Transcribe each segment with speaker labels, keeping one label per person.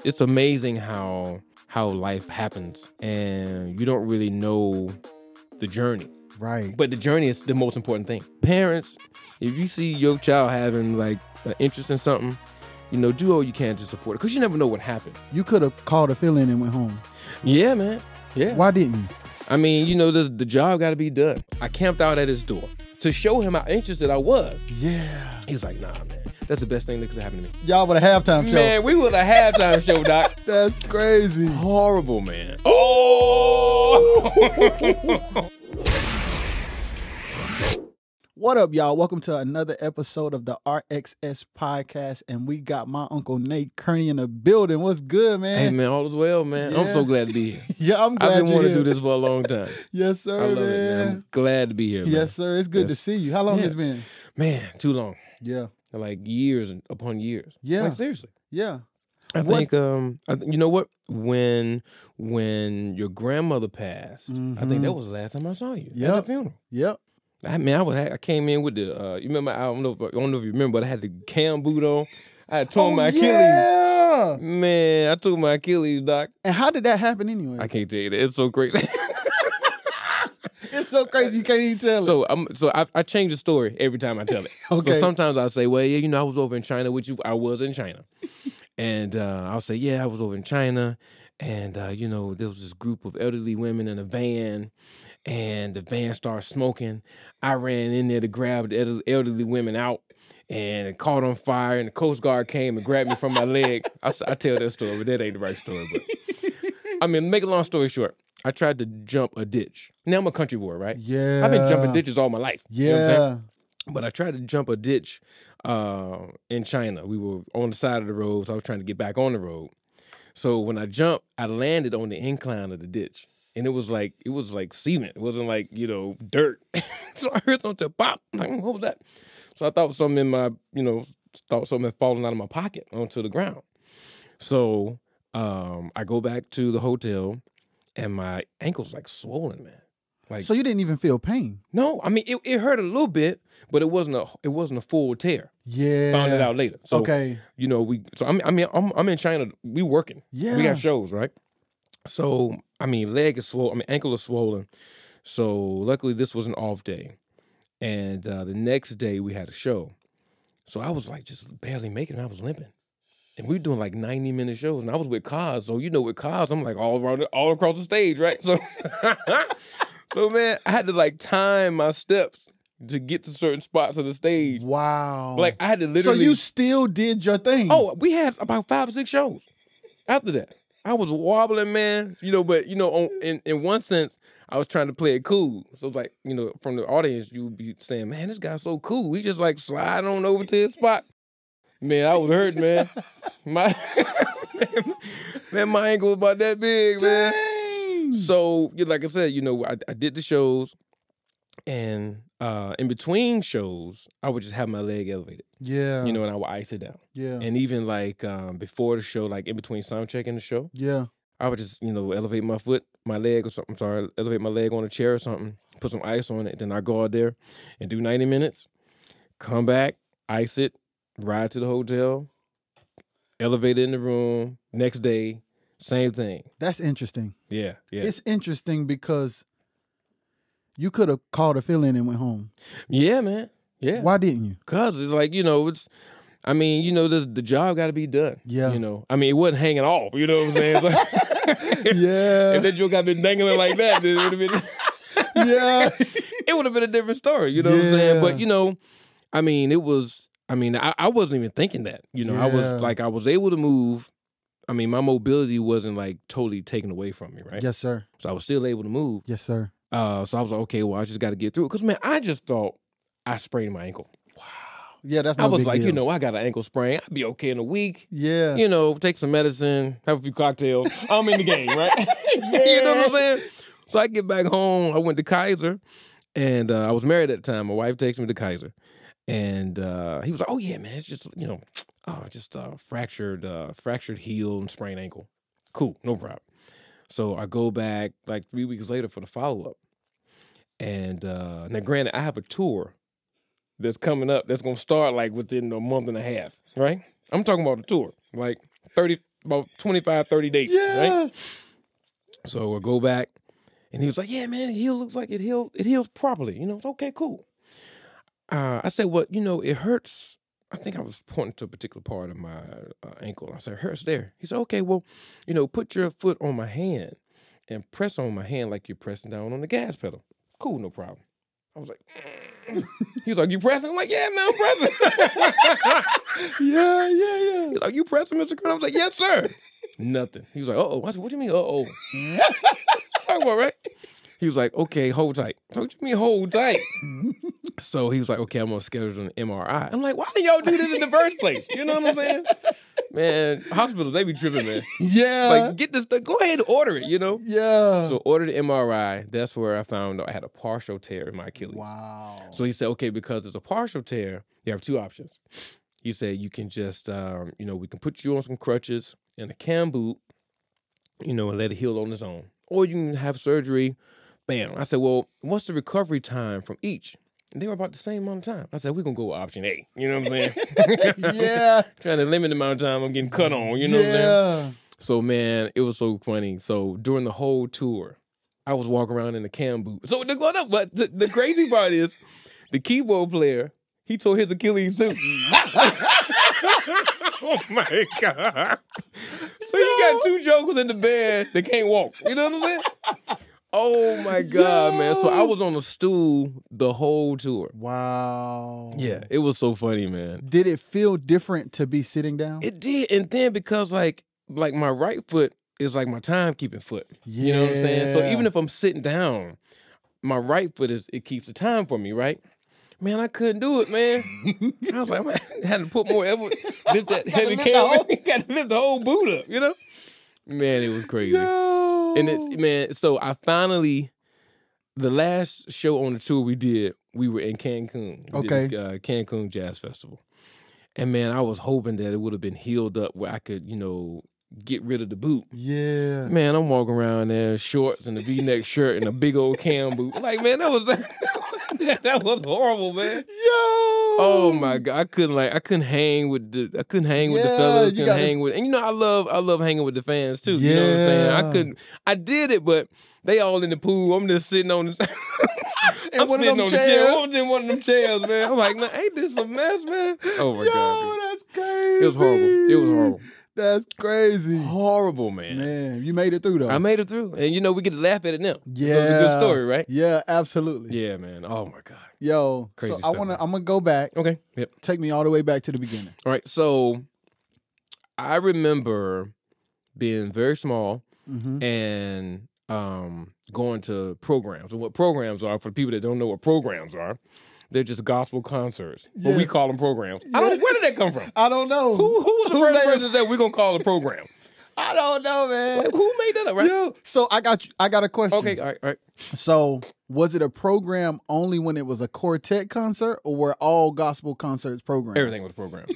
Speaker 1: It's amazing how life happens and you don't really know the journey.
Speaker 2: Right.
Speaker 1: But the journey is the most important thing. Parents, if you see your child having like an interest in something, do all you can to support it because you never know what happened.
Speaker 2: You could have called a fill-in and went home.
Speaker 1: Yeah, man. Yeah.
Speaker 2: Why didn't you?
Speaker 1: I mean, the job got to be done. I camped out at his door to show him how interested I was.
Speaker 2: Yeah.
Speaker 1: He's like, nah, man. That's the best thing that could happen to me.
Speaker 2: Y'all with a halftime show.
Speaker 1: Man, we were the halftime show, Doc.
Speaker 2: That's crazy.
Speaker 1: Horrible, man. Oh!
Speaker 2: What up, y'all? Welcome to another episode of the RXS podcast, and we got my Uncle Nate Kearney in the building. What's good, man?
Speaker 1: Hey, man, all is well, man.
Speaker 2: Yeah.
Speaker 1: I'm so glad to be here.
Speaker 2: Yeah, I'm glad
Speaker 1: I've been
Speaker 2: you're
Speaker 1: wanting
Speaker 2: here.
Speaker 1: to do this for a long time.
Speaker 2: Yes, sir,
Speaker 1: I love
Speaker 2: man.
Speaker 1: it, man. I'm glad to be here, man.
Speaker 2: Yes, sir. It's good to see you. How long has it been?
Speaker 1: Man, too long.
Speaker 2: Yeah.
Speaker 1: Like years upon years.
Speaker 2: Yeah.
Speaker 1: Like, seriously.
Speaker 2: Yeah.
Speaker 1: I think, you know what? When your grandmother passed, I think that was the last time I saw you.
Speaker 2: Yep.
Speaker 1: At the funeral.
Speaker 2: Yep.
Speaker 1: I came in with the, you remember, I don't know if you remember, but I had the cam boot on. I had torn my Achilles.
Speaker 2: Yeah.
Speaker 1: Man, I took my Achilles, Doc.
Speaker 2: And how did that happen anyway?
Speaker 1: I can't tell you that. It's so crazy.
Speaker 2: It's so crazy you can't even tell it.
Speaker 1: So I change the story every time I tell it.
Speaker 2: Okay.
Speaker 1: So sometimes I'll say, well, yeah, I was over in China with you. I was in China. And I'll say, yeah, I was over in China. And, there was this group of elderly women in a van. And the van started smoking. I ran in there to grab the elderly women out. And it caught on fire. And the Coast Guard came and grabbed me from my leg. I tell that story, but that ain't the right story. But I mean, make a long story short. I tried to jump a ditch. Now I'm a country boy, right?
Speaker 2: Yeah.
Speaker 1: I've been jumping ditches all my life.
Speaker 2: Yeah.
Speaker 1: You know what I'm saying? But I tried to jump a ditch in China. We were on the side of the road, so I was trying to get back on the road. So when I jumped, I landed on the incline of the ditch. And it was like cement. It wasn't like, dirt. So I heard something pop. I'm like, what was that? So I thought something had fallen out of my pocket onto the ground. So I go back to the hotel. And my ankle's like swollen, man. Like,
Speaker 2: so you didn't even feel pain?
Speaker 1: No, I mean it hurt a little bit, but it wasn't a full tear.
Speaker 2: Yeah,
Speaker 1: found it out later. So,
Speaker 2: okay,
Speaker 1: I'm in China. We working.
Speaker 2: Yeah,
Speaker 1: we got shows, right? So leg is swollen. Ankle is swollen. So luckily this was an off day, and the next day we had a show. So I was like just barely making it. I was limping. And we were doing like 90-minute shows, and I was with Cos. So with Cos, I'm like all across the stage, right? So, so man, I had to like time my steps to get to certain spots of the stage.
Speaker 2: Wow!
Speaker 1: Like I had to literally.
Speaker 2: So you still did your thing?
Speaker 1: Oh, we had about 5 or 6 shows after that. I was wobbling, man. But in one sense, I was trying to play it cool. So like from the audience, you would be saying, "Man, this guy's so cool. He just like sliding on over to his spot." Man, I was hurt, man. My ankle was about that big, man.
Speaker 2: Dang.
Speaker 1: So, like I said, I did the shows, and in between shows, I would just have my leg elevated.
Speaker 2: Yeah.
Speaker 1: And I would ice it down.
Speaker 2: Yeah.
Speaker 1: And even like before the show, like in between sound check and the show,
Speaker 2: yeah,
Speaker 1: I would just, elevate my leg or something. I'm sorry, elevate my leg on a chair or something, put some ice on it. Then I go out there and do 90 minutes, come back, ice it, ride to the hotel, elevator in the room, next day, same thing.
Speaker 2: That's interesting.
Speaker 1: Yeah.
Speaker 2: It's interesting because you could have called a fill-in and went home.
Speaker 1: Yeah, man. Yeah.
Speaker 2: Why didn't you?
Speaker 1: Because it's like, the job got to be done.
Speaker 2: Yeah.
Speaker 1: It wasn't hanging off, you know what I'm saying?
Speaker 2: Yeah.
Speaker 1: If that joke had been dangling like that, then it would have been...
Speaker 2: Yeah.
Speaker 1: It would have been a different story, you know what I'm saying? But, it was... I wasn't even thinking that. I was able to move. My mobility wasn't like totally taken away from me, right?
Speaker 2: Yes, sir.
Speaker 1: So I was still able to move.
Speaker 2: Yes, sir.
Speaker 1: So I was like, okay, well, I just got to get through it. Because, man, I just thought I sprained my ankle.
Speaker 2: Wow. Yeah, that's no
Speaker 1: I was
Speaker 2: big
Speaker 1: like,
Speaker 2: deal.
Speaker 1: I got an ankle sprain. I'll be okay in a week.
Speaker 2: Yeah.
Speaker 1: Take some medicine, have a few cocktails. I'm in the game, right?
Speaker 2: Yeah.
Speaker 1: You know what I'm saying? So I get back home. I went to Kaiser, and I was married at the time. My wife takes me to Kaiser. And he was like, "Oh yeah, man, it's just fractured heel and sprained ankle. Cool, no problem." So I go back like 3 weeks later for the follow up, and now granted, I have a tour that's coming up that's gonna start like within a month and a half, right? I'm talking about a tour, like about 25, 30 days,
Speaker 2: Yeah.
Speaker 1: right? So I go back, and he was like, yeah, man, it looks like it heals properly. It's okay, cool. I said, well, it hurts. I think I was pointing to a particular part of my ankle. I said, it hurts there. He said, okay, well, put your foot on my hand and press on my hand like you're pressing down on the gas pedal. Cool, no problem. I was like, he was like, you pressing? I'm like, yeah, man, I'm pressing.
Speaker 2: Yeah.
Speaker 1: He's like, you pressing, Mr. Kearney? I was like, yes, sir. Nothing. He was like, uh-oh. I said, what do you mean, uh-oh? Talk about, right? He was like, okay, hold tight. What do you mean, hold tight? So he was like, okay, I'm going to schedule an MRI. I'm like, why did y'all do this in the first place? You know what I'm saying? Man, hospitals, they be tripping, man.
Speaker 2: Yeah.
Speaker 1: Like, get this stuff. Go ahead and order it,
Speaker 2: Yeah.
Speaker 1: So ordered the MRI. That's where I found out I had a partial tear in my Achilles.
Speaker 2: Wow.
Speaker 1: So he said, okay, because it's a partial tear, you have two options. He said, you can just, we can put you on some crutches and a cam boot, and let it heal on its own. Or you can have surgery. Bam. I said, well, what's the recovery time from each? And they were about the same amount of time. I said, we're going to go with option A. You know what I'm saying?
Speaker 2: Yeah.
Speaker 1: Trying to limit the amount of time I'm getting cut on. You know what I'm saying? So, man, it was so funny. So, during the whole tour, I was walking around in a cam boot. So, but the crazy part is the keyboard player, he tore his Achilles too. Oh, my God. So, you got two jokers in the band that can't walk. You know what I'm saying? Oh my God, man. So I was on a stool the whole tour.
Speaker 2: Wow.
Speaker 1: Yeah, it was so funny, man.
Speaker 2: Did it feel different to be sitting down?
Speaker 1: It did. And then because like my right foot is like my timekeeping foot.
Speaker 2: Yeah.
Speaker 1: You know what I'm saying? So even if I'm sitting down, my right foot it keeps the time for me, right? Man, I couldn't do it, man. I was like, man, I had to put more effort, lift that heavy camera. You got to lift the whole boot up, Man, it was crazy.
Speaker 2: Yo.
Speaker 1: And so I finally, the last show on the tour we did, we were in Cancun. We did, Cancun Jazz Festival. And man, I was hoping that it would have been healed up where I could, get rid of the boot.
Speaker 2: Yeah.
Speaker 1: Man, I'm walking around there, shorts and a V-neck shirt and a big old cam boot. Like, man, that was horrible, man.
Speaker 2: Yo.
Speaker 1: Oh my God, I couldn't hang with the fellas. And I love hanging with the fans too.
Speaker 2: Yeah.
Speaker 1: You know what I'm saying? I did it, but they all in the pool. I'm just sitting on the I'm
Speaker 2: one of
Speaker 1: sitting
Speaker 2: them
Speaker 1: on the
Speaker 2: chairs.
Speaker 1: chair. I'm in one of them chairs, man. I'm like, man, ain't this a mess, man? Oh my God.
Speaker 2: Yo, that's crazy.
Speaker 1: It was horrible.
Speaker 2: That's crazy.
Speaker 1: Horrible, man.
Speaker 2: Man, you made it through though.
Speaker 1: I made it through. And we get to laugh at it now.
Speaker 2: Yeah.
Speaker 1: So it's a good story, right?
Speaker 2: Yeah, absolutely.
Speaker 1: Yeah, man. Oh my God.
Speaker 2: Yo,
Speaker 1: Crazy
Speaker 2: so
Speaker 1: stuff,
Speaker 2: I'm gonna go back.
Speaker 1: Okay. Yep.
Speaker 2: Take me all the way back to the beginning.
Speaker 1: All right. So I remember being very small and going to programs. And what programs are, for people that don't know what programs are, they're just gospel concerts. But we call them programs. I don't know, where did that come from?
Speaker 2: I don't know.
Speaker 1: Who was the first person that said we're gonna call it a program?
Speaker 2: I don't know, man.
Speaker 1: Like, who made that up, right?
Speaker 2: Yo, so I got a question.
Speaker 1: Okay, all right.
Speaker 2: So was it a program only when it was a quartet concert, or were all gospel concerts programs?
Speaker 1: Everything was a program.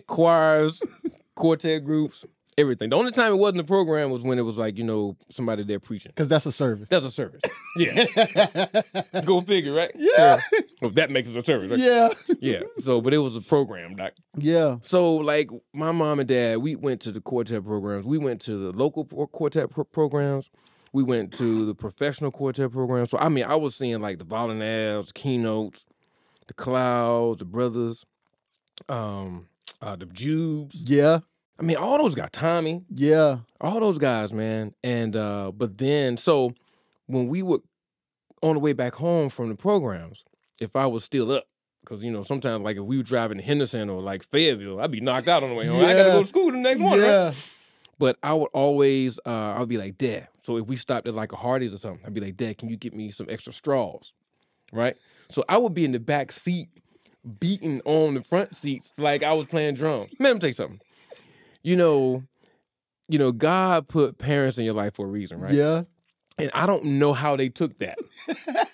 Speaker 1: Choirs, quartet groups, everything. The only time it wasn't a program was when it was like, somebody there preaching.
Speaker 2: Because that's a service.
Speaker 1: That's a service. Yeah. Go figure, right?
Speaker 2: Yeah.
Speaker 1: Well, that makes it a service, right?
Speaker 2: Yeah.
Speaker 1: Yeah. So, but it was a program, Doc.
Speaker 2: Yeah.
Speaker 1: So, like, my mom and dad, we went to the quartet programs. We went to the local quartet programs. We went to the professional quartet programs. So, I mean, I was seeing, like, the Volunteers, Keynotes, the Clouds, the Brothers, the Jubes.
Speaker 2: Yeah.
Speaker 1: I mean, all those guys, Tommy.
Speaker 2: Yeah.
Speaker 1: All those guys, man. And, but then, so when we were on the way back home from the programs, if I was still up, because, sometimes, like, if we were driving to Henderson or, like, Fayetteville, I'd be knocked out on the way home. I got to go to school the next morning, right? But I would always, I would be like, Dad. So if we stopped at, like, a Hardee's or something, I'd be like, Dad, can you get me some extra straws, right? So I would be in the back seat beating on the front seats like I was playing drums. Man, let me tell you something. God put parents in your life for a reason, right?
Speaker 2: Yeah.
Speaker 1: And I don't know how they took that.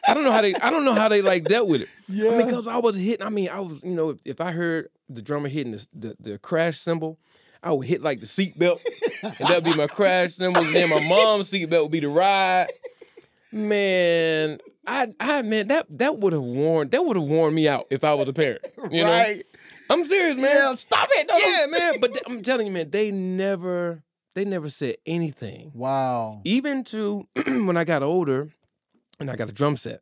Speaker 1: I don't know how they like dealt with it.
Speaker 2: Yeah.
Speaker 1: I mean, because I was hitting. I mean, I was, if I heard the drummer hitting the crash cymbal, I would hit like the seatbelt, and that would be my crash cymbal. And then my mom's seatbelt would be the ride. Man, that would have worn me out if I was a parent. You know? I'm serious, man.
Speaker 2: Yeah, stop it. No,
Speaker 1: Yeah, man. But I'm telling you, man, they never said anything.
Speaker 2: Wow.
Speaker 1: Even to when I got older and I got a drum set.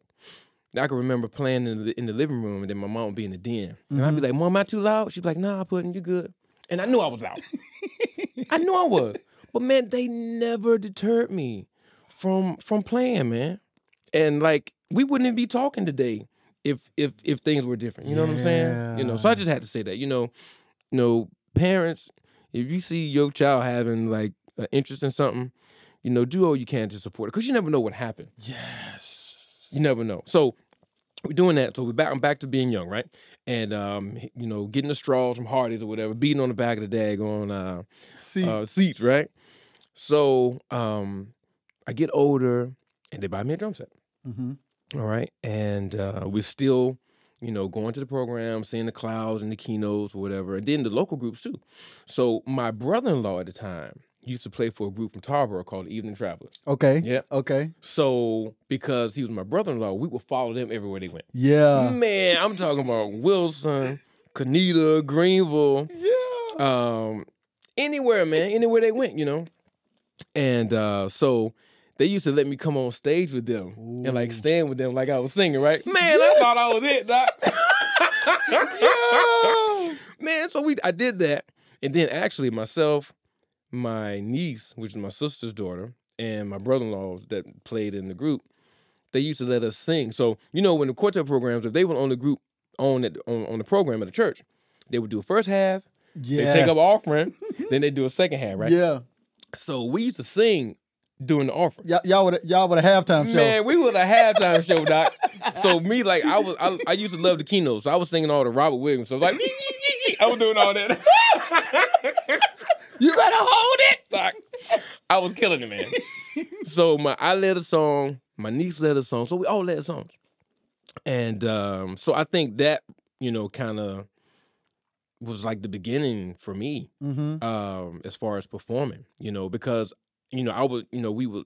Speaker 1: I can remember playing in the living room, and then my mom would be in the den. And I'd be like, Mom, am I too loud? She'd be like, nah, Puddin', you good. And I knew I was loud. I knew I was. But, man, they never deterred me from playing, man. And, like, we wouldn't even be talking today if things were different. You know what I'm saying? You know, so I just had to say that. You know, parents, if you see your child having, like, an interest in something, you know, do all you can to support it. Because you never know what happened.
Speaker 2: Yes.
Speaker 1: You never know. So we're doing that. So I'm back to being young, right? And you know, getting the straws from Hardee's or whatever, beating on the back of the daggone seats, right? So I get older, and they buy me a drum set. All right, and we're still, you know, going to the program, seeing the clouds and the keynotes or whatever, and then the local groups too. So my brother-in-law at the time used to play for a group from Tarboro called the Evening Travelers.
Speaker 2: Okay.
Speaker 1: Yeah.
Speaker 2: Okay.
Speaker 1: So because he was my brother-in-law, we would follow them everywhere they went.
Speaker 2: Yeah.
Speaker 1: Man, I'm talking about Wilson, Canita, Greenville.
Speaker 2: Yeah.
Speaker 1: Anywhere, man. Anywhere they went, you know. And so they used to let me come on stage with them and like stand with them like I was singing, right? Man, I thought I was it, doc. Yeah. Man, so I did that. And then actually myself, my niece, which is my sister's daughter, and my brother-in-law that played in the group, they used to let us sing. So, you know, when the quartet programs, if they were on the group on the program at the church, they would do a first half, they take up offering, then they do a second half, right?
Speaker 2: Yeah.
Speaker 1: So we used to sing during the offering.
Speaker 2: Y'all would a halftime show.
Speaker 1: Man, we was a halftime show, doc. So me, like, I used to love the keynotes. So I was singing all the Robert Williams. So like, I was doing all that.
Speaker 2: You better hold it.
Speaker 1: Doc. I was killing it, man. So I led a song, my niece led a song, so we all led songs. And so I think that, you know, kind of was like the beginning for me, as far as performing, you know, because, you know, we would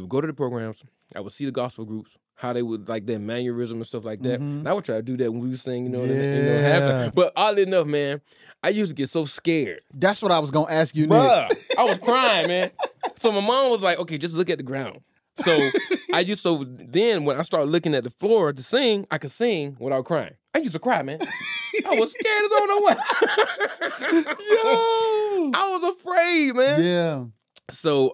Speaker 1: go to the programs, I would see the gospel groups, how they would like their mannerism and stuff like that. And I would try to do that when we were singing, you know, halftime. But oddly enough, man, I used to get so scared.
Speaker 2: That's what I was gonna ask you
Speaker 1: Bruh,
Speaker 2: next.
Speaker 1: I was crying, man. So my mom was like, okay, just look at the ground. So then when I started looking at the floor to sing, I could sing without crying. I used to cry, man. I was scared as I don't know what. Yo! I was afraid, man.
Speaker 2: Yeah.
Speaker 1: So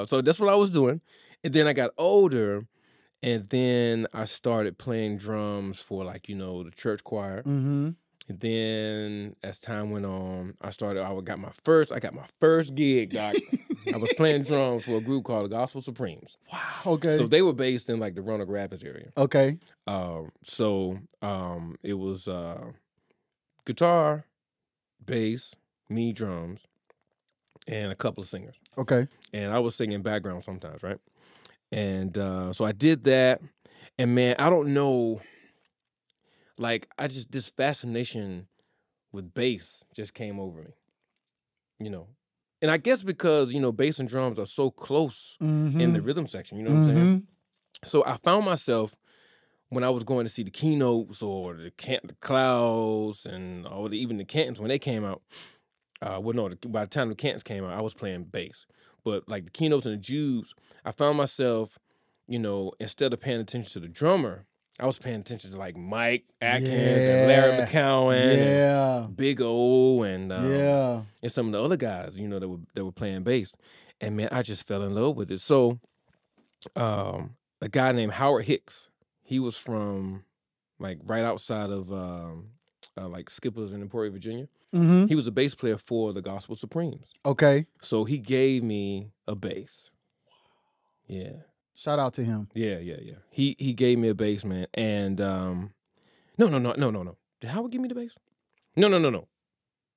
Speaker 1: that's what I was doing. And then I got older, and then I started playing drums for, like, you know, the church choir. And then as time went on, I got my first gig, doc. I was playing drums for a group called the Gospel Supremes.
Speaker 2: Wow. Okay.
Speaker 1: So they were based in like the Roanoke Rapids area.
Speaker 2: Okay.
Speaker 1: It was guitar, bass, me drums, and a couple of singers. Okay. And I was singing background sometimes, right? And so I did that, and man, I don't know, like, this fascination with bass just came over me, you know? And I guess because, you know, bass and drums are so close in the rhythm section, you know what I'm saying? So I found myself, when I was going to see the keynotes or the Clouds and even the Cantons when they came out, by the time the Cantons came out, I was playing bass. But like the keynotes and the Jubes, I found myself, you know, instead of paying attention to the drummer, I was paying attention to like Mike Atkins and Larry McCowan and Big O and some of the other guys, you know, that were playing bass. And man, I just fell in love with it. So a guy named Howard Hicks, he was from like right outside of like Skippers in Emporia, Virginia. He was a bass player for the Gospel Supremes. Okay. So he gave me a bass. Yeah. Shout out to him. Yeah. He gave me a bass, man. And no. Did Howard give me the bass? No.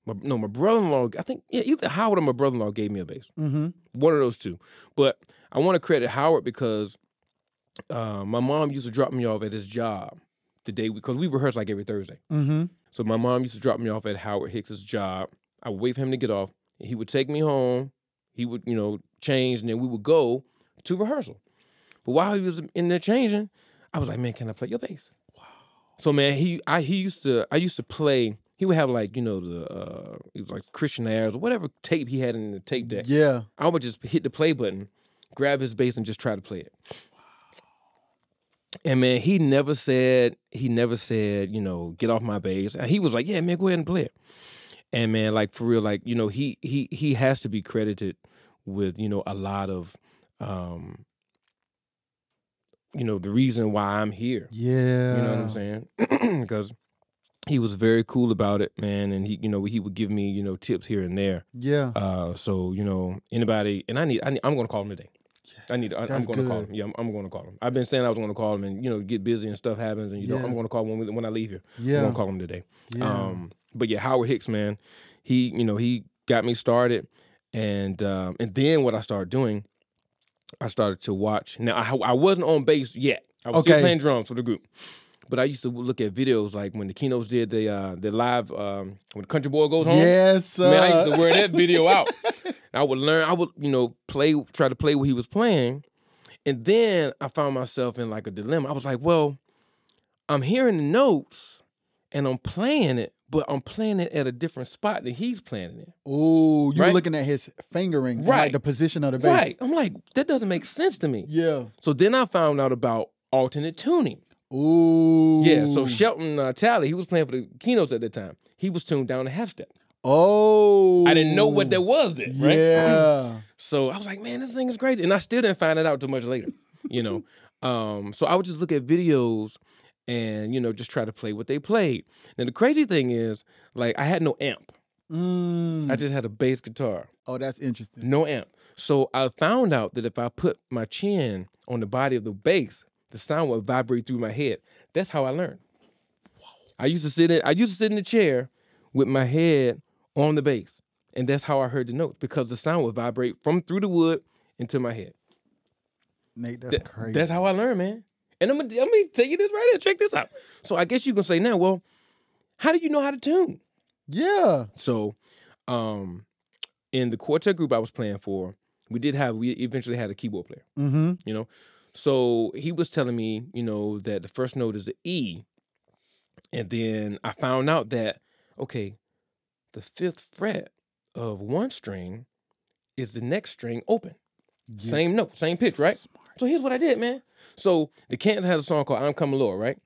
Speaker 1: My brother-in-law, I think, either Howard or my brother-in-law gave me a bass. One of those two. But I want to credit Howard because my mom used to drop me off at his job the day, because we rehearse like every Thursday. So my mom used to drop me off at Howard Hicks's job. I would wait for him to get off. And he would take me home. He would, you know, change, and then we would go to rehearsal. But while he was in there changing, I was like, man, can I play your bass? Wow. So man, I used to play he would have like, you know, it was like Christian Airs or whatever tape he had in the tape deck.
Speaker 2: Yeah.
Speaker 1: I would just hit the play button, grab his bass, and just try to play it. And man, he never said, you know, get off my bass. And he was like, yeah, man, go ahead and play it. And man, like for real, like, you know, he has to be credited with, you know, a lot of, you know, the reason why I'm here.
Speaker 2: Yeah.
Speaker 1: You know what I'm saying? Because he was very cool about it, man. And he, you know, he would give me, you know, tips here and there.
Speaker 2: Yeah.
Speaker 1: So, you know, anybody, and I'm going to call him today. I'm going to call him. Yeah, I'm going to call him. I've been saying I was going to call him, and, you know, get busy and stuff happens, and, you know, I'm going to call him when I leave here.
Speaker 2: Yeah.
Speaker 1: I'm going to call him today.
Speaker 2: Yeah.
Speaker 1: But yeah, Howard Hicks, man, he, you know, he got me started. And then what I started doing, I started to watch. Now, I wasn't on bass yet. I was still playing drums for the group. But I used to look at videos like when the Keynotes did the live, when the Country Boy Goes Home.
Speaker 2: Yes, sir.
Speaker 1: Man, I used to wear that video out. I would learn, you know, try to play what he was playing. And then I found myself in like a dilemma. I was like, well, I'm hearing the notes and I'm playing it, but I'm playing it at a different spot than he's playing it.
Speaker 2: Oh, you're looking at his fingering, and like the position of the bass.
Speaker 1: Right. I'm like, that doesn't make sense to me.
Speaker 2: Yeah.
Speaker 1: So then I found out about alternate tuning.
Speaker 2: Ooh.
Speaker 1: Yeah, so Shelton Talley, he was playing for the Keynotes at that time. He was tuned down to half step.
Speaker 2: Oh.
Speaker 1: I didn't know what that was then, right?
Speaker 2: Yeah.
Speaker 1: So I was like, man, this thing is crazy. And I still didn't find it out too much later, you know. So I would just look at videos and, you know, just try to play what they played. Now, the crazy thing is, like, I had no amp. I just had a bass guitar.
Speaker 2: Oh, that's interesting.
Speaker 1: No amp. So I found out that if I put my chin on the body of the bass, the sound would vibrate through my head. That's how I learned. I used to sit in the chair with my head on the bass, and that's how I heard the notes, because the sound would vibrate from through the wood into my head.
Speaker 2: Nate, that's crazy.
Speaker 1: That's how I learned, man. And I'm gonna tell you this right here. Check this out. So I guess you can say now, well, how do you know how to tune?
Speaker 2: Yeah.
Speaker 1: So, in the quartet group I was playing for, we eventually had a keyboard player.
Speaker 2: Mm-hmm.
Speaker 1: You know, so he was telling me, you know, that the first note is an E, and then I found out that, okay, the 5th fret of one string is the next string open. Yeah. Same note, same pitch, right? Smart. So here's what I did, man. So the Cantons had a song called I'm Coming Lord, right?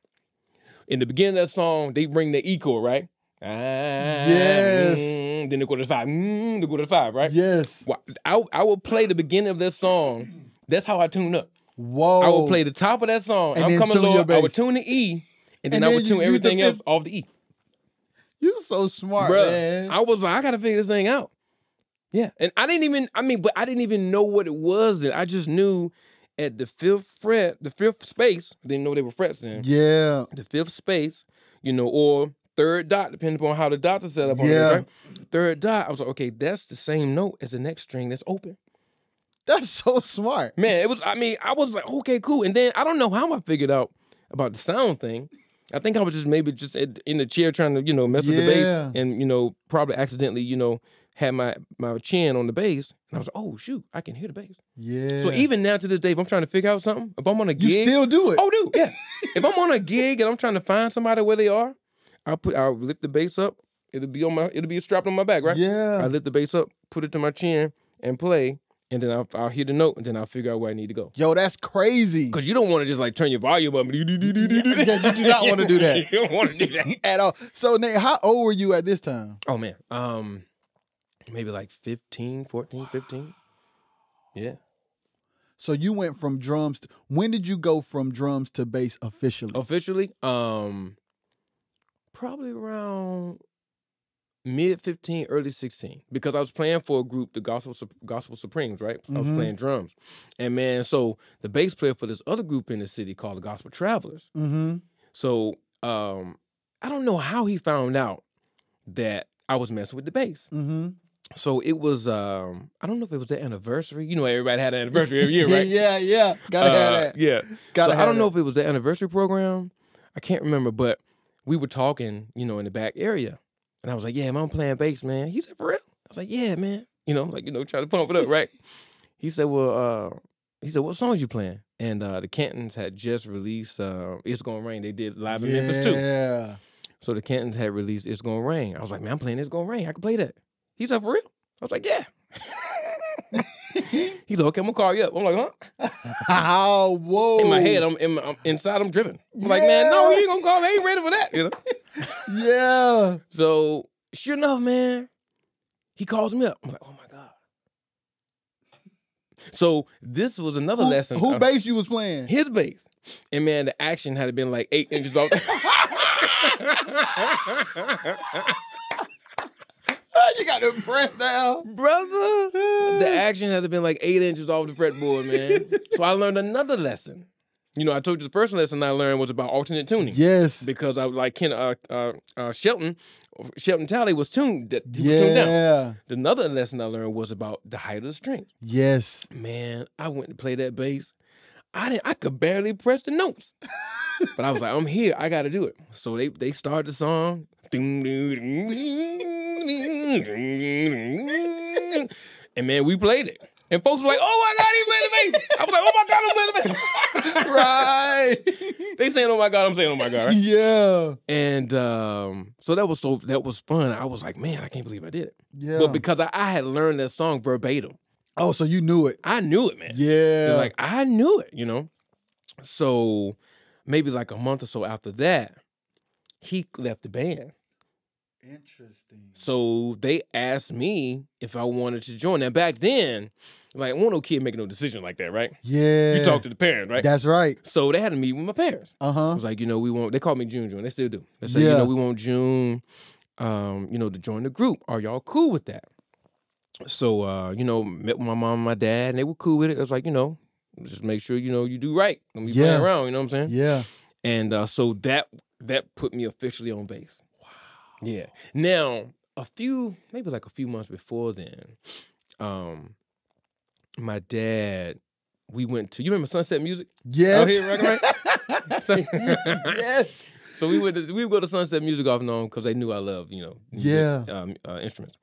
Speaker 1: In the beginning of that song, they bring the E chord, right?
Speaker 2: Yes.
Speaker 1: Then they go to the 5. They go to the 5, right?
Speaker 2: Yes.
Speaker 1: I would play the beginning of that song. That's how I tune up.
Speaker 2: Whoa.
Speaker 1: I would play the top of that song.
Speaker 2: And
Speaker 1: I'm Coming Lord. I would tune the E, and then I would tune everything else off the E.
Speaker 2: You so smart,
Speaker 1: bruh,
Speaker 2: man.
Speaker 1: I was like, I gotta figure this thing out. Yeah. And I didn't even know what it was then. I just knew at the 5th fret, the 5th space, I didn't know they were frets then.
Speaker 2: Yeah.
Speaker 1: The 5th space, you know, or 3rd dot, depending upon how the dots are set up on the right? 3rd dot, I was like, okay, that's the same note as the next string that's open.
Speaker 2: That's so smart.
Speaker 1: Man, I was like, okay, cool. And then I don't know how I figured out about the sound thing. I think I was just in the chair trying to, you know, mess with the bass, and, you know, probably accidentally, you know, had my chin on the bass, and I was like, oh shoot, I can hear the bass. Yeah. So even now to this day, if I'm trying to figure out something, if I'm on a gig,
Speaker 2: you still do it.
Speaker 1: Oh, dude, yeah. If I'm on a gig and I'm trying to find somebody where they are, I'll lift the bass up. It'll be strapped on my back, right?
Speaker 2: Yeah.
Speaker 1: I lift the bass up, put it to my chin, and play. And then I'll hear the note, and then I'll figure out where I need to go.
Speaker 2: Yo, that's crazy.
Speaker 1: Because you don't want to just like turn your volume up.
Speaker 2: You do not want to do that.
Speaker 1: You don't want to do that
Speaker 2: at all. So, Nate, how old were you at this time?
Speaker 1: Oh, man. Maybe like 14, 15. Yeah.
Speaker 2: So you went from drums. When did you go from drums to bass officially?
Speaker 1: Officially? Probably around mid-15, early 16, because I was playing for a group, the Gospel Supremes, right? I was playing drums. And, man, so the bass player for this other group in the city called the Gospel Travelers. So I don't know how he found out that I was messing with the bass. So it was, I don't know if it was the anniversary. You know, everybody had an anniversary every year, right?
Speaker 2: yeah. Gotta have that.
Speaker 1: Yeah. I don't know if it was the anniversary program. I can't remember, but we were talking, you know, in the back area. And I was like, yeah, man, I'm playing bass, man. He said, for real? I was like, yeah, man. You know, like, you know, try to pump it up, right? He said, well, what songs you playing? And the Cantons had just released It's Gonna Rain. They did live in Memphis, too. Yeah. So the Cantons had released It's Gonna Rain. I was like, man, I'm playing It's Gonna Rain. I can play that. He's like, for real? I was like, yeah. He's like, okay, I'm gonna call you up. I'm like, huh?
Speaker 2: Oh, whoa.
Speaker 1: In my head, I'm inside, I'm dripping. I'm like, man, no, you ain't gonna call me. I ain't ready for that, you know?
Speaker 2: Yeah.
Speaker 1: So sure enough, man, he calls me up. I'm like, oh my God. So this was another lesson.
Speaker 2: Who bass you was playing?
Speaker 1: His bass. And man, the action had been like 8 inches off.
Speaker 2: You got them pressed down.
Speaker 1: Brother. The action had been like 8 inches off the fretboard, man. So I learned another lesson. You know, I told you the first lesson I learned was about alternate tuning.
Speaker 2: Yes.
Speaker 1: Because I like Shelton Talley was tuned. He was tuned down. Another lesson I learned was about the height of the string.
Speaker 2: Yes.
Speaker 1: Man, I went to play that bass. I could barely press the notes. But I was like, I'm here. I got to do it. So they started the song. And man, we played it. And folks were like, oh my God, he played the bass. I was like, oh my God, I'm playing the bass.
Speaker 2: Right.
Speaker 1: They saying, oh my God, I'm saying, oh my God, right?
Speaker 2: Yeah.
Speaker 1: And so that was fun. I was like, man, I can't believe I did it.
Speaker 2: Yeah.
Speaker 1: But because I had learned that song verbatim.
Speaker 2: Oh, so you knew it.
Speaker 1: I knew it, man.
Speaker 2: Yeah.
Speaker 1: Like, I knew it, you know? So maybe like a month or so after that, he left the band.
Speaker 2: Interesting.
Speaker 1: So they asked me if I wanted to join. Now, back then, like, won't no kid make no decision like that, right?
Speaker 2: Yeah.
Speaker 1: You talk to the parents, right?
Speaker 2: That's right.
Speaker 1: So they had to meet with my parents.
Speaker 2: Uh-huh.
Speaker 1: It was like, you know, we want, they called me June. They still do. They say, you know, we want June, you know, to join the group. Are y'all cool with that? So, you know, met with my mom and my dad, and they were cool with it. It was like, you know, just make sure, you know, you do right. Don't be playing around, you know what I'm saying?
Speaker 2: Yeah.
Speaker 1: And so that put me officially on bass. Wow. Yeah. Now, maybe like a few months before then, my dad, we went to, you remember Sunset Music?
Speaker 2: Yes.
Speaker 1: Out here, right?
Speaker 2: Yes.
Speaker 1: So we would go to Sunset Music off and on because they knew I loved, you know, music, instruments.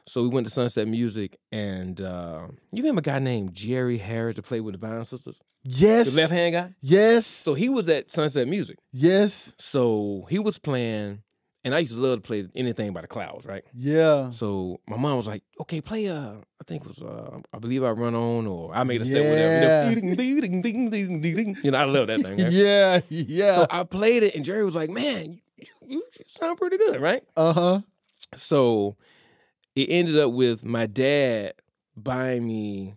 Speaker 1: So we went to Sunset Music, and you remember a guy named Jerry Harris that played with the Vine Sisters?
Speaker 2: Yes.
Speaker 1: The left-hand guy?
Speaker 2: Yes.
Speaker 1: So he was at Sunset Music.
Speaker 2: Yes.
Speaker 1: So he was playing, and I used to love to play anything by the Clouds, right?
Speaker 2: Yeah.
Speaker 1: So my mom was like, okay, play, I think it was, I Believe I Run On, or I Made a Step, whatever. You know, I love that thing, right?
Speaker 2: Yeah, yeah.
Speaker 1: So I played it, and Jerry was like, man, you sound pretty good, right?
Speaker 2: Uh-huh.
Speaker 1: So it ended up with my dad buying me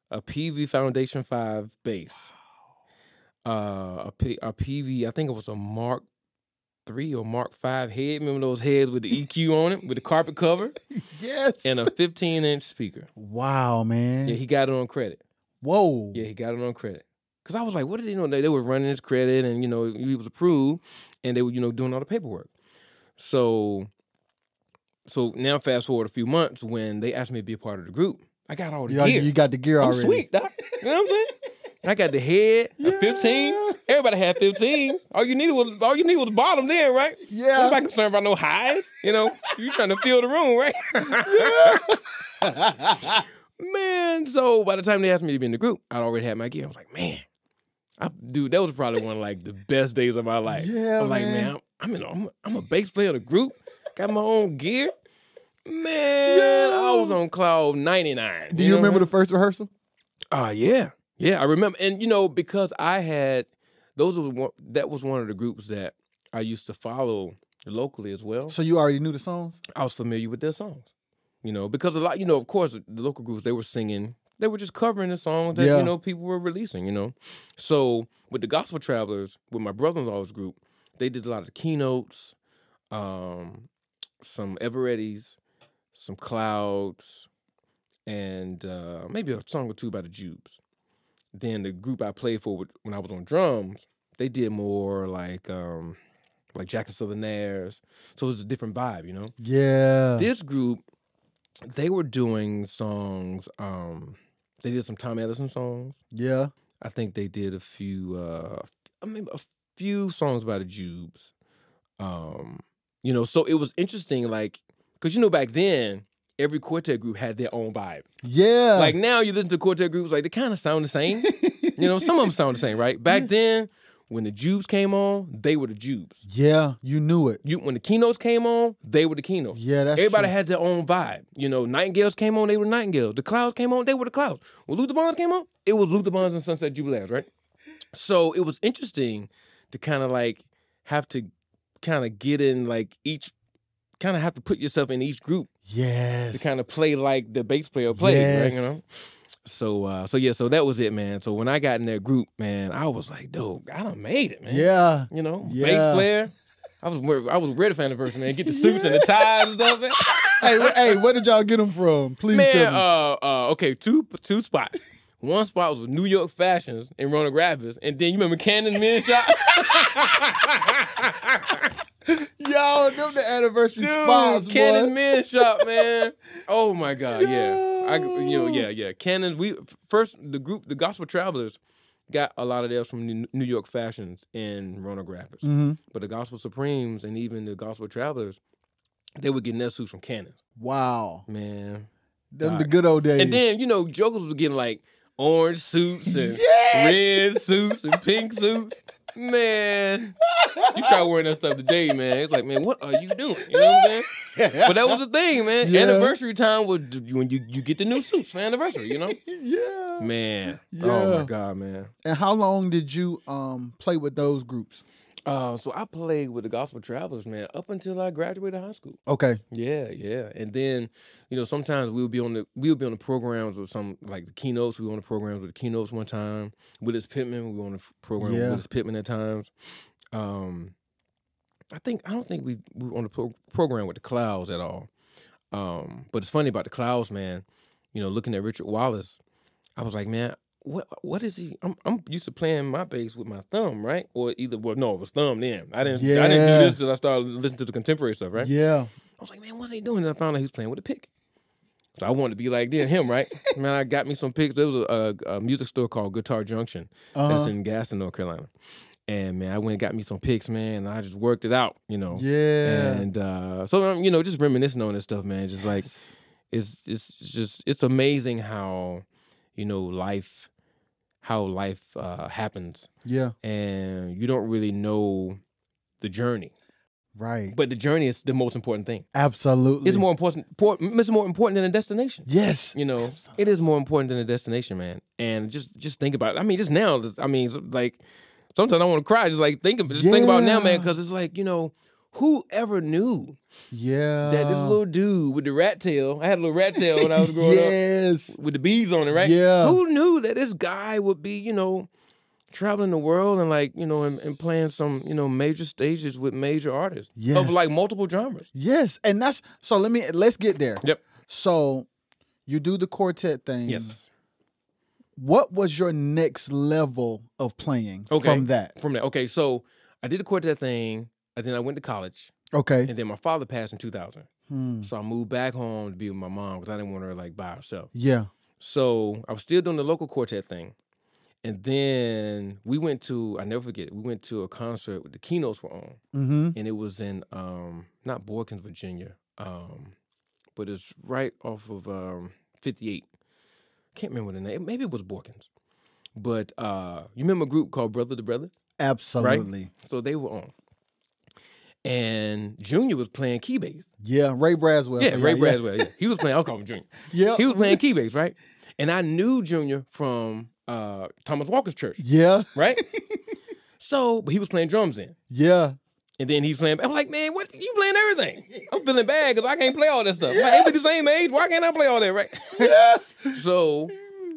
Speaker 1: a PV Foundation 5 bass. A PV, I think it was a Mark 3 or Mark 5 head. Remember those heads with the EQ on it, with the carpet cover?
Speaker 2: Yes.
Speaker 1: And a 15-inch speaker.
Speaker 2: Wow, man.
Speaker 1: Yeah, he got it on credit.
Speaker 2: Whoa.
Speaker 1: Yeah, he got it on credit. Because I was like, what did they know? They were running his credit, and, you know, he was approved, and they were, you know, doing all the paperwork. So now fast forward a few months when they asked me to be a part of the group. I got all the gear.
Speaker 2: You got the gear already.
Speaker 1: I'm sweet, doc. You know what I'm saying? I got the head, a 15. Everybody had 15. All you needed was the bottom then, right?
Speaker 2: Yeah.
Speaker 1: Nobody concerned about no highs. You know, you trying to fill the room, right?
Speaker 2: Yeah.
Speaker 1: Man, so by the time they asked me to be in the group, I'd already had my gear. I was like, man, dude, that was probably one of like the best days of my life.
Speaker 2: Yeah,
Speaker 1: I'm like, man, I'm a bass player in a group, got my own gear. Man, I was on cloud 99.
Speaker 2: Do you remember the first rehearsal?
Speaker 1: Yeah, I remember. And you know, because that was one of the groups that I used to follow locally as well.
Speaker 2: So you already knew the songs?
Speaker 1: I was familiar with their songs. You know, because a lot, you know, of course, the local groups, they were singing, they were just covering the songs that, you know, people were releasing, you know. So with the Gospel Travelers, with my brother-in-law's group, they did a lot of the keynotes, some Everettis, some Clouds, and maybe a song or two by the Jubes. Then the group I played for when I was on drums, they did more like Jackson Southern Airs. So it was a different vibe, you know?
Speaker 2: Yeah.
Speaker 1: This group, they were doing songs, they did some Tom Edison songs.
Speaker 2: Yeah.
Speaker 1: I think they did a few songs by the Jubes. You know, so it was interesting, like, because, you know, back then, every quartet group had their own vibe.
Speaker 2: Yeah.
Speaker 1: Like, now you listen to quartet groups, like, they kind of sound the same. You know, some of them sound the same, right? Back then, When the Jubes came on, they were the Jubes.
Speaker 2: Yeah, you knew it.
Speaker 1: When the keynotes came on, they were the keynotes.
Speaker 2: Yeah, that's
Speaker 1: Everybody
Speaker 2: true.
Speaker 1: had their own vibe. You know, Nightingales came on, they were Nightingales. The Clouds came on, they were the Clouds. When Luther Bonds came on, it was Luther Bonds and Sunset Jubilees, right? So it was interesting to kind of like have to kind of get in like each, kind of have to put yourself in each group.
Speaker 2: Yes.
Speaker 1: To kind of play like the bass player plays, right? You know? So that was it, man. So when I got in that group, man, I was like, dude, I done made it, man.
Speaker 2: Yeah.
Speaker 1: You know, bass player. I was ready for anniversary, man. Get the suits and the ties and stuff, man.
Speaker 2: Hey, where did y'all get them from? Please tell me.
Speaker 1: Okay, two spots. One spot was with New York Fashions in Roanoke Rapids, and then you remember Cannon Men's Shop?
Speaker 2: Yo, them the anniversary
Speaker 1: Dude,
Speaker 2: spots,
Speaker 1: Cannon
Speaker 2: boy.
Speaker 1: Men's Shop, man. Oh my God, yeah. Cannon. The Gospel Travelers got a lot of theirs from New York Fashions in Roanoke Rapids, but the Gospel Supremes and even the Gospel Travelers, they were getting their suits from Cannon.
Speaker 2: Wow,
Speaker 1: man.
Speaker 2: Them the good old days.
Speaker 1: And then Jokers was getting like orange suits and red suits and pink suits. Man, you try wearing that stuff today, man. It's like, man, what are you doing? You know what I'm saying? But that was the thing, man.
Speaker 2: Yeah.
Speaker 1: Anniversary time was when you get the new suits for anniversary, you know?
Speaker 2: Yeah.
Speaker 1: Man.
Speaker 2: Yeah.
Speaker 1: Oh, my God, man.
Speaker 2: And how long did you play with those groups?
Speaker 1: So I played with the Gospel Travelers, man, up until I graduated high school.
Speaker 2: Okay.
Speaker 1: Yeah. And then, sometimes we'll be on the programs with some like the keynotes. We were on the programs with the keynotes one time. Willis Pittman, we were on the program with Willis Pittman at times. I don't think we were on the program with the Clouds at all. But it's funny about the Clouds, man. Looking at Richard Wallace, I was like, man, what is he? I'm used to playing my bass with my thumb, right? Or it was thumb then. I didn't do this till I started listening to the contemporary stuff, right?
Speaker 2: Yeah.
Speaker 1: I was like, man, what's he doing? And I found out he was playing with a pick. So I wanted to be like him, right? Man, I got me some picks. There was a music store called Guitar Junction that's in Gaston, North Carolina. And, man, I went and got me some picks, man, and I just worked it out,
Speaker 2: Yeah.
Speaker 1: And so, just reminiscing on this stuff, man, just like, it's amazing how, life happens. Yeah. And you don't really know the journey.
Speaker 2: Right.
Speaker 1: But the journey is the most important thing.
Speaker 2: Absolutely.
Speaker 1: It's more important than a destination.
Speaker 2: Yes.
Speaker 1: It is more important than a destination, man. And just think about it. I mean, just now, like, sometimes I want to cry just think about it now, man, because it's like, who ever knew that this little dude with the rat tail, I had a little rat tail when I was growing up, with the bees on it, right?
Speaker 2: Yeah.
Speaker 1: Who knew that this guy would be, traveling the world and and playing some, major stages with major artists of multiple genres.
Speaker 2: Yes. And let's get there.
Speaker 1: Yep.
Speaker 2: So you do the quartet thing.
Speaker 1: Yes.
Speaker 2: What was your next level of playing from that?
Speaker 1: Okay, so I did the quartet thing, and then I went to college.
Speaker 2: Okay.
Speaker 1: And then my father passed in 2000. So I moved back home to be with my mom because I didn't want her by herself.
Speaker 2: Yeah.
Speaker 1: So I was still doing the local quartet thing. And then we went to, I never forget, we went to a concert with the keynotes were on. And it was in, not Boykins, Virginia, but it's right off of 58. Can't remember the name. Maybe it was Boykins. But you remember a group called Brother to Brother?
Speaker 2: Absolutely.
Speaker 1: Right? So they were on. And Junior was playing key bass.
Speaker 2: Yeah, Ray Braswell.
Speaker 1: Yeah, Ray Braswell. Yeah. He was playing, I'll call him Junior.
Speaker 2: Yeah.
Speaker 1: He was playing key bass, right? And I knew Junior from Thomas Walker's church.
Speaker 2: Yeah.
Speaker 1: Right? So, but he was playing drums then.
Speaker 2: Yeah.
Speaker 1: And then he's playing, I'm like, man, what? You playing everything. I'm feeling bad because I can't play all that stuff. Yeah. Like, we the same age. Why can't I play all that, right?
Speaker 2: Yeah.
Speaker 1: So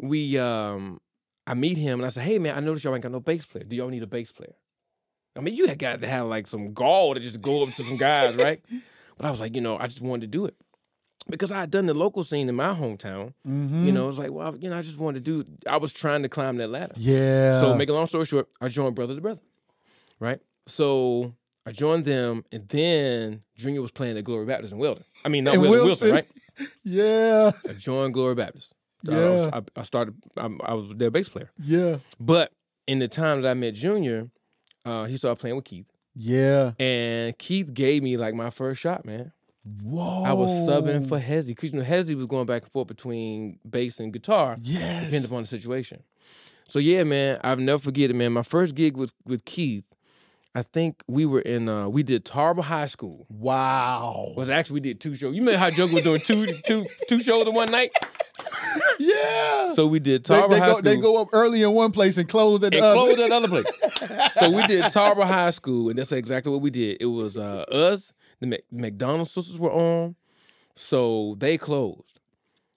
Speaker 1: I meet him and I say, hey, man, I noticed y'all ain't got no bass player. Do y'all need a bass player? I mean, you had got to have some gall to just go up to some guys, right? But I was like, I just wanted to do it. Because I had done the local scene in my hometown. It was like, well, I just wanted to I was trying to climb that ladder.
Speaker 2: Yeah.
Speaker 1: So make a long story short, I joined Brother to Brother, right? So I joined them, and then Junior was playing at Glory Baptist in Weldon. I mean, not Wilson, right?
Speaker 2: Yeah.
Speaker 1: I joined Glory Baptist.
Speaker 2: Yeah.
Speaker 1: I was their bass player.
Speaker 2: Yeah.
Speaker 1: But in the time that I met Junior, he started playing with Keith.
Speaker 2: Yeah.
Speaker 1: And Keith gave me my first shot, man.
Speaker 2: Whoa.
Speaker 1: I was subbing for Hezzy because Hezzy was going back and forth between bass and guitar,
Speaker 2: yes,
Speaker 1: depending upon the situation. So yeah, man, I'll never forget it, man. My first gig was with Keith. I think we were in we did Tar Harbor High School.
Speaker 2: Wow.
Speaker 1: Was actually we did 2 shows. You remember how Jungle was doing two shows in one night?
Speaker 2: Yeah.
Speaker 1: So we did Tar Harbor High School.
Speaker 2: They go up early in one place and close at the other.
Speaker 1: Close at another place. So we did Tar Harbor High School, and that's exactly what we did. It was us, the McDonald sisters were on, so they closed.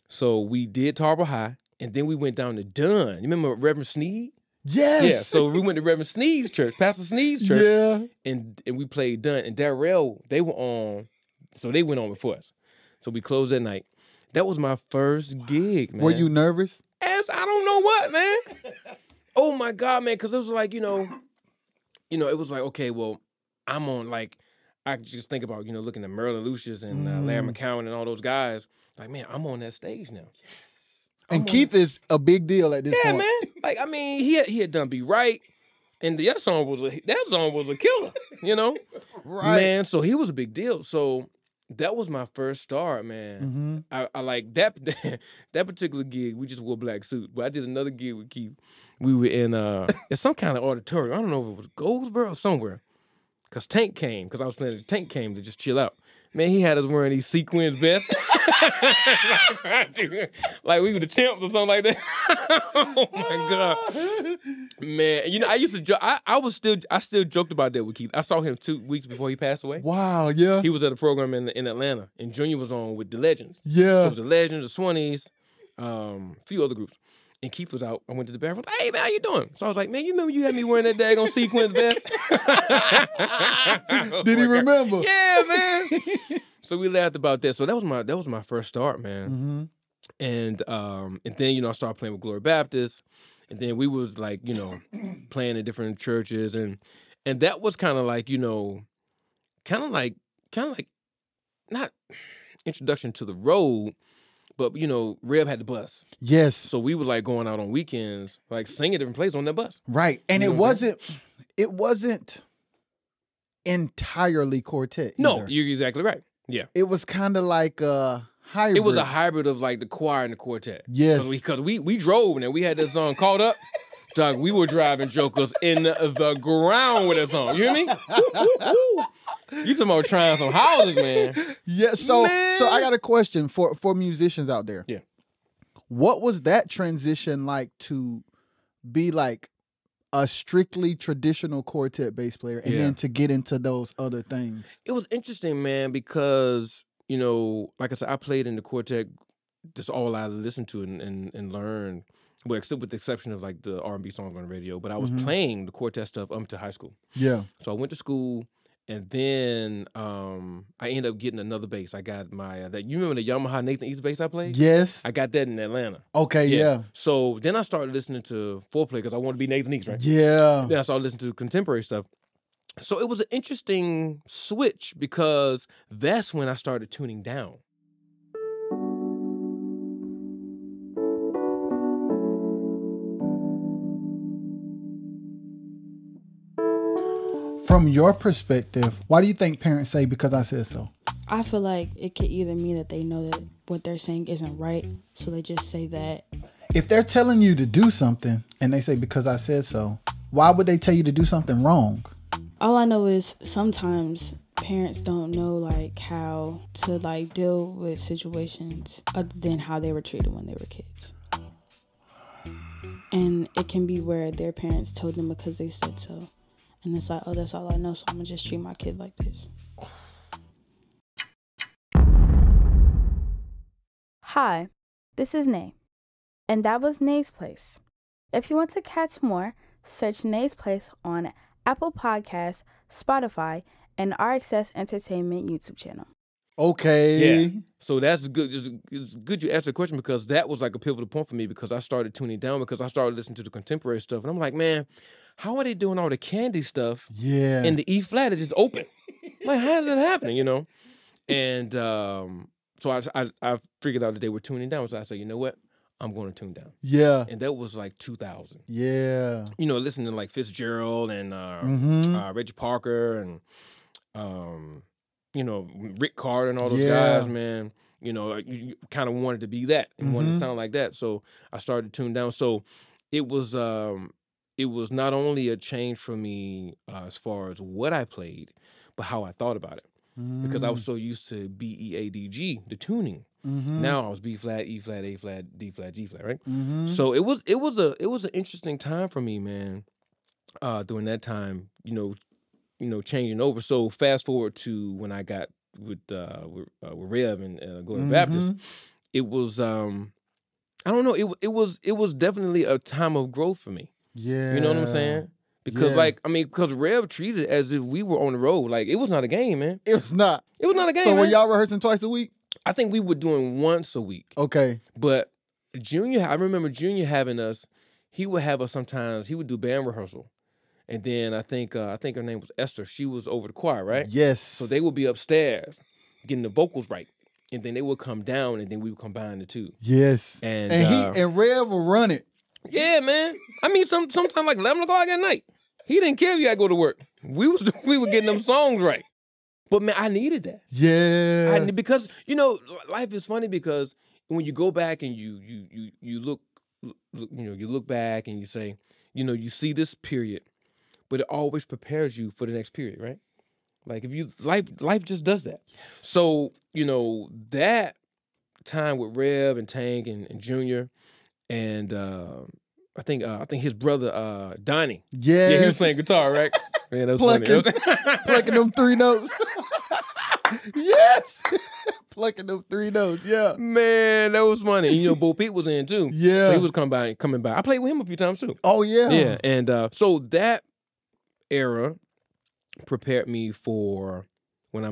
Speaker 1: So we did Tar Harbor High, and then we went down to Dunn. You remember Reverend Sneed?
Speaker 2: Yes.
Speaker 1: Yeah, so we went to Reverend Sneed's church, Pastor Sneed's church.
Speaker 2: Yeah.
Speaker 1: And we played Dunn. And Darrell, they were on, so they went on before us. So we closed that night. That was my first gig, man.
Speaker 2: Were you nervous?
Speaker 1: As I don't know what, man. Oh my God, man, because it was like, it was like, okay, well, I'm on, like, I just think about, looking at Merlin Lucius and Larry McCowan and all those guys. Like, man, I'm on that stage now.
Speaker 2: And Keith is a big deal at this point.
Speaker 1: Yeah, man. Like, I mean, he had done Be Right, and that song was a killer, Right. Man, so he was a big deal. So that was my first start, man. I like that that particular gig. We just wore black suits, but I did another gig with Keith. We were in some kind of auditorium. I don't know if it was Goldsboro or somewhere. Cause Tank came, cause I was playing. Tank came to just chill out. Man, he had us wearing these sequins vests. Like we were the champs or something like that. Oh my God. Man, I used to joke. I still joked about that with Keith. I saw him 2 weeks before he passed away.
Speaker 2: Wow, yeah.
Speaker 1: He was at a program in Atlanta, and Junior was on with the Legends.
Speaker 2: Yeah.
Speaker 1: So it was the Legends, the Swannies, a few other groups. And Keith was out. I went to the bathroom. Hey, man, how you doing? So I was like, man, you remember you had me wearing that daggone sequins vest?
Speaker 2: Did he remember?
Speaker 1: Yeah, man. So we laughed about that. So that was my first start, man. And then I started playing with Glory Baptist, and then we was like playing in different churches, and that was kind of like not introduction to the road. But, Reb had the bus.
Speaker 2: Yes.
Speaker 1: So we were, like, going out on weekends, like, singing different places on that bus.
Speaker 2: Right. And it wasn't entirely quartet either.
Speaker 1: No, you're exactly right. Yeah.
Speaker 2: It was kind of like a hybrid.
Speaker 1: It was a hybrid of, like, the choir and the quartet.
Speaker 2: Yes.
Speaker 1: Because we drove, and we had that song Called Up. Dog, we were driving jokers in the ground with that song. You hear me? You talking about trying some houses, man.
Speaker 2: Yeah, so I got a question for musicians out there.
Speaker 1: Yeah.
Speaker 2: What was that transition like to be like a strictly traditional quartet bass player and then to get into those other things?
Speaker 1: It was interesting, man, because, like I said, I played in the quartet. That's all I listened to and learned. Well, except with the exception of like the R&B songs on the radio, but I was playing the quartet stuff up to high school.
Speaker 2: Yeah.
Speaker 1: So I went to school, and then I ended up getting another bass. I got my you remember the Yamaha Nathan East bass I played?
Speaker 2: Yes.
Speaker 1: I got that in Atlanta.
Speaker 2: Okay, yeah.
Speaker 1: So then I started listening to foreplay because I wanted to be Nathan East, right?
Speaker 2: Yeah.
Speaker 1: Then I started listening to contemporary stuff. So it was an interesting switch because that's when I started tuning down.
Speaker 2: From your perspective, why do you think parents say because I said so?
Speaker 3: I feel like it could either mean that they know that what they're saying isn't right, so they just say that.
Speaker 2: If they're telling you to do something and they say because I said so, why would they tell you to do something wrong?
Speaker 3: All I know is sometimes parents don't know like how to like deal with situations other than how they were treated when they were kids. And it can be where their parents told them because they said so. And it's like, oh, that's all I know, so I'm going to just treat my kid like this.
Speaker 4: Hi, this is Nay, and that was Nay's Place. If you want to catch more, search Nay's Place on Apple Podcasts, Spotify, and RXS Entertainment YouTube channel.
Speaker 2: Okay.
Speaker 1: Yeah. So that's good. It's good you asked the question because that was like a pivotal point for me because I started tuning down because I started listening to the contemporary stuff. And I'm like, man, how are they doing all the Candy stuff in the E flat? It's just open. Like, how is that happening, And so I figured out that they were tuning down. So I said, you know what? I'm going to tune down.
Speaker 2: Yeah.
Speaker 1: And that was like 2000.
Speaker 2: Yeah.
Speaker 1: Listening to like Fitzgerald and Reggie Parker and Rick Carter and all those guys, man. You kind of wanted to be that and wanted to sound like that. So I started to tune down. So it was not only a change for me as far as what I played, but how I thought about it. Because I was so used to B, E, A, D, G, the tuning. Now I was B flat, E flat, A flat, D flat, G flat, right? So it was an interesting time for me, man. During that time, changing over. So fast forward to when I got with Rev and Glory Baptist, it was I don't know, it was definitely a time of growth for me.
Speaker 2: Yeah.
Speaker 1: You know what I'm saying? Because because Rev treated it as if we were on the road. Like, it was not a game, man.
Speaker 2: It was not.
Speaker 1: It was not a game.
Speaker 2: So
Speaker 1: man.
Speaker 2: were y'all rehearsing twice a week?
Speaker 1: I think we were doing once a week.
Speaker 2: Okay.
Speaker 1: But I remember Junior having us, he would have us sometimes, he would do band rehearsal. And then I think her name was Esther. She was over the choir, right?
Speaker 2: Yes.
Speaker 1: So they would be upstairs getting the vocals right. And then they would come down and then we would combine the two.
Speaker 2: Yes.
Speaker 1: And
Speaker 2: Rev will run it.
Speaker 1: Yeah, man. I mean, sometimes like 11 o'clock at night. He didn't care if you had to go to work. We were getting them songs right. But man, I needed that.
Speaker 2: Yeah.
Speaker 1: Because life is funny because when you go back and you look back and you say, you see this period, but it always prepares you for the next period, right? Like life just does that. Yes. So that time with Rev and Tank and Junior, and I think his brother Donnie.
Speaker 2: Yes.
Speaker 1: Yeah, he was playing guitar, right? Man, that was funny.
Speaker 2: Plucking them 3 notes. Yes. Plucking them 3 notes. Yeah.
Speaker 1: Man, that was funny. And Bo Peep was in too.
Speaker 2: Yeah.
Speaker 1: So he was coming by. I played with him a few times too.
Speaker 2: Oh yeah.
Speaker 1: Yeah. And so that era prepared me for when I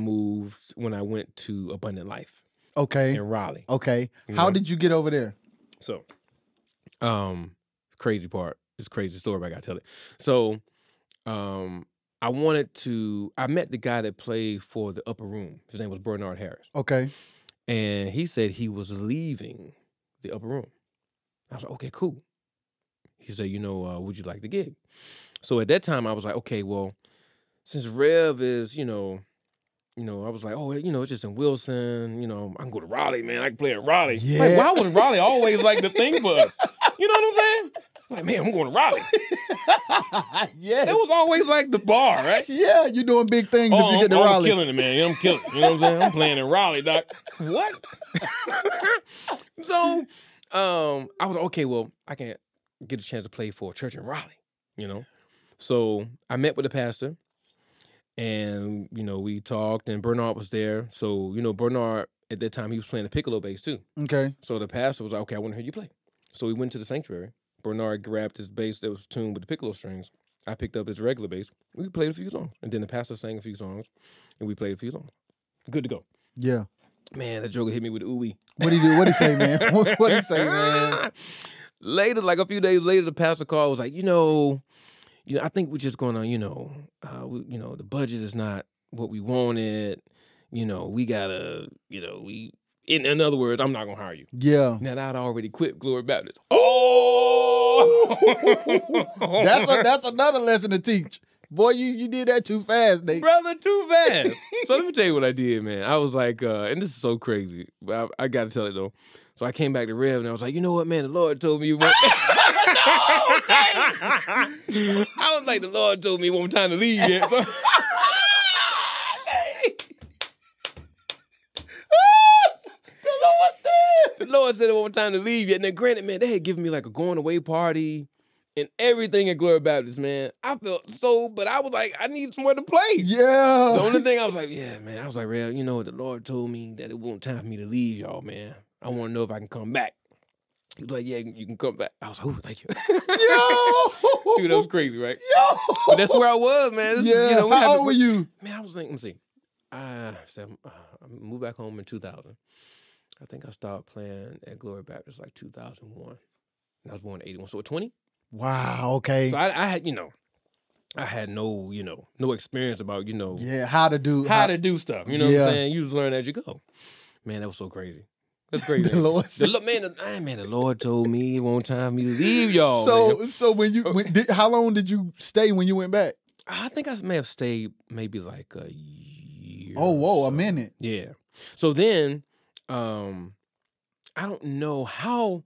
Speaker 1: went to Abundant Life.
Speaker 2: Okay.
Speaker 1: In Raleigh.
Speaker 2: Okay. How did you get over there?
Speaker 1: So, crazy part. It's a crazy story, but I gotta tell it. So, I met the guy that played for the Upper Room. His name was Bernard Harris.
Speaker 2: Okay.
Speaker 1: And he said he was leaving the Upper Room. I was like, okay, cool. He said, would you like the gig? So at that time, I was like, okay, well, since Rev is, I was like, oh, it's just in Wilson. I can go to Raleigh, man. I can play in Raleigh.
Speaker 2: Yeah.
Speaker 1: Like, why was Raleigh always like the thing for us? You know what I'm saying? Like, man, I'm going to Raleigh.
Speaker 2: Yes.
Speaker 1: That was always like the bar, right?
Speaker 2: Yeah, you're doing big things if you get to Raleigh.
Speaker 1: I'm killing it, man. I'm killing it. You know what I'm saying? I'm playing in Raleigh, doc. What? So, I was like, okay, well, I can get a chance to play for a church in Raleigh, So I met with the pastor, and, we talked, and Bernard was there. So, Bernard, at that time, he was playing the piccolo bass, too.
Speaker 2: Okay.
Speaker 1: So the pastor was like, okay, I want to hear you play. So we went to the sanctuary. Bernard grabbed his bass that was tuned with the piccolo strings. I picked up his regular bass. We played a few songs. And then the pastor sang a few songs, and we played a few songs. Good to go.
Speaker 2: Yeah.
Speaker 1: Man, that joker hit me with the ooey.
Speaker 2: What did he do? What did he say, man? What did he say, man?
Speaker 1: Later, like a few days later, the pastor called, was like, I think we're just going to, the budget is not what we wanted. We gotta, in other words, I'm not gonna hire you.
Speaker 2: Yeah.
Speaker 1: Now I'd already quit Glory Baptist.
Speaker 2: Oh! That's another lesson to teach. Boy, you did that too fast, Nate.
Speaker 1: Brother, too fast. So let me tell you what I did, man. I was like, and this is so crazy, but I got to tell it though. So I came back to Rev and I was like, you know what, man? The Lord told me you won't. I was like, the Lord told me it wasn't time to leave yet. So... The Lord said it wasn't time to leave yet. Now, granted, man, they had given me like a going away party and everything at Glory Baptist, man. I felt so, but I was like, I need somewhere to play.
Speaker 2: Yeah.
Speaker 1: The only thing I was like, yeah, man. I was like, Rev, the Lord told me that it wasn't time for me to leave y'all, man. I want to know if I can come back. He was like, yeah, you can come back. I was like, oh, thank you.
Speaker 2: Yo!
Speaker 1: Dude, that was crazy, right?
Speaker 2: Yo!
Speaker 1: But that's where I was, man.
Speaker 2: How old were you?
Speaker 1: Man, I was like, let me see. I moved back home in 2000. I think I started playing at Glory Baptist like 2001. And I was born in 81. So at 20?
Speaker 2: Wow, okay.
Speaker 1: So I had, I had no, no experience about,
Speaker 2: yeah, how to do
Speaker 1: stuff. You know what I'm saying? You just learn as you go. Man, that was so crazy. That's crazy.
Speaker 2: The Lord
Speaker 1: the Lord told me it wasn't time for me to leave y'all.
Speaker 2: So how long did you stay when you went back?
Speaker 1: I think I may have stayed maybe like a year.
Speaker 2: Oh, whoa, a minute.
Speaker 1: Yeah. So then, I don't know how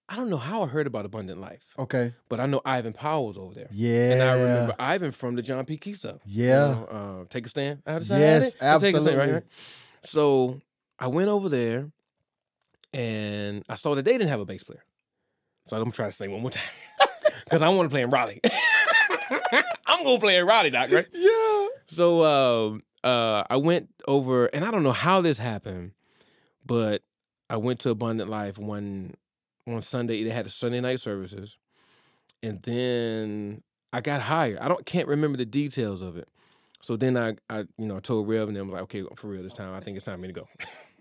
Speaker 1: I don't know how I heard about Abundant Life.
Speaker 2: Okay.
Speaker 1: But I know Ivan Powell was over there.
Speaker 2: Yeah.
Speaker 1: And I remember Ivan from the John P. Key stuff.
Speaker 2: Yeah.
Speaker 1: You know, Take a Stand.
Speaker 2: Yes, absolutely.
Speaker 1: Take a stand, right? So I went over there and I saw that they didn't have a bass player. So I'm going to try to sing one more time. Because I want to play in Raleigh. I'm going to play in Raleigh, Doc, right?
Speaker 2: Yeah.
Speaker 1: So I went over, and I don't know how this happened, but I went to Abundant Life one Sunday. They had the Sunday night services, and then I got hired. Can't remember the details of it. So then I told Rev and them, like, okay, for real this time, I think it's time for me to go.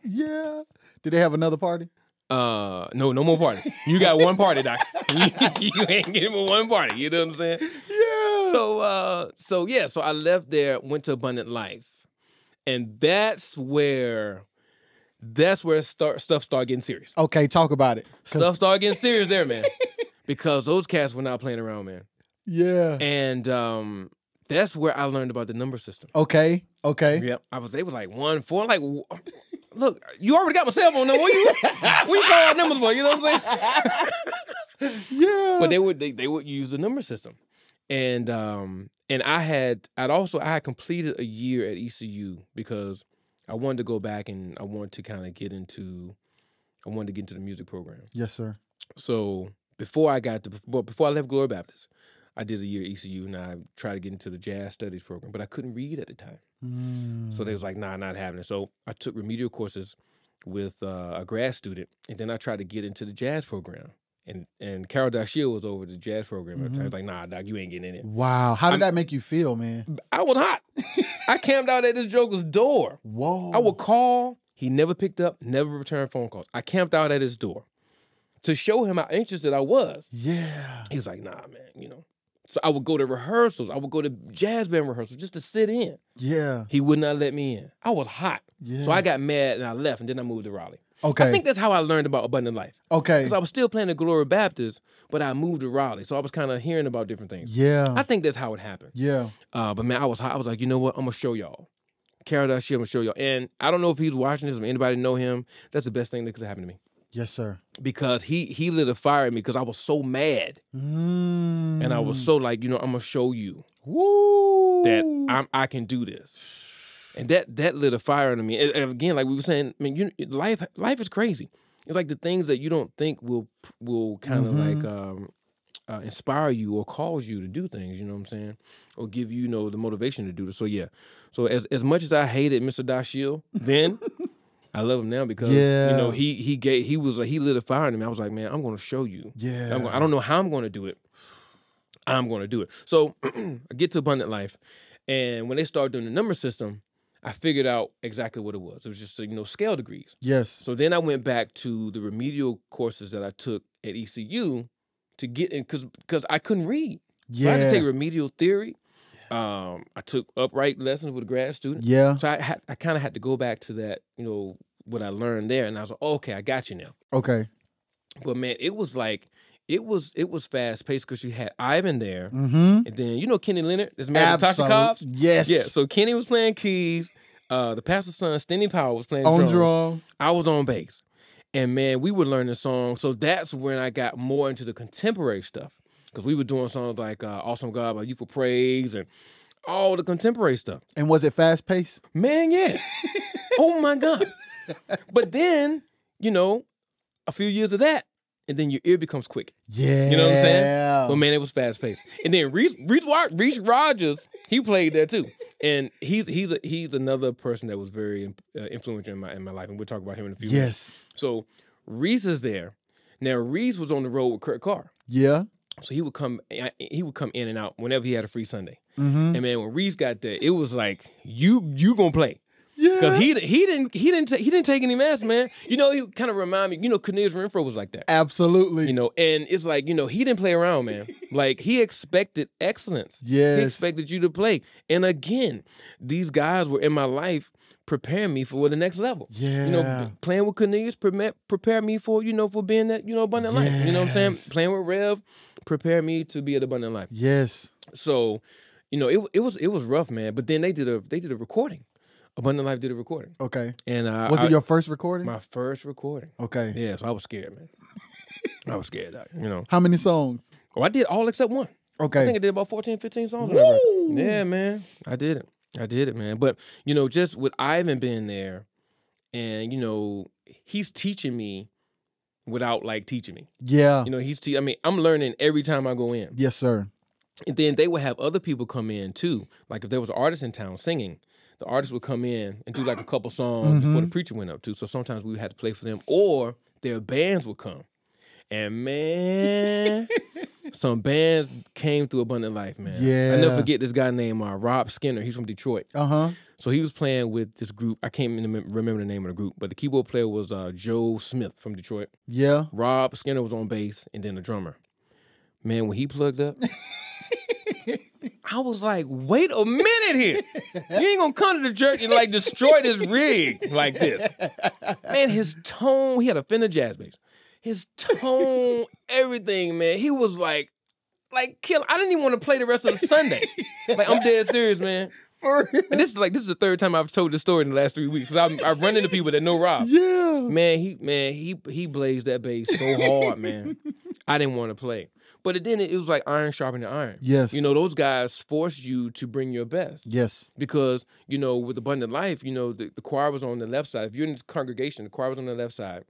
Speaker 2: Yeah. Did they have another party?
Speaker 1: No more party. You got one party, Doc. You ain't getting but one party. You know what I'm saying?
Speaker 2: Yeah.
Speaker 1: So I left there, went to Abundant Life, and that's where stuff started getting serious.
Speaker 2: Okay, talk about it.
Speaker 1: Stuff started getting serious there, man, because those cats were not playing around, man.
Speaker 2: Yeah.
Speaker 1: And that's where I learned about the number system.
Speaker 2: Okay.
Speaker 1: Yep. They was like 1, 4. Like, look, you already got my cell phone number. What you call our numbers for? You know what I'm saying?
Speaker 2: Yeah.
Speaker 1: But they would use the number system, and I had completed a year at ECU because I wanted to go back and I wanted to kind of get into the music program.
Speaker 2: Yes, sir.
Speaker 1: So before I left Glory Baptist, I did a year at ECU, and I tried to get into the jazz studies program, but I couldn't read at the time. So they was like, nah, not happening. So I took remedial courses with a grad student, and then I tried to get into the jazz program. And Carol Dashiell was over the jazz program. I was like, nah, Doc, you ain't getting in it.
Speaker 2: Wow. How did that make you feel, man?
Speaker 1: I was hot. I camped out at this joker's door.
Speaker 2: Whoa.
Speaker 1: I would call. He never picked up, never returned phone calls. I camped out at his door to show him how interested I was.
Speaker 2: Yeah.
Speaker 1: He was like, nah, man, So I would go to rehearsals. I would go to jazz band rehearsals just to sit in.
Speaker 2: Yeah.
Speaker 1: He would not let me in. I was hot.
Speaker 2: Yeah.
Speaker 1: So I got mad and I left, and then I moved to Raleigh.
Speaker 2: Okay.
Speaker 1: I think that's how I learned about Abundant Life.
Speaker 2: Okay.
Speaker 1: Because I was still playing at Glory Baptist, but I moved to Raleigh. So I was kind of hearing about different things.
Speaker 2: Yeah.
Speaker 1: I think that's how it happened.
Speaker 2: Yeah.
Speaker 1: But man, I was hot. I was like, you know what? I'm going to show y'all. Carol Dashiell, I'm going to show y'all. And I don't know if he's watching this or anybody know him. That's the best thing that could happen to me.
Speaker 2: Yes, sir.
Speaker 1: Because he lit a fire in me because I was so mad. And I was so like, I'm going to show you that I can do this. And that lit a fire under me. And again, like we were saying, I mean, life is crazy. It's like the things that you don't think will kind of like inspire you or cause you to do things, you know what I'm saying? Or give you, the motivation to do this. So yeah. So as much as I hated Mr. Dashiell then, I love him now because he lit a fire in me. I was like, man, I'm going to show you.
Speaker 2: Yeah.
Speaker 1: I don't know how I'm going to do it. I'm going to do it. So I get to Abundant Life, and when they started doing the number system, I figured out exactly what it was. It was just scale degrees.
Speaker 2: Yes.
Speaker 1: So then I went back to the remedial courses that I took at ECU to get in because I couldn't read.
Speaker 2: Yeah.
Speaker 1: So I had to take remedial theory. I took upright lessons with a grad student.
Speaker 2: Yeah.
Speaker 1: So I kind of had to go back to that, what I learned there, and I was like, oh, okay, I got you now.
Speaker 2: Okay.
Speaker 1: But man, it was like it was fast paced because you had Ivan there,
Speaker 2: Mm-hmm.
Speaker 1: and then Kenny Leonard, this man Tasha Cobbs.
Speaker 2: Yes.
Speaker 1: Yeah. So Kenny was playing keys. The pastor's son, Stenny Powell, was playing
Speaker 2: On
Speaker 1: drums.
Speaker 2: drums.
Speaker 1: I was on bass, and man, we were learning songs. So that's when I got more into the contemporary stuff because we were doing songs like "Awesome God" by You for Praise and all the contemporary stuff.
Speaker 2: And was it fast paced?
Speaker 1: Man, yeah. Oh my God. But then, a few years of that, and then your ear becomes quick.
Speaker 2: Yeah.
Speaker 1: You know what I'm saying? But man, it was fast paced. And then Reese Rogers, he played there too. And he's another person that was very influential in my life, and we'll talk about him in a few minutes. So Reese is there. Now Reese was on the road with Kurt Carr.
Speaker 2: Yeah.
Speaker 1: So he would come in and out whenever he had a free Sunday.
Speaker 2: Mm-hmm.
Speaker 1: And man, when Reese got there, it was like you gonna play.
Speaker 2: Yeah.
Speaker 1: Because he didn't take any mess, man. He kind of remind me, Cornelius Renfro was like that.
Speaker 2: Absolutely.
Speaker 1: And it's like, he didn't play around, man. Like, he expected excellence.
Speaker 2: Yes.
Speaker 1: He expected you to play. And again, these guys were in my life preparing me for the next level.
Speaker 2: Yeah.
Speaker 1: Playing with Cornelius prepare me for, for being that, abundant life. You know what I'm saying? Playing with Rev prepare me to be at abundant life.
Speaker 2: Yes.
Speaker 1: So, it was rough, man. But then they did a recording. Abundant Life did a recording.
Speaker 2: Okay.
Speaker 1: And
Speaker 2: was it your first recording?
Speaker 1: My first recording.
Speaker 2: Okay.
Speaker 1: Yeah, so I was scared, man. I was scared, you know.
Speaker 2: How many songs?
Speaker 1: Oh, I did all except one.
Speaker 2: Okay.
Speaker 1: I think I did about 14, 15 songs.
Speaker 2: Woo!
Speaker 1: Yeah, man. I did it, man. But, you know, just with Ivan being there and, you know, he's teaching me without, like, teaching me.
Speaker 2: Yeah.
Speaker 1: You know, I mean, I'm learning every time I go in.
Speaker 2: Yes, sir.
Speaker 1: And then they would have other people come in, too. Like, if there was an artist in town singing, the artist would come in and do, like, a couple songs before the preacher went up, too. So sometimes we would have to play for them. Or their bands would come. And, man, some bands came through Abundant Life, man.
Speaker 2: Yeah.
Speaker 1: I never forget this guy named Rob Skinner. He's from Detroit.
Speaker 2: Uh-huh.
Speaker 1: So he was playing with this group. I can't remember the name of the group, but the keyboard player was Joe Smith from Detroit.
Speaker 2: Yeah.
Speaker 1: Rob Skinner was on bass, and then the drummer. Man, when he plugged up, I was like, wait a minute here. You ain't gonna come to the church and like destroy this rig like this. Man, his tone, he had a Fender jazz bass. His tone, everything, man. He was like kill. I didn't even want to play the rest of the Sunday. Like, I'm dead serious, man. And this is the third time I've told this story in the last 3 weeks. I run into people that know Rob.
Speaker 2: Yeah.
Speaker 1: Man, he blazed that bass so hard, man. I didn't want to play. But then it was like iron sharpening iron.
Speaker 2: Yes.
Speaker 1: You know, those guys forced you to bring your best.
Speaker 2: Yes.
Speaker 1: Because, you know, with Abundant Life, you know, the choir was on the left side. If you're in this congregation, the choir was on the left side.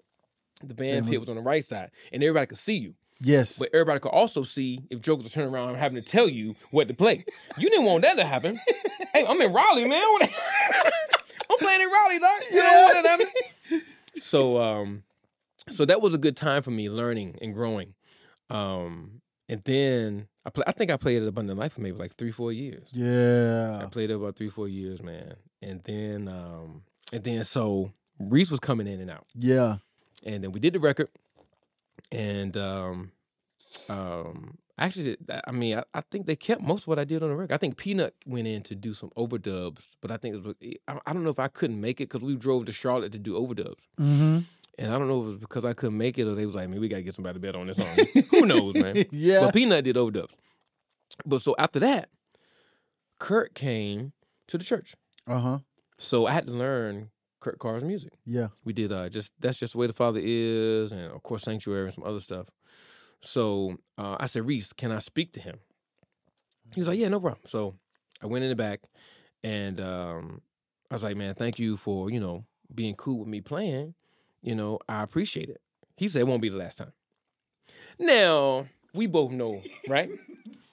Speaker 1: The band pit was on the right side. And everybody could see you.
Speaker 2: Yes.
Speaker 1: But everybody could also see if jokers are turning around and having to tell you what to play. You didn't want that to happen. Hey, I'm in Raleigh, man. I'm playing in Raleigh, dog. You don't want that to happen. So that was a good time for me learning and growing. And then I think I played at Abundant Life for maybe like 3-4 years.
Speaker 2: Yeah.
Speaker 1: I played it about 3-4 years, man. And then so Reese was coming in and out.
Speaker 2: Yeah.
Speaker 1: And then we did the record. And actually, I mean, I think they kept most of what I did on the record. I think Peanut went in to do some overdubs, but I think I don't know if I couldn't make it because we drove to Charlotte to do overdubs.
Speaker 2: Mm-hmm.
Speaker 1: And I don't know if it was because I couldn't make it or they was like, man, we got to get somebody to bet on this song. Who knows, man?
Speaker 2: Yeah.
Speaker 1: But Peanut did overdubs. But so after that, Kurt came to the church.
Speaker 2: Uh-huh.
Speaker 1: So I had to learn Kurt Carr's music.
Speaker 2: Yeah.
Speaker 1: We did That's Just the Way the Father Is, and of course Sanctuary and some other stuff. So I said, Reese, can I speak to him? He was like, yeah, no problem. So I went in the back, and I was like, man, thank you for, you know, being cool with me playing. You know, I appreciate it. He said, it won't be the last time. Now, we both know, right?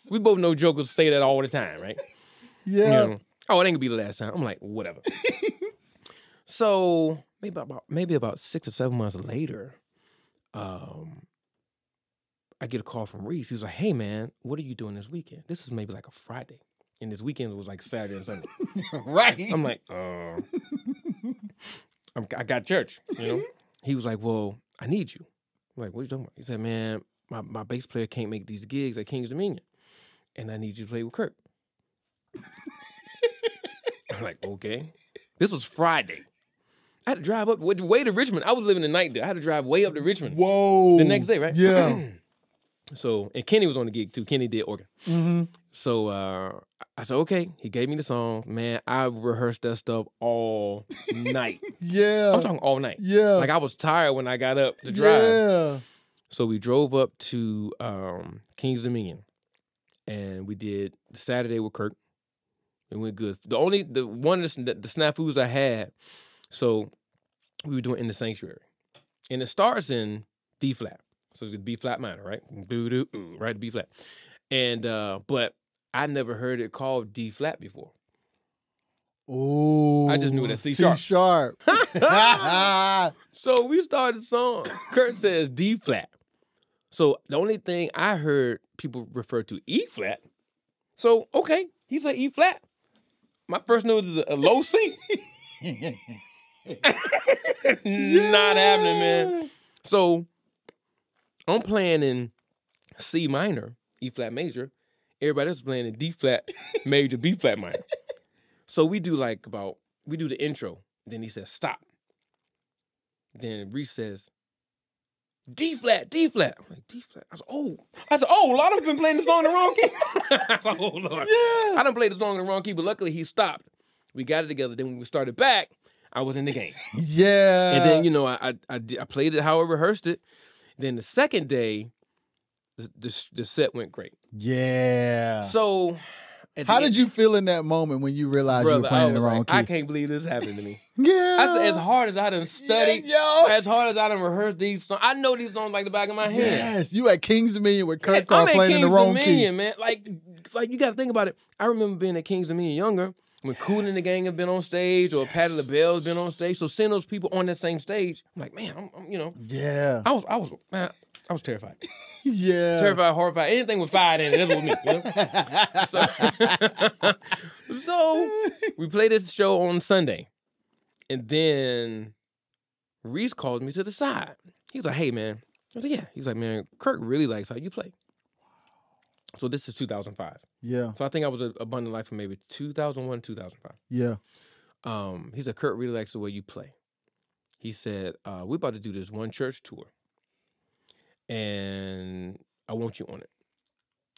Speaker 1: We both know jokers say that all the time, right?
Speaker 2: Yeah.
Speaker 1: You know, oh, it ain't gonna be the last time. I'm like, whatever. So maybe about 6 or 7 months later, I get a call from Reese. He was like, hey, man, what are you doing this weekend? This is maybe like a Friday. And this weekend was like Saturday and Sunday.
Speaker 2: Right.
Speaker 1: I'm like, I got church, you know? He was like, well, I need you. I'm like, what are you talking about? He said, man, my bass player can't make these gigs at King's Dominion, and I need you to play with Kurt. I'm like, okay. This was Friday. I had to drive up way to Richmond. I was living the night there. I had to drive way up to Richmond.
Speaker 2: Whoa.
Speaker 1: The next day, right?
Speaker 2: Yeah.
Speaker 1: So, and Kearney was on the gig too. Kearney did organ.
Speaker 2: Mm-hmm.
Speaker 1: So I said, okay. He gave me the song. Man, I rehearsed that stuff all night.
Speaker 2: Yeah.
Speaker 1: I'm talking all night.
Speaker 2: Yeah.
Speaker 1: Like I was tired when I got up to drive.
Speaker 2: Yeah.
Speaker 1: So we drove up to King's Dominion, and we did Saturday with Kirk. It went good. The one of the snafus I had, so we were doing In the Sanctuary, and it starts in D flat. So it's B flat minor, right? Doo right, B flat, and but I never heard it called D flat before.
Speaker 2: Oh,
Speaker 1: I just knew that C sharp.
Speaker 2: C sharp.
Speaker 1: So we started the song. Kurt says D flat. So the only thing I heard people refer to E flat. So okay, he said E flat. My first note is a low C. Not happening, man. So I'm playing in C minor, E flat major. Everybody else is playing in D flat major, B flat minor. So we do the intro. Then he says, stop. Then Reese says, D flat, D flat. I'm like, D flat? I said, oh, Lord, I've been playing the song in the wrong key. I said, oh, Lord. Yeah. I done played the song in the wrong key, but luckily he stopped. We got it together. Then when we started back, I was in the game.
Speaker 2: Yeah.
Speaker 1: And then, you know, I played it how I rehearsed it. Then the second day, the set went great.
Speaker 2: Yeah.
Speaker 1: So,
Speaker 2: how did you feel in that moment when you realized you were playing in the wrong key?
Speaker 1: I can't believe this happened to me.
Speaker 2: Yeah.
Speaker 1: I said, as hard as I done studied, as hard as I done rehearsed these songs, I know these songs like the back of my head.
Speaker 2: Yes, you at King's Dominion with Kurt Carr playing in the wrong key.
Speaker 1: Man. Like you got to think about it. I remember being at King's Dominion younger, when Kool and the Gang have been on stage, or Patti LaBelle has been on stage. So seeing those people on that same stage, I'm like, man, I'm
Speaker 2: Yeah.
Speaker 1: I was terrified.
Speaker 2: Yeah.
Speaker 1: Terrified, horrified. Anything with fire in it, that was me. So we played this show on Sunday. And then Reese called me to the side. He was like, hey, man. I was like, yeah. He's like, man, Kirk really likes how you play. So this is 2005.
Speaker 2: Yeah.
Speaker 1: So I think I was at Abundant Life for maybe 2001, 2005.
Speaker 2: Yeah.
Speaker 1: He said, Kirk really likes the way you play. He said, we're about to do this one church tour. And I want you on it.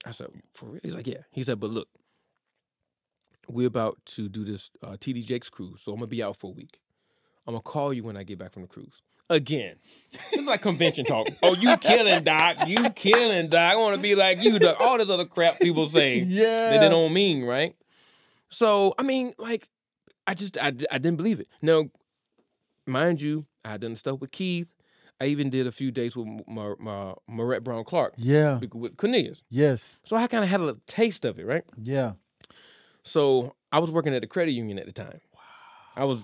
Speaker 1: I said, for real? He's like, yeah. He said, but look, we're about to do this TD Jakes cruise, so I'm going to be out for a week. I'm going to call you when I get back from the cruise. Again. It's like convention talk. Oh, you killing, Doc. You killing, Doc. I want to be like you, Doc. All this other crap people say that they don't mean, right? So, I mean, like, I didn't believe it. Now, mind you, I had done stuff with Keith. I even did a few dates with Marette Brown Clark.
Speaker 2: Yeah.
Speaker 1: With Cornelius.
Speaker 2: Yes.
Speaker 1: So I kind of had a little taste of it, right?
Speaker 2: Yeah.
Speaker 1: So I was working at the credit union at the time. Wow.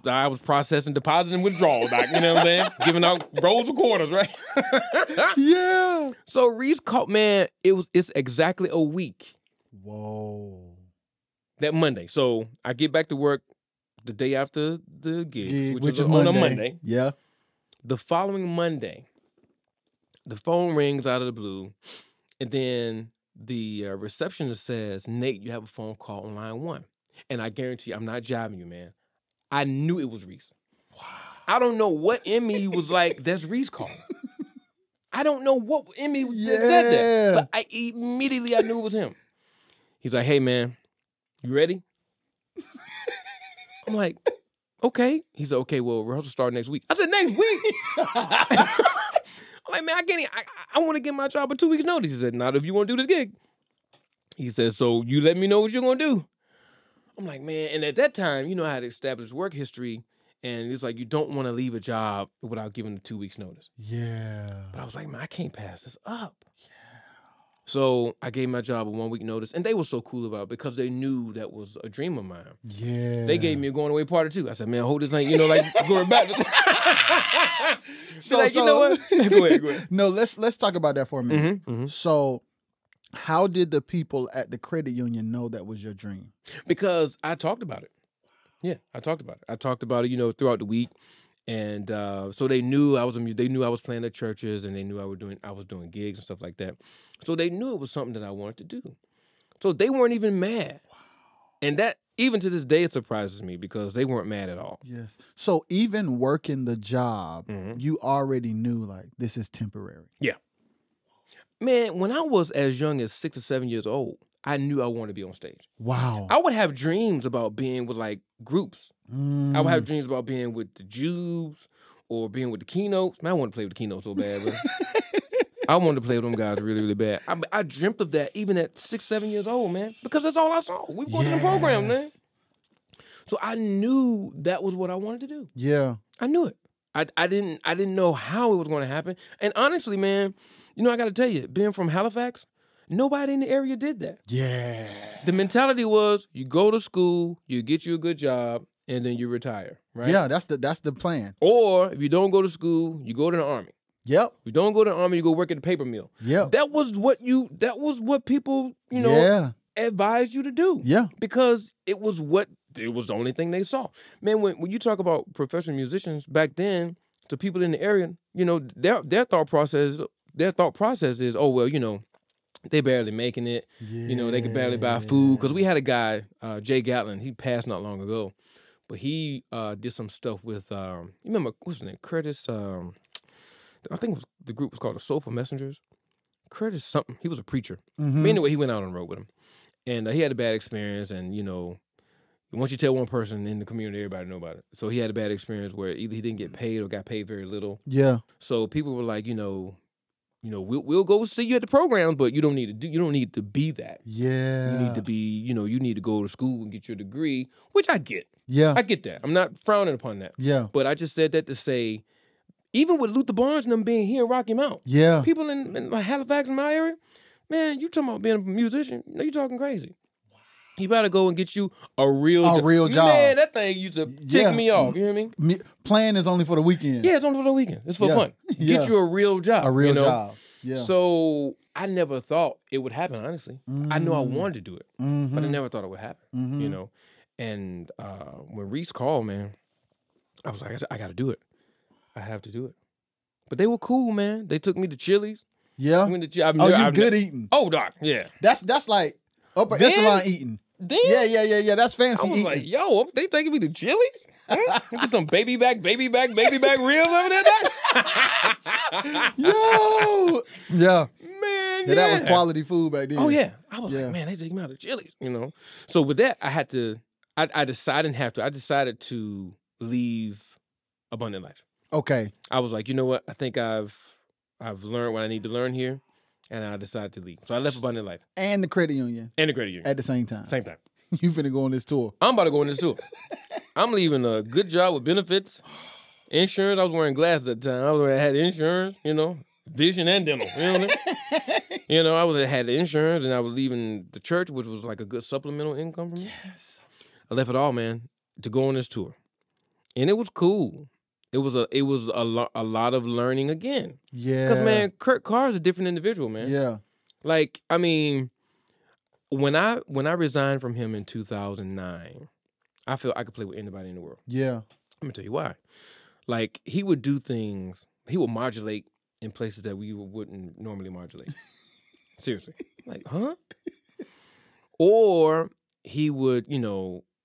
Speaker 1: I was processing deposit and withdrawal back, you know what I'm saying? Giving out rolls of quarters, right?
Speaker 2: Yeah.
Speaker 1: So Reese called, man, it's exactly a week.
Speaker 2: Whoa.
Speaker 1: That Monday. So I get back to work the day after the gigs, which is on
Speaker 2: Monday.
Speaker 1: a Monday.
Speaker 2: Yeah.
Speaker 1: The following Monday, the phone rings out of the blue, and then the receptionist says, Nate, you have a phone call on line 1. And I guarantee, I'm not jiving you, man. I knew it was Reese. Wow. I don't know what in me was like, that's Reese calling. I don't know what in me said that. But I knew it was him. He's like, hey, man, you ready? I'm like, okay. He said, okay, well, rehearsal start next week. I said, next week? I'm like, man, I want to get my job with 2 weeks' notice. He said, not if you want to do this gig. He said, so you let me know what you're going to do. I'm like, man, and at that time, you know, I had established work history, and it's like, you don't want to leave a job without giving the 2 weeks' notice.
Speaker 2: Yeah.
Speaker 1: But I was like, man, I can't pass this up. Yeah. So I gave my job a 1 week notice, and they were so cool about it because they knew that was a dream of mine.
Speaker 2: Yeah.
Speaker 1: They gave me a going away party too. I said, man, hold this thing, you know, like going back.
Speaker 2: So,
Speaker 1: like, you know what? Go ahead.
Speaker 2: No, let's talk about that for a minute.
Speaker 1: Mm-hmm.
Speaker 2: So, how did the people at the credit union know that was your dream?
Speaker 1: Because I talked about it. Yeah, I talked about it. I talked about it, you know, throughout the week, and so they knew I was. They knew I was playing at churches, and they knew I was doing gigs and stuff like that. So they knew it was something that I wanted to do. So they weren't even mad, and that even to this day it surprises me because they weren't mad at all.
Speaker 2: Yes. So even working the job, you already knew like this is temporary.
Speaker 1: Yeah. Man, when I was as young as 6 or 7 years old, I knew I wanted to be on stage.
Speaker 2: Wow.
Speaker 1: I would have dreams about being with like groups. I would have dreams about being with the Jews or being with the Keynotes. Man, I wanted to play with the Keynotes so bad, but I wanted to play with them guys really, really bad. I dreamt of that even at 6, 7 years old, man, because that's all I saw. We were going to the program, man. So I knew that was what I wanted to do.
Speaker 2: Yeah.
Speaker 1: I knew it. I didn't know how it was going to happen. And honestly, man, you know, I got to tell you, being from Halifax, nobody in the area did that.
Speaker 2: Yeah.
Speaker 1: The mentality was you go to school, you get you a good job, and then you retire, right?
Speaker 2: Yeah, that's the plan.
Speaker 1: Or if you don't go to school, you go to the Army.
Speaker 2: Yep.
Speaker 1: If you don't go to the Army, you go work at the paper mill.
Speaker 2: Yep.
Speaker 1: That was what people, you know, advised you to do.
Speaker 2: Yeah.
Speaker 1: Because it was the only thing they saw. Man, when you talk about professional musicians back then, to people in the area, you know, their thought process is, oh, well, you know, they barely making it. Yeah. You know, they could barely buy food. Because we had a guy, Jay Gatlin, he passed not long ago, but he did some stuff with, you remember, what's his name? Curtis, I think the group was called the Soulful Messengers. Curtis something. He was a preacher. But anyway, he went out on the road with him. And he had a bad experience, and, you know, once you tell one person in the community, everybody know about it. So he had a bad experience where either he didn't get paid or got paid very little.
Speaker 2: Yeah.
Speaker 1: So people were like, you know, we'll go see you at the programs, but you don't need to be that.
Speaker 2: Yeah.
Speaker 1: You need to be, you need to go to school and get your degree, which I get.
Speaker 2: Yeah.
Speaker 1: I get that. I'm not frowning upon that.
Speaker 2: Yeah.
Speaker 1: But I just said that to say, even with Luther Barnes and them being here in Rocky Mount,
Speaker 2: Yeah.
Speaker 1: people in like Halifax in my area, man, you talking about being a musician? No, you talking crazy. You better go and get you a real job. Man, that thing used to tick me off. You hear me?
Speaker 2: Playing is only for the weekend.
Speaker 1: Yeah, it's only for the weekend. It's for fun. Get you a real job.
Speaker 2: A real job. Yeah.
Speaker 1: So I never thought it would happen, honestly. I knew I wanted to do it, but I never thought it would happen, And when Reese called, man, I was like, I got to do it. I have to do it. But they were cool, man. They took me to Chili's.
Speaker 2: Yeah. You good eating.
Speaker 1: Oh, doc, yeah.
Speaker 2: That's like upper echelon eating.
Speaker 1: Then,
Speaker 2: yeah. That's fancy
Speaker 1: I was
Speaker 2: eating.
Speaker 1: like, yo, they taking me to Chili's? Get some baby back ribs over there, doc?
Speaker 2: Yo. Yeah.
Speaker 1: Man,
Speaker 2: yeah. That was quality food back then.
Speaker 1: Oh, yeah. I was like, man, they take me out to Chili's, So with that, I had to, I decided to leave Abundant Life.
Speaker 2: Okay.
Speaker 1: I was like, you know what? I think I've learned what I need to learn here, and I decided to leave. So I left Abundant Life.
Speaker 2: And the credit union.
Speaker 1: At
Speaker 2: the same time.
Speaker 1: Same time.
Speaker 2: You finna go on this tour.
Speaker 1: I'm about to go on this tour. I'm leaving a good job with benefits, insurance. I was wearing glasses at the time. I had insurance, vision and dental. I had the insurance, and I was leaving the church, which was like a good supplemental income for me.
Speaker 2: Yes.
Speaker 1: I left it all, man, to go on this tour, and it was cool. It was a lot of learning again.
Speaker 2: Yeah.
Speaker 1: Because, man, Kurt Carr's a different individual, man.
Speaker 2: Yeah.
Speaker 1: Like, I mean, when I resigned from him in 2009, I felt I could play with anybody in the world.
Speaker 2: Yeah.
Speaker 1: I'm gonna tell you why. Like, he would do things. He would modulate in places that we wouldn't normally modulate. Seriously. Like, huh? Or he would,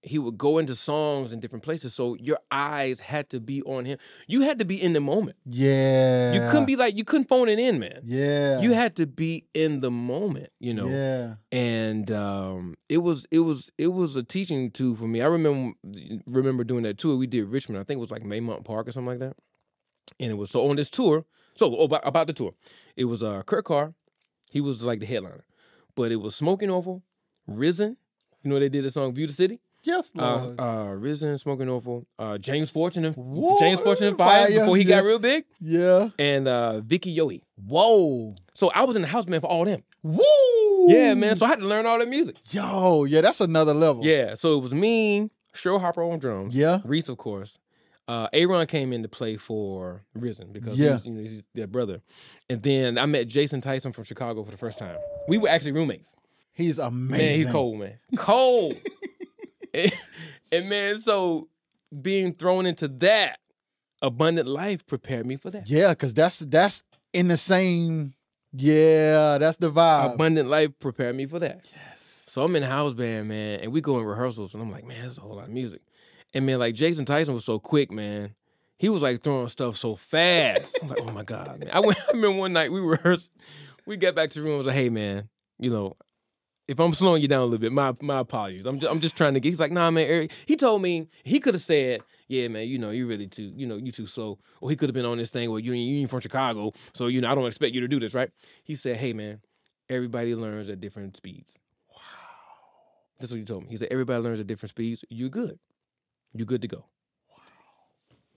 Speaker 1: he would go into songs in different places. So your eyes had to be on him. You had to be in the moment.
Speaker 2: Yeah.
Speaker 1: You couldn't phone it in, man.
Speaker 2: Yeah.
Speaker 1: You had to be in the moment,
Speaker 2: Yeah.
Speaker 1: And it was a teaching tool for me. I remember doing that tour. We did Richmond. I think it was like Maymont Park or something like that. And it was so on this tour. So about the tour, it was Kurt Carr. He was like the headliner, but it was Smoking Awful, Risen. They did the song "View the City."
Speaker 2: Yes, Lord.
Speaker 1: Risen, Smoking Awful, James Fortune and Fire before he got real big.
Speaker 2: Yeah.
Speaker 1: And Vicky Yohe.
Speaker 2: Whoa.
Speaker 1: So I was in the house, man, for all them.
Speaker 2: Woo.
Speaker 1: Yeah, man. So I had to learn all that music.
Speaker 2: Yo, yeah, that's another level.
Speaker 1: Yeah. So it was me, Cheryl Harper on drums.
Speaker 2: Yeah.
Speaker 1: Reese, of course. Aaron came in to play for Risen because he's their brother. And then I met Jason Tyson from Chicago for the first time. We were actually roommates.
Speaker 2: He's amazing.
Speaker 1: Man, he's cold, man. Cold. and man, so being thrown into that Abundant Life prepared me for that.
Speaker 2: Yeah, because that's in the same, that's the vibe.
Speaker 1: Abundant Life prepared me for that. Yes. So I'm in house band, man, and we go in rehearsals, and I'm like, man, there's a whole lot of music. And man, like Jason Tyson was so quick, man. He was like throwing stuff so fast. I'm like, oh my God, man. I remember one night we rehearsed. We got back to the room. I was like, hey, man, if I'm slowing you down a little bit, my apologies. I'm just trying to get. He's like, nah, man, Eric. He told me he could have said, yeah, man, you're really too, you too slow. Or he could have been on this thing where you ain't from Chicago, so I don't expect you to do this, right? He said, hey, man, everybody learns at different speeds. Wow. That's what he told me. He said, everybody learns at different speeds. You're good. You're good to go. Wow.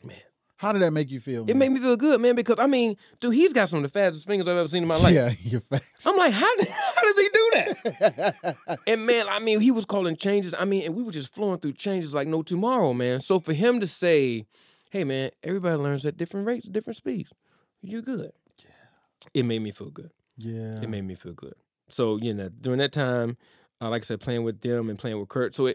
Speaker 1: Man.
Speaker 2: How did that make you feel, man?
Speaker 1: It made me feel good, man, because, dude, he's got some of the fastest fingers I've ever seen in my life.
Speaker 2: Yeah, your facts.
Speaker 1: I'm like, how did he do that? And, man, he was calling changes. And we were just flowing through changes like no tomorrow, man. So for him to say, hey, man, everybody learns at different rates, different speeds. You're good. Yeah. It made me feel good.
Speaker 2: Yeah.
Speaker 1: It made me feel good. So, during that time, like I said, playing with them and playing with Kurt, so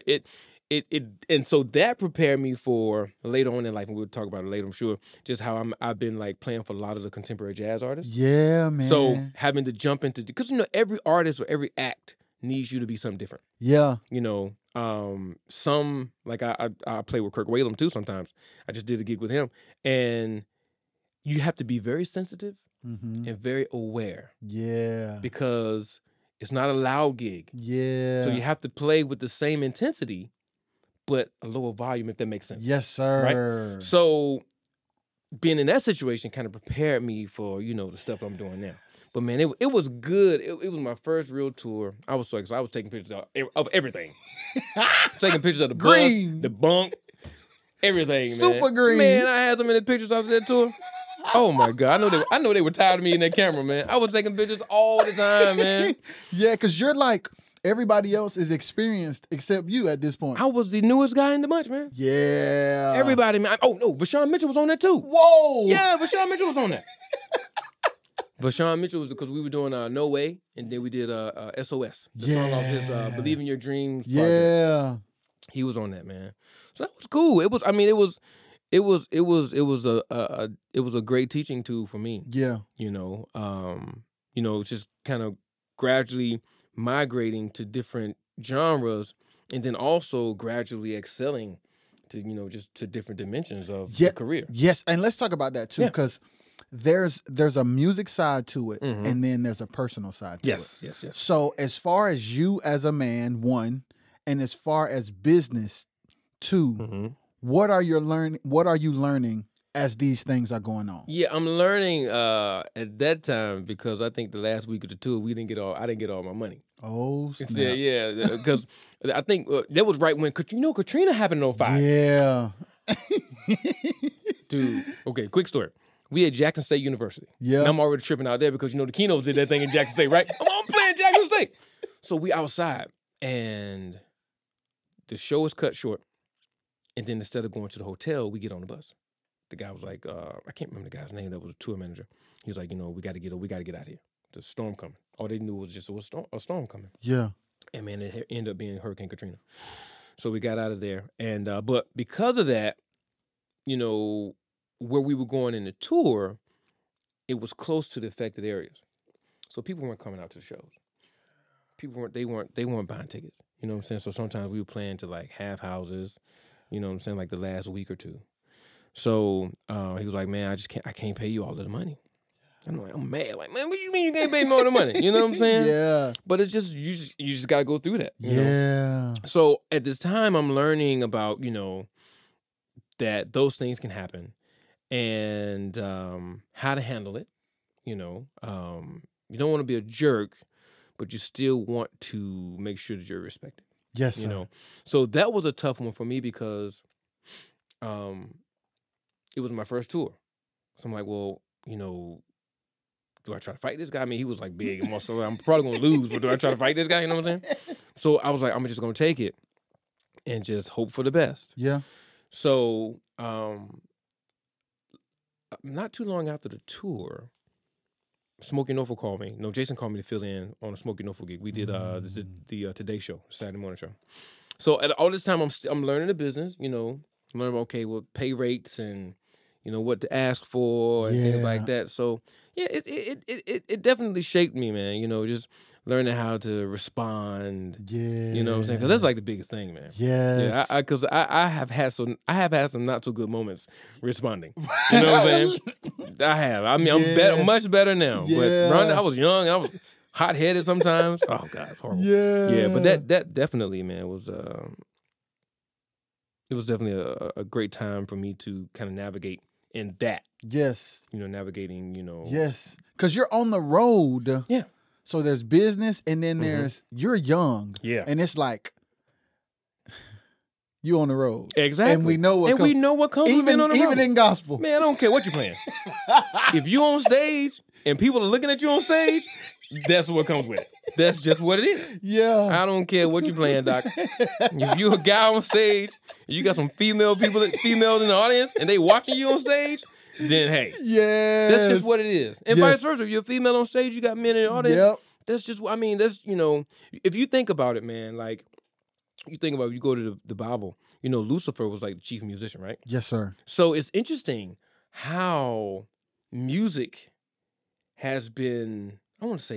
Speaker 1: and so that prepared me for later on in life, and we'll talk about it later, I'm sure, just how I've been like playing for a lot of the contemporary jazz artists.
Speaker 2: Yeah, man.
Speaker 1: So having to jump into, because every artist or every act needs you to be something different.
Speaker 2: Yeah.
Speaker 1: Some, like I play with Kirk Whalum too sometimes. I just did a gig with him, and you have to be very sensitive and very aware.
Speaker 2: Yeah.
Speaker 1: Because it's not a loud gig.
Speaker 2: Yeah.
Speaker 1: So you have to play with the same intensity, but a lower volume, if that makes sense.
Speaker 2: Yes, sir.
Speaker 1: Right? So being in that situation kind of prepared me for, the stuff I'm doing now. But man, it was good. It was my first real tour. I was so excited. I was taking pictures of everything. Taking pictures of the
Speaker 2: Green.
Speaker 1: bus, the bunk, everything, man.
Speaker 2: Super green.
Speaker 1: Man, I had so many pictures after that tour. Oh my God. I know they were tired of me in that camera, man. I was taking pictures all the time, man.
Speaker 2: Yeah, because you're like, everybody else is experienced except you at this point.
Speaker 1: I was the newest guy in the bunch, man.
Speaker 2: Yeah.
Speaker 1: Everybody, man. Oh no, Vashawn Mitchell was on that too.
Speaker 2: Whoa.
Speaker 1: Yeah, Vashawn Mitchell was on that. Vashawn Mitchell was because we were doing No Way, and then we did SOS, the song off his Believe in Your Dreams project.
Speaker 2: Yeah.
Speaker 1: He was on that, man. So that was cool. It was a great teaching tool for me.
Speaker 2: Yeah.
Speaker 1: It's just kind of gradually migrating to different genres, and then also gradually excelling to just to different dimensions of the career.
Speaker 2: Yes, and let's talk about that too, because there's a music side to it,
Speaker 1: Mm-hmm.
Speaker 2: and then there's a personal side to it.
Speaker 1: Yes.
Speaker 2: So as far as you as a man, one, and as far as business, two,
Speaker 1: Mm-hmm.
Speaker 2: what are you learning as these things are going on?
Speaker 1: Yeah, I'm learning at that time because I think the last week of the tour I didn't get all my money.
Speaker 2: Oh, snap.
Speaker 1: Yeah, because I think that was right when Katrina happened in 05.
Speaker 2: Yeah.
Speaker 1: Dude, okay, quick story. We at Jackson State University.
Speaker 2: Yeah.
Speaker 1: And I'm already tripping out there because the Keynotes did that thing in Jackson State, right? I'm playing Jackson State. So we outside and the show is cut short. And then instead of going to the hotel, we get on the bus. The guy was like, I can't remember the guy's name. That was a tour manager. He was like, we got to get out of here. The storm coming. All they knew was just a storm coming.
Speaker 2: Yeah.
Speaker 1: And man, it ended up being Hurricane Katrina. So we got out of there. And but because of that, where we were going in the tour, it was close to the affected areas. So people weren't coming out to the shows. People weren't buying tickets. You know what I'm saying? So sometimes we were playing to like half houses, you know what I'm saying, like the last week or two. So he was like, man, I can't pay you all of the money. I'm like, I'm mad. Like, man, what you mean you can't pay me all the money? You know what I'm saying?
Speaker 2: Yeah.
Speaker 1: But it's just you just gotta go through that. You
Speaker 2: know?
Speaker 1: So at this time I'm learning about, that those things can happen and how to handle it. You don't want to be a jerk, but you still want to make sure that you're respected.
Speaker 2: Yes, sir.
Speaker 1: So that was a tough one for me because it was my first tour. So I'm like, well, do I try to fight this guy? I mean, he was like big and muscular. I'm probably going to lose, but do I try to fight this guy? You know what I'm saying? So I was like, I'm just going to take it and just hope for the best.
Speaker 2: Yeah.
Speaker 1: So not too long after the tour, Smokey Norfolk called me. No, Jason called me to fill in on a Smokey Norfolk gig. We did the Today Show, Saturday morning show. So at all this time, I'm learning the business. I'm learning about pay rates and what to ask for and things like that. So yeah, it definitely shaped me, man. Just learning how to respond. Yeah, you know what I'm saying? Because that's like the biggest thing, man.
Speaker 2: Yes.
Speaker 1: Yeah, because I have had some not so good moments responding. You know what I'm saying? I have. I mean, I'm much better now.
Speaker 2: Yeah.
Speaker 1: But I was young. I was hot-headed sometimes. Oh God, it's horrible. Yeah, but that definitely, man, was it was definitely a great time for me to kind of navigate in that.
Speaker 2: Yes.
Speaker 1: Navigating,
Speaker 2: Yes. Because you're on the road.
Speaker 1: Yeah.
Speaker 2: So there's business and then there's, you're young.
Speaker 1: Yeah.
Speaker 2: And it's like, you on the road.
Speaker 1: Exactly.
Speaker 2: And we know what
Speaker 1: comes with being on the road.
Speaker 2: Even in gospel.
Speaker 1: Man, I don't care what you're playing. If you on stage and people are looking at you on stage, that's what comes with it. That's just what it is.
Speaker 2: Yeah.
Speaker 1: I don't care what you're playing, Doc. If you're a guy on stage and you got some females in the audience and they watching you on stage, then hey.
Speaker 2: Yeah.
Speaker 1: That's just what it is. And vice versa. If you're a female on stage, you got men in the audience.
Speaker 2: Yep.
Speaker 1: That's just, if you think about it, man, like, you think about it, you go to the Bible, Lucifer was like the chief musician, right?
Speaker 2: Yes, sir.
Speaker 1: So it's interesting how music has been, used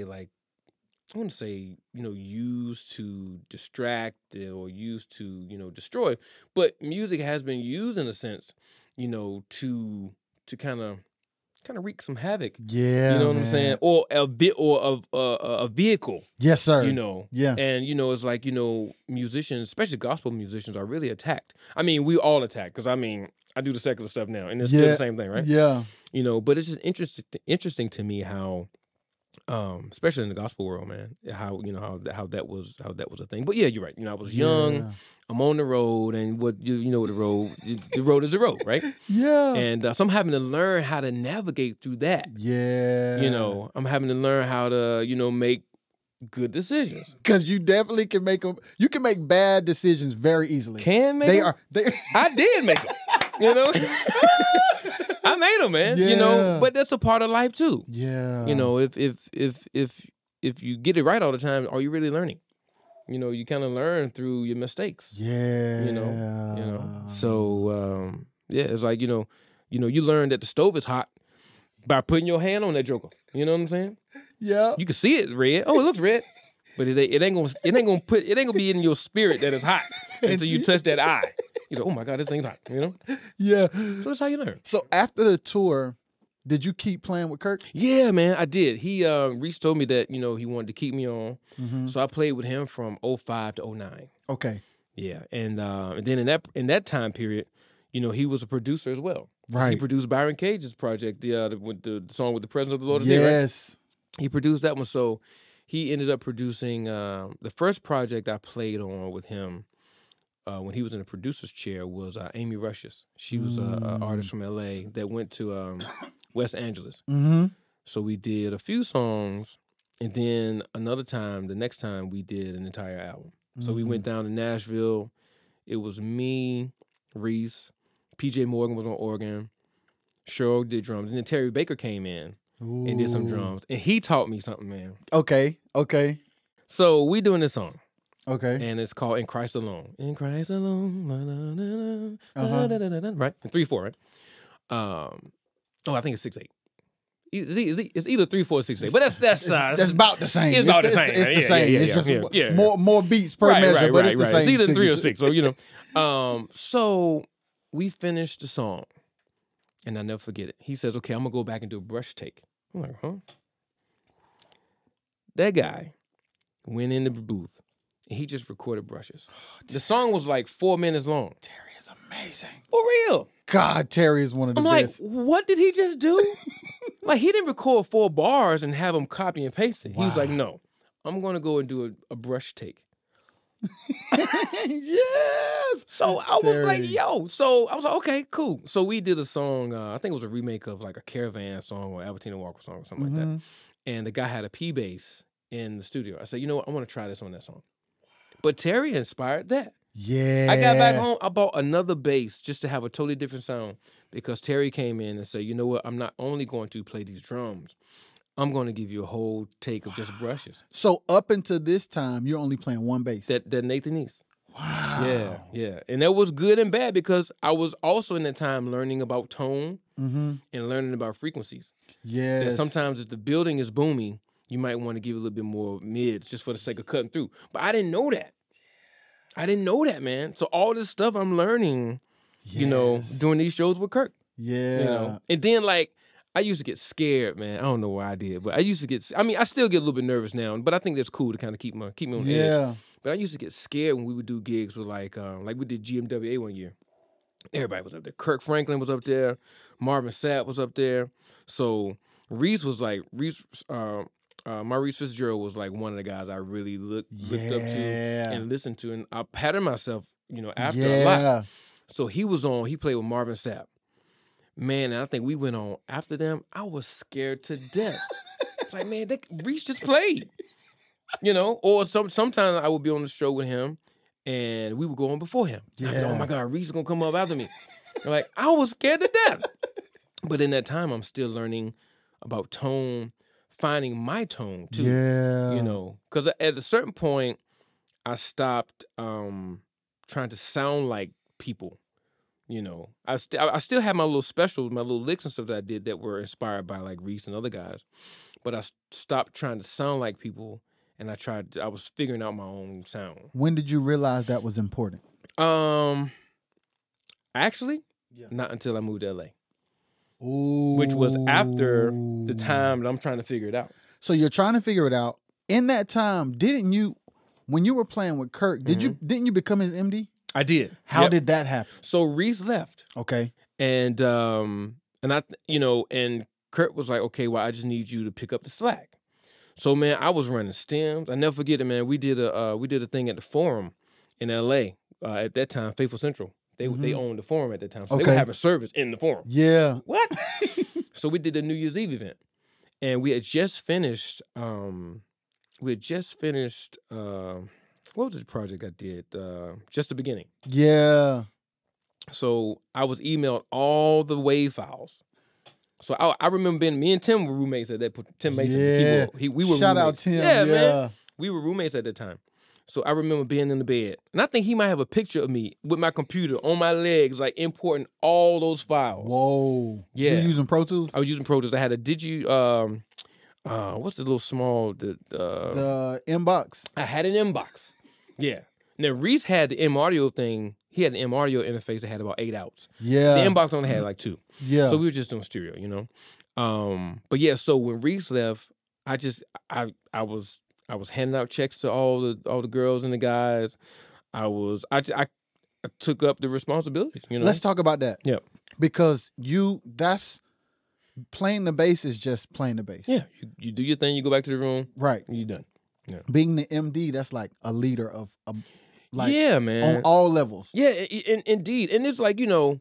Speaker 1: to distract or used to, destroy, but music has been used in a sense, to kind of wreak some havoc.
Speaker 2: Yeah,
Speaker 1: you know what I'm saying, or a vehicle.
Speaker 2: Yes, sir.
Speaker 1: Yeah, and it's like musicians, especially gospel musicians, are really attacked. I mean, we all attack because I do the secular stuff now, and it's still the same thing, right?
Speaker 2: Yeah,
Speaker 1: but it's just interesting to me how especially in the gospel world, man. How how that was a thing. But yeah, you're right. I was young. I'm on the road, and what the road is the road, right?
Speaker 2: Yeah.
Speaker 1: And so I'm having to learn how to navigate through that.
Speaker 2: Yeah.
Speaker 1: I'm having to learn how to make good decisions.
Speaker 2: Because you definitely can make them. You can make bad decisions very easily.
Speaker 1: Can make them? I did make them. I made them, man.
Speaker 2: Yeah.
Speaker 1: But that's a part of life too.
Speaker 2: Yeah.
Speaker 1: If you get it right all the time, are you really learning? You kind of learn through your mistakes.
Speaker 2: Yeah.
Speaker 1: So it's like you learn that the stove is hot by putting your hand on that joker. You know what I'm saying?
Speaker 2: Yeah.
Speaker 1: You can see it red. Oh, it looks red, but it ain't gonna be in your spirit that it's hot until you touch that eye. Oh my God, this thing's hot.
Speaker 2: Yeah.
Speaker 1: So that's how you learn.
Speaker 2: So after the tour, did you keep playing with Kirk?
Speaker 1: Yeah, man, I did. Reese told me that he wanted to keep me on, so I played with him from 05 to 09.
Speaker 2: Okay.
Speaker 1: Yeah, and then in that time period, he was a producer as well.
Speaker 2: Right.
Speaker 1: He produced Byron Cage's project, with the song with the presence of the Lord.
Speaker 2: Yes.
Speaker 1: Right? He produced that one, so he ended up producing the first project I played on with him. When he was in the producer's chair was Amy Rush's. She was an artist from LA that went to West Angeles.
Speaker 2: Mm-hmm.
Speaker 1: So we did a few songs, and then the next time we did an entire album. So we went down to Nashville. It was me, Reese, PJ Morgan was on organ, Cheryl did drums, and then Terry Baker came in and did some drums. And he taught me something, man.
Speaker 2: Okay.
Speaker 1: So we doing this song.
Speaker 2: Okay.
Speaker 1: And it's called In Christ Alone. In Christ Alone. Right? And 3/4, right? I think it's 6/8. It's either 3/4 or 6/8. But that's
Speaker 2: about the same.
Speaker 1: It's about the same.
Speaker 2: It's the same.
Speaker 1: Yeah,
Speaker 2: it's just
Speaker 1: yeah.
Speaker 2: more beats per measure, but it's the same.
Speaker 1: It's either 3 or 6. So so we finished the song, and I'll never forget it. He says, "Okay, I'm gonna go back and do a brush take." I'm like, huh? That guy went in the booth. And he just recorded brushes. The song was like 4 minutes long.
Speaker 2: Terry is amazing.
Speaker 1: For real.
Speaker 2: God, Terry is one of the best.
Speaker 1: I'm like, what did he just do? Like, he didn't record 4 bars and have them copy and paste it. Wow. He's like, no, I'm going to go and do a brush take.
Speaker 2: Yes.
Speaker 1: So I was like, yo. So I was like, okay, cool. So we did a song, I think it was a remake of like a Caravan song or Albertina Walker song or something like that. And the guy had a P bass in the studio. I said, you know what? I want to try this on that song. But Terry inspired that.
Speaker 2: Yeah.
Speaker 1: I got back home, I bought another bass just to have a totally different sound because Terry came in and said, you know what, I'm not only going to play these drums, I'm going to give you a whole take of just brushes.
Speaker 2: So up until this time, you're only playing one bass.
Speaker 1: That Nathaniel.
Speaker 2: Wow.
Speaker 1: Yeah. And that was good and bad because I was also in that time learning about tone and learning about frequencies.
Speaker 2: Yes.
Speaker 1: That sometimes if the building is booming, you might want to give a little bit more mids just for the sake of cutting through. But I didn't know that. Man. So all this stuff I'm learning, doing these shows with Kirk.
Speaker 2: Yeah.
Speaker 1: And then like I used to get scared, man. I don't know why I did, but I still get a little bit nervous now, but I think that's cool to kind of keep me on the edge. But I used to get scared when we would do gigs with like we did GMWA one year. Everybody was up there. Kirk Franklin was up there. Marvin Sapp was up there. So Reese was like Maurice Fitzgerald was like one of the guys I really looked up to and listened to, and I patterned myself, after a lot. So he played with Marvin Sapp. Man, and I think we went on after them. I was scared to death. It's like, man, Reese just played. Or sometimes I would be on the show with him and we would go on before him. Yeah. Like, oh my God, Reese is gonna come up after me. And like, I was scared to death. But in that time, I'm still learning about tone, finding my tone too.
Speaker 2: Yeah.
Speaker 1: Because at a certain point, I stopped trying to sound like people. I still had my little specials, my little licks and stuff that I did that were inspired by like Reese and other guys, but I stopped trying to sound like people, and I was figuring out my own sound.
Speaker 2: When did you realize that was important?
Speaker 1: Actually, not until I moved to LA.
Speaker 2: Ooh.
Speaker 1: Which was after the time that I'm trying to figure it out.
Speaker 2: So you're trying to figure it out. In that time, didn't you, when you were playing with Kirk, didn't you become his MD?
Speaker 1: I did.
Speaker 2: How did that happen?
Speaker 1: So Reese left.
Speaker 2: Okay.
Speaker 1: And I and Kurt was like, okay, well, I just need you to pick up the slack. So man, I was running stems. I never forget it, man. We did a thing at the Forum in L.A. At that time, Faithful Central. They owned the Forum at that time, so they were having service in the Forum.
Speaker 2: Yeah.
Speaker 1: What? So we did a New Year's Eve event, and we had just finished. What was the project I did? Just the beginning.
Speaker 2: Yeah.
Speaker 1: So I was emailed all the WAV files. So I remember me and Tim were roommates at that point. Tim Mason, the keyboard. We were
Speaker 2: Shout
Speaker 1: roommates.
Speaker 2: out Tim.
Speaker 1: Yeah, man. We were roommates at that time. So I remember being in the bed. And I think he might have a picture of me with my computer on my legs, like importing all those files.
Speaker 2: Whoa.
Speaker 1: Yeah.
Speaker 2: You using Pro Tools?
Speaker 1: I was using Pro Tools. I had a what's the little small
Speaker 2: the inbox.
Speaker 1: I had an inbox. Yeah. Now Reese had the M audio thing. He had the M audio interface that had about 8 outs.
Speaker 2: Yeah.
Speaker 1: The inbox only had like 2.
Speaker 2: Yeah.
Speaker 1: So we were just doing stereo, you know. But yeah, so when Reese left, I was handing out checks to all the girls and the guys. I took up the responsibilities, you know.
Speaker 2: Let's talk about that.
Speaker 1: Yeah.
Speaker 2: Because that's playing the bass is just playing the bass.
Speaker 1: Yeah. You do your thing, you go back to the room.
Speaker 2: Right.
Speaker 1: And you're done. Yeah.
Speaker 2: Being the MD, that's like a leader of like
Speaker 1: yeah, man.
Speaker 2: on all levels.
Speaker 1: Yeah, indeed. And it's like, you know,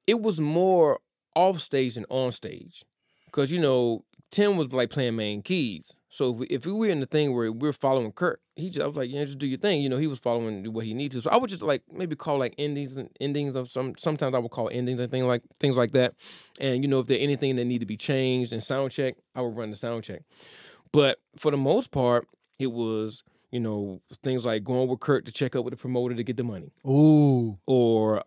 Speaker 1: it was more off stage than on stage. Because, you know, Tim was like playing main keys. So if we were in the thing where we're following Kurt, I was like, yeah, just do your thing. You know, he was following what he needed to. So I would just like maybe call like endings of sometimes I would call endings and things like that. And, you know, if there's anything that need to be changed in sound check, I would run the sound check. But for the most part, it was, you know, things like going with Kurt to check up with the promoter to get the money.
Speaker 2: Ooh.
Speaker 1: Or,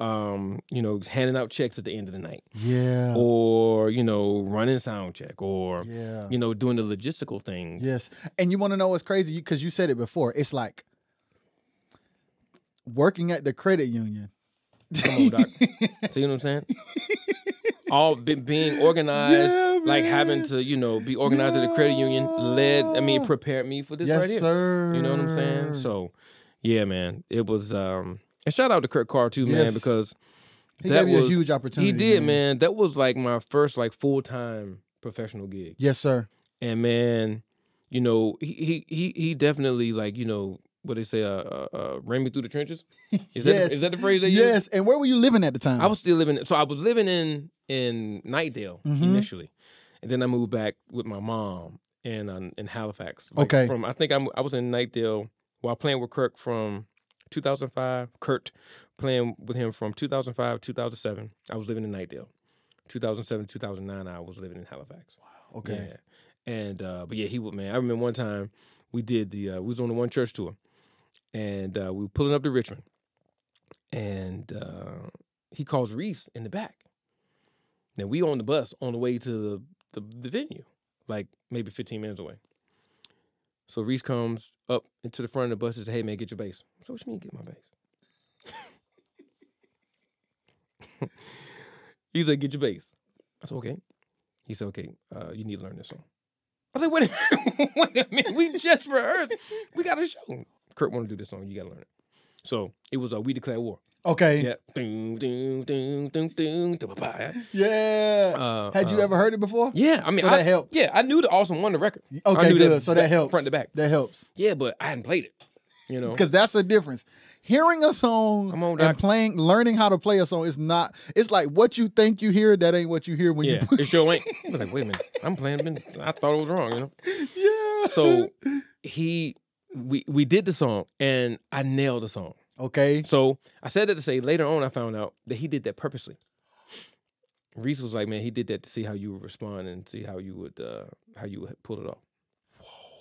Speaker 1: you know, handing out checks at the end of the night.
Speaker 2: Yeah.
Speaker 1: Or, you know, running sound check. Or,
Speaker 2: yeah,
Speaker 1: you know, doing the logistical things.
Speaker 2: Yes. And you want to know what's crazy? Because you said it before. It's like working at the credit union.
Speaker 1: Come on, Doc. See what I'm saying? All being organized, like having to, you know, be organized at the credit union prepared me for this right here.
Speaker 2: Sir.
Speaker 1: You know what I'm saying? So, yeah, man, it was, and shout out to Kurt Carr too, man, because
Speaker 2: he gave you a huge opportunity.
Speaker 1: He did, man. That was like my first like full-time professional gig.
Speaker 2: Yes, sir.
Speaker 1: And man, you know, he definitely like, you know, what they say, ran me through the trenches. Is that the phrase they use? Yes.
Speaker 2: And where were you living at the time?
Speaker 1: I was still living. So I was living in Knightdale initially, and then I moved back with my mom in Halifax. Like
Speaker 2: okay.
Speaker 1: I think I was in Knightdale while playing with Kirk from 2005. Kurt playing with him from 2005 2007. I was living in Knightdale. 2007 2009 I was living in Halifax.
Speaker 2: Wow. Okay.
Speaker 1: Yeah. And but yeah, he would, man. I remember one time we did we was on the One Church tour. And we were pulling up to Richmond, and he calls Reese in the back. Now we on the bus on the way to the venue, like maybe 15 minutes away. So Reese comes up into the front of the bus and says, "Hey man, get your bass." So what you mean get my bass? He said, "Get your bass." I said, "Okay." He said, "Okay, you need to learn this song." I said, "Wait a minute, we just rehearsed. We got a show." Kurt want to do this song. You got to learn it. So it was We Declare War.
Speaker 2: Okay.
Speaker 1: Yeah.
Speaker 2: Yeah. Had you ever heard it before?
Speaker 1: Yeah. I mean,
Speaker 2: so that helped.
Speaker 1: Yeah, I knew the Awesome Wonder record.
Speaker 2: Okay,
Speaker 1: I knew
Speaker 2: good. So that helps.
Speaker 1: Front to back.
Speaker 2: That helps.
Speaker 1: Yeah, but I hadn't played it. You know,
Speaker 2: because that's the difference. Hearing a song and learning how to play a song is not. It's like what you think you hear. That ain't what you hear when you.
Speaker 1: Yeah, it sure ain't. I was like, wait a minute, I'm playing. I thought it was wrong. You know.
Speaker 2: Yeah.
Speaker 1: So we did the song and I nailed the song.
Speaker 2: Okay.
Speaker 1: So I said that to say later on I found out that he did that purposely. Reese was like, man, he did that to see how you would respond and see how you would pull it off.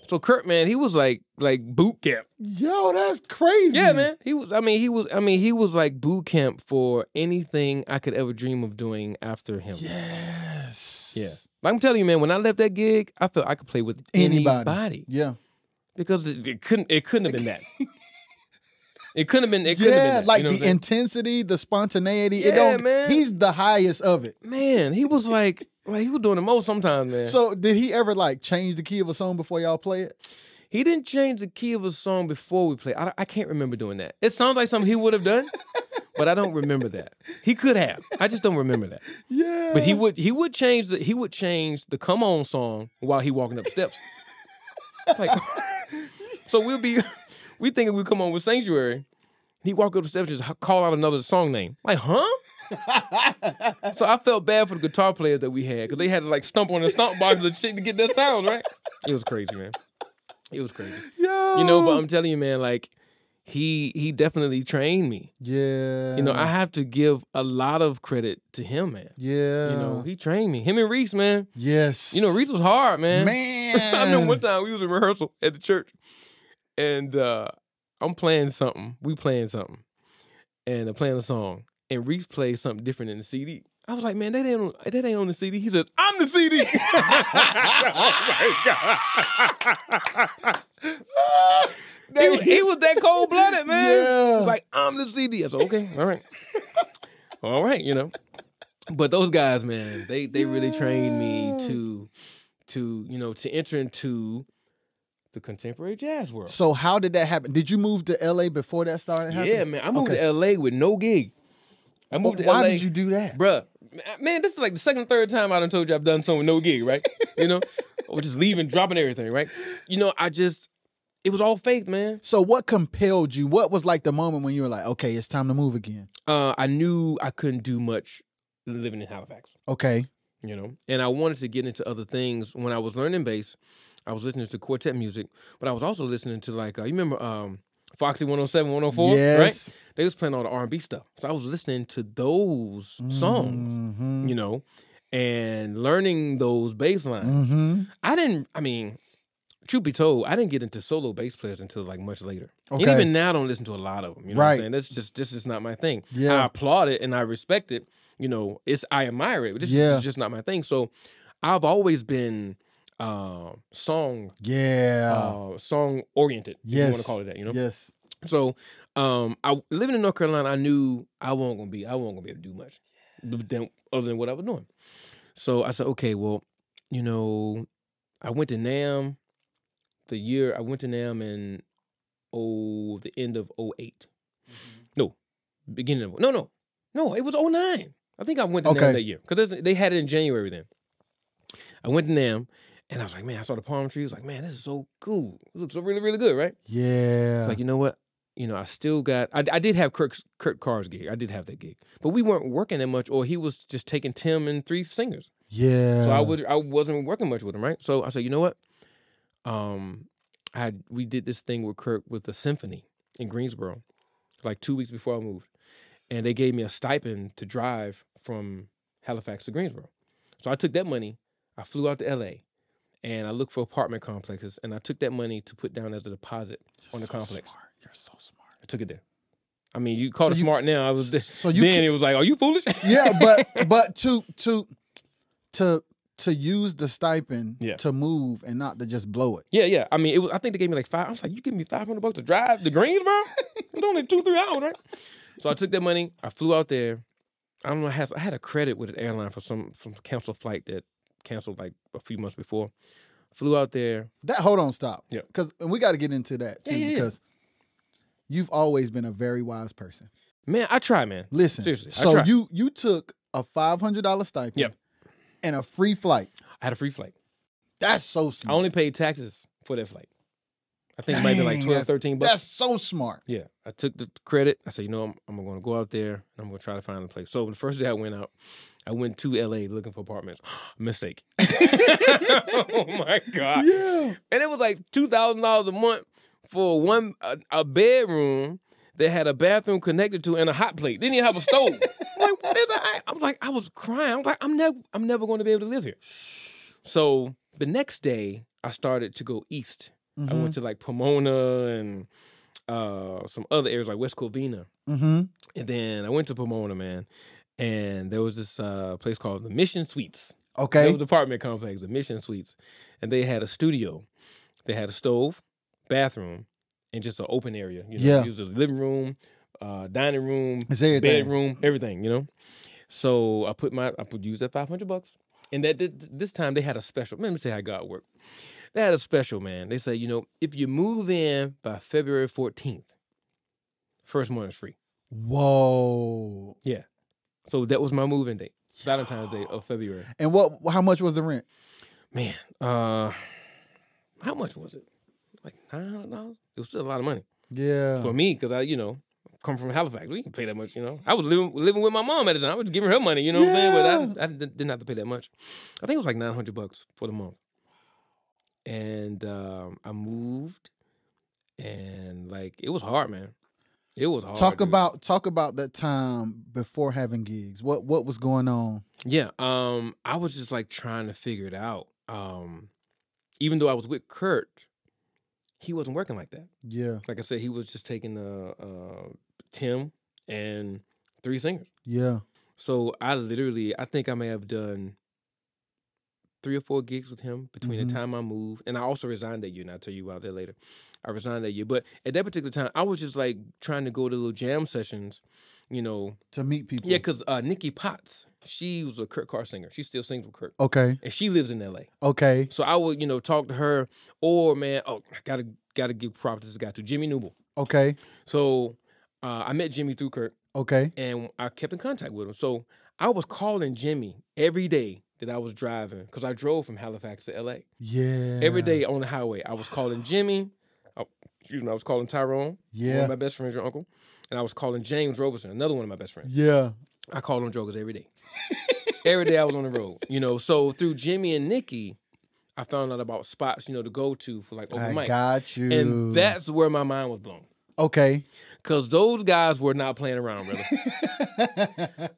Speaker 1: So Kurt, man, he was like boot camp.
Speaker 2: Yo, that's crazy.
Speaker 1: Yeah, man. He was like boot camp for anything I could ever dream of doing after him.
Speaker 2: Yes.
Speaker 1: Yeah. Like I'm telling you, man, when I left that gig, I felt I could play with anybody.
Speaker 2: Yeah.
Speaker 1: Because it couldn't have been that. It couldn't have been. It couldn't have been that.
Speaker 2: Like
Speaker 1: you know
Speaker 2: the intensity, the spontaneity.
Speaker 1: Yeah, man.
Speaker 2: He's the highest of it.
Speaker 1: Man, he was like he was doing the most sometimes, man.
Speaker 2: So did he ever like change the key of a song before y'all play it?
Speaker 1: He didn't change the key of a song before we played. I can't remember doing that. It sounds like something he would have done, but I don't remember that. He could have. I just don't remember that.
Speaker 2: Yeah.
Speaker 1: But he would change the Come On song while he walking up steps. Like, so we thinking we come on with Sanctuary. He walk up the steps and just call out another song name. Like, huh? So I felt bad for the guitar players that we had because they had to like stump on the stomp boxes and shit to get their sounds right. It was crazy, man. It was crazy.
Speaker 2: Yo.
Speaker 1: You know, but I'm telling you, man, like he definitely trained me.
Speaker 2: Yeah.
Speaker 1: You know, I have to give a lot of credit to him, man.
Speaker 2: Yeah.
Speaker 1: You know, he trained me. Him and Reese, man.
Speaker 2: Yes.
Speaker 1: You know, Reese was hard, man.
Speaker 2: Man.
Speaker 1: I remember one time we was in rehearsal at the church, and I'm playing something. We playing something, and I'm playing a song, and Reese plays something different in the CD. I was like, man, that ain't on the CD. He said, I'm the CD. Oh my God. He was that cold-blooded, man.
Speaker 2: Yeah.
Speaker 1: He was like, I'm the CD. I said, okay, all right. All right, you know. But those guys, man, they really trained me to enter into the contemporary jazz world.
Speaker 2: So how did that happen? Did you move to LA before that started happening?
Speaker 1: Yeah, man. I moved to LA with no gig. I moved to LA.
Speaker 2: Why did you do that?
Speaker 1: Bruh, man, this is like the second or third time I done told you I've done something with no gig, right? You know? Or just leaving, dropping everything, right? You know, it was all faith, man.
Speaker 2: So what compelled you? What was like the moment when you were like, okay, it's time to move again?
Speaker 1: I knew I couldn't do much living in Halifax.
Speaker 2: Okay.
Speaker 1: You know? And I wanted to get into other things. When I was learning bass, I was listening to quartet music, but I was also listening to like, you remember Foxy 107, 104,
Speaker 2: yes.
Speaker 1: right? They was playing all the R&B stuff. So I was listening to those songs, you know, and learning those bass lines. Truth be told, I didn't get into solo bass players until like much later.
Speaker 2: Okay.
Speaker 1: And even now I don't listen to a lot of them. You know what I'm saying? This is not my thing.
Speaker 2: Yeah.
Speaker 1: I applaud it and I respect it. You know, I admire it, but this is just not my thing. So I've always been song oriented. If you want to call it that, you know?
Speaker 2: Yes.
Speaker 1: So I living in North Carolina, I knew I wasn't gonna be able to do much other than what I was doing. So I said, okay, well, you know, I went to NAMM I went to NAMM in the end of 08. No, beginning of no, it was 09. I think I went to NAMM that year because they had it in January then. I went to NAMM. And I was like, man, I saw the palm tree. I was like, man, this is so cool. It looks so really, really good, right?
Speaker 2: Yeah.
Speaker 1: It's like, you know what? You know, I still got, I did have Kurt Carr's gig. I did have that gig. But we weren't working that much, or he was just taking Tim and 3 singers.
Speaker 2: Yeah.
Speaker 1: So I wasn't working much with him, right? So I said, you know what? We did this thing with Kurt with the symphony in Greensboro, like 2 weeks before I moved. And they gave me a stipend to drive from Halifax to Greensboro. So I took that money, I flew out to LA. And I looked for apartment complexes, and I took that money to put down as a deposit on the complex.
Speaker 2: Smart. You're so smart.
Speaker 1: I took it there. I mean, you call it smart now. I was it was like, are you foolish?
Speaker 2: Yeah, but to use the stipend to move and not to just blow it.
Speaker 1: Yeah. I mean, I think they gave me like $5. I was like, you give me $500 to drive to Greensboro? It's only 2-3 hours, right? So I took that money. I flew out there. I don't know. I had a credit with an airline for some canceled flight that canceled like a few months before. Flew out there.
Speaker 2: Hold on, stop.
Speaker 1: Yeah.
Speaker 2: Because we got to get into that too, because you've always been a very wise person.
Speaker 1: Man, I try, man.
Speaker 2: Listen,
Speaker 1: seriously.
Speaker 2: So you took a $500 stipend and a free flight.
Speaker 1: I had a free flight.
Speaker 2: That's so smart.
Speaker 1: I only paid taxes for that flight. I think it might be like $12, $13.
Speaker 2: That's so smart.
Speaker 1: Yeah. I took the credit. I said, you know, I'm going to go out there and I'm going to try to find a place. So the first day I went out, I went to LA looking for apartments. Mistake. Oh my God.
Speaker 2: Yeah.
Speaker 1: And it was like $2,000 a month for a bedroom that had a bathroom connected to and a hot plate. Didn't even have a stove. I'm like, what is that? I was crying. I was like, I'm never going to be able to live here. So the next day I started to go east. I went to like Pomona and some other areas like West Covina. And then I went to Pomona, man. And there was this place called the Mission Suites.
Speaker 2: Okay.
Speaker 1: It was an apartment complex, the Mission Suites. And they had a studio. They had a stove, bathroom, and just an open area. You know, it was a living room, dining room, bedroom, everything, you know. So I used that $500. And this time they had a special. Let me tell you how God worked. They had a special, man. They say, you know, if you move in by February 14th, first month is free.
Speaker 2: Whoa.
Speaker 1: Yeah. So that was my move-in date, Valentine's Day of February.
Speaker 2: And how much was the rent?
Speaker 1: Man, how much was it? like $900. It was still a lot of money
Speaker 2: Yeah.
Speaker 1: for me because I, come from Halifax. We didn't pay that much, I was living with my mom at the time. I was giving her money, you know what I'm saying? But I didn't have to pay that much. I think it was like $900 for the month. And I moved, and like it was hard, man. It was hard.
Speaker 2: Talk about that time before having gigs. What was going on?
Speaker 1: Yeah, I was just like trying to figure it out. Even though I was with Kurt, he wasn't working like that.
Speaker 2: Yeah.
Speaker 1: Like I said, he was just taking Tim and 3 singers.
Speaker 2: Yeah.
Speaker 1: So I think I may have done 3 or 4 gigs with him between the time I moved, and I also resigned that year, and I'll tell you about that later. I resigned that year. But at that particular time, I was just like trying to go to little jam sessions,
Speaker 2: to meet people.
Speaker 1: Yeah, because Nikki Potts, she was a Kurt Carr singer. She still sings with Kurt.
Speaker 2: Okay.
Speaker 1: And she lives in L.A.
Speaker 2: Okay.
Speaker 1: So I would, talk to her, or man, I gotta give props to this guy too, Jimmy Newell.
Speaker 2: Okay.
Speaker 1: So I met Jimmy through Kurt.
Speaker 2: Okay.
Speaker 1: And I kept in contact with him. So I was calling Jimmy every day that I was driving, because I drove from Halifax to L.A.
Speaker 2: Yeah.
Speaker 1: Every day on the highway, I was calling Jimmy. I was calling Tyrone, one of my best friends, your uncle. And I was calling James Roberson, another one of my best friends.
Speaker 2: Yeah.
Speaker 1: I called on jokers every day. Every day I was on the road, So through Jimmy and Nikki, I found out about spots, to go to for like open mic.
Speaker 2: I got you.
Speaker 1: And that's where my mind was blown.
Speaker 2: Okay.
Speaker 1: Because those guys were not playing around, really.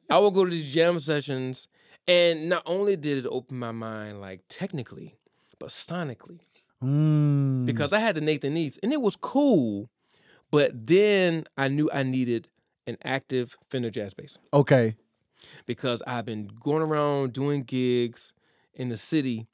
Speaker 1: I would go to these jam sessions, and not only did it open my mind, like technically, but sonically. Because I had the Nathan East, and it was cool, but then I knew I needed an active Fender jazz bass.
Speaker 2: Okay.
Speaker 1: Because I've been going around doing gigs in the city,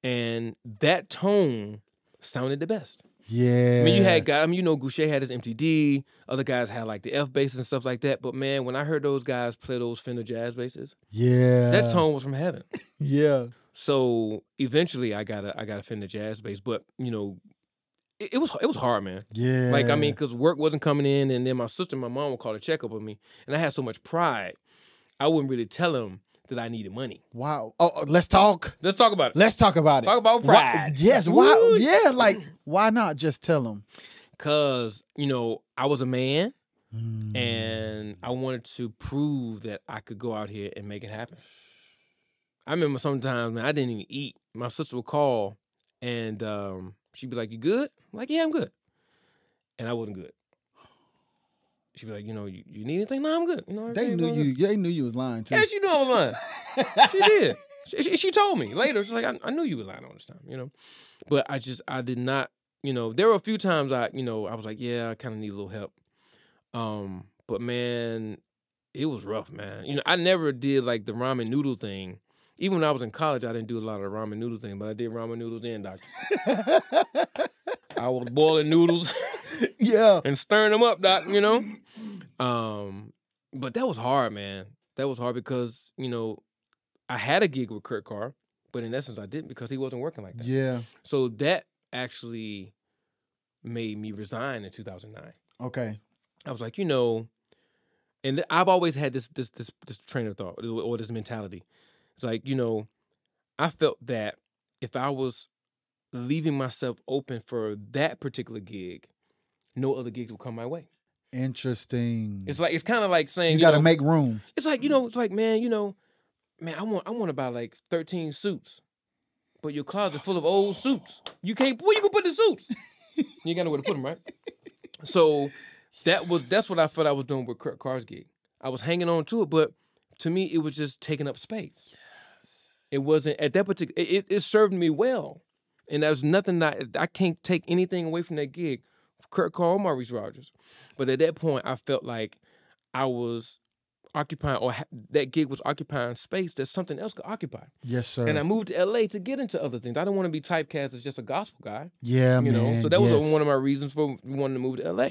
Speaker 1: and that tone sounded the best.
Speaker 2: Yeah.
Speaker 1: I mean, you had guys, Goucher had his MTD, other guys had like the F basses and stuff like that. But man, when I heard those guys play those Fender jazz basses, that tone was from heaven.
Speaker 2: Yeah.
Speaker 1: So eventually I got a Fender jazz bass, but it was hard, man.
Speaker 2: Yeah.
Speaker 1: Like, because work wasn't coming in, and then my sister and my mom would call to check up on me, and I had so much pride, I wouldn't really tell them that I needed money.
Speaker 2: Wow. Oh, let's talk.
Speaker 1: Let's talk about it.
Speaker 2: Let's talk about it.
Speaker 1: Talk about pride.
Speaker 2: Yes. Why? Yeah. Like, why not just tell them?
Speaker 1: Because, I was a man, and I wanted to prove that I could go out here and make it happen. I remember sometimes, man, I didn't even eat. My sister would call, and she'd be like, "You good?" I'm like, "Yeah, I'm good." And I wasn't good. She'd be like, you need anything? No, I'm good.
Speaker 2: They knew you. They knew you was lying too.
Speaker 1: Yeah, she knew I was lying. She did. She told me later. She's like, I knew you were lying all this time, But I did not, there were a few times I was like, yeah, I kind of need a little help. But man, it was rough, man. I never did like the ramen noodle thing. Even when I was in college, I didn't do a lot of the ramen noodle thing, but I did ramen noodles then, doctor. I was boiling noodles.
Speaker 2: Yeah.
Speaker 1: And stirring them up, doc, But that was hard, man. That was hard because, I had a gig with Kurt Carr, but in essence I didn't, because he wasn't working like that.
Speaker 2: Yeah.
Speaker 1: So that actually made me resign in 2009.
Speaker 2: Okay.
Speaker 1: I was like, and I've always had this train of thought or this mentality. It's like, I felt that if I was leaving myself open for that particular gig, no other gigs will come my way.
Speaker 2: Interesting.
Speaker 1: It's kind of like saying
Speaker 2: you got to make room.
Speaker 1: It's like, it's like, man, I want to buy like 13 suits, but your closet full of old suits. You can't. Where you gonna put the suits? You got nowhere to put them, right? So that's what I felt I was doing with Kurt Carr's gig. I was hanging on to it, but to me, it was just taking up space. Yes. It wasn't at that particular. It served me well, and there's nothing that I can't take anything away from that gig, Kurt Carr or Maurice Rogers. But at that point, I felt like I was occupying, or that gig was occupying space that something else could occupy.
Speaker 2: Yes, sir.
Speaker 1: And I moved to LA to get into other things. I don't want to be typecast as just a gospel guy.
Speaker 2: Yeah, man.
Speaker 1: So that was one of my reasons for wanting to move to LA.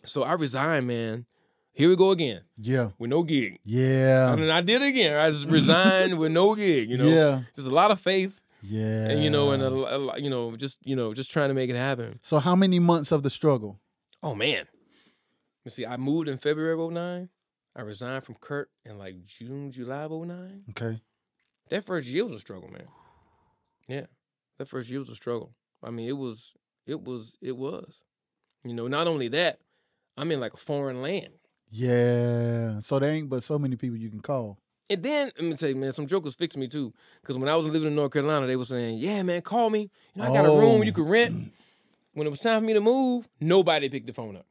Speaker 1: So I resigned, man. Here we go again.
Speaker 2: Yeah.
Speaker 1: With no gig.
Speaker 2: Yeah.
Speaker 1: I mean, I did it again. I just resigned with no gig,
Speaker 2: Yeah.
Speaker 1: Just a lot of faith.
Speaker 2: Yeah.
Speaker 1: And, and just trying to make it happen.
Speaker 2: So how many months of the struggle?
Speaker 1: Oh, man. You see, I moved in February of 2009. I resigned from Kurt in like June, July of 2009.
Speaker 2: Okay.
Speaker 1: That first year was a struggle, man. Yeah. That first year was a struggle. I mean, it was It was. You know, not only that, I'm in like a foreign land.
Speaker 2: Yeah. So there ain't but so many people you can call.
Speaker 1: And then, let me tell you, man, some jokers fixed me too. Because when I was living in North Carolina, they were saying, yeah, man, call me. You know, I got a room you can rent. When it was time for me to move, nobody picked the phone up.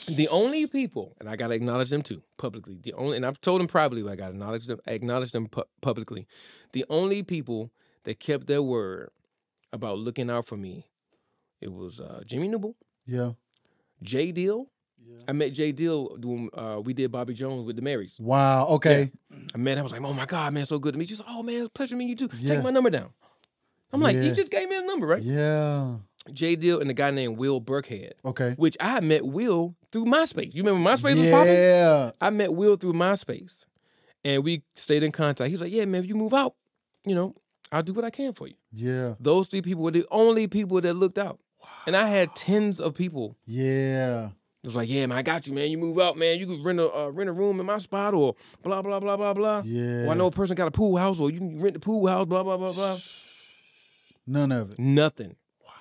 Speaker 1: The only people, and I got to acknowledge them too, publicly. And I've told them privately, but I got to acknowledge them publicly. The only people that kept their word about looking out for me, it was Jimmy Newble.
Speaker 2: Yeah.
Speaker 1: Jay Deal. Yeah. I met Jay Deal when we did Bobby Jones with the Marys.
Speaker 2: Wow. Okay.
Speaker 1: Yeah. I met him. I was like, oh my God, man, so good to meet you. She's like, oh man, it's a pleasure meeting you too. Yeah. Take my number down. I'm like, you just gave me a number, right?
Speaker 2: Yeah.
Speaker 1: Jay Deal and a guy named Will Burkhead.
Speaker 2: Okay.
Speaker 1: Which I had met Will through MySpace. You remember MySpace was popping?
Speaker 2: Yeah.
Speaker 1: I met Will through MySpace. And we stayed in contact. He's like, yeah, man, if you move out, you know, I'll do what I can for you.
Speaker 2: Yeah.
Speaker 1: Those 3 people were the only people that looked out. Wow. And I had tens of people.
Speaker 2: Yeah.
Speaker 1: It was like, yeah, man, I got you, man. You move out, man. You can rent a room in my spot or blah, blah, blah, blah, blah.
Speaker 2: Yeah.
Speaker 1: Or I know a person got a pool house or you can rent the pool house, blah, blah, blah, blah.
Speaker 2: None of it.
Speaker 1: Nothing. Wow.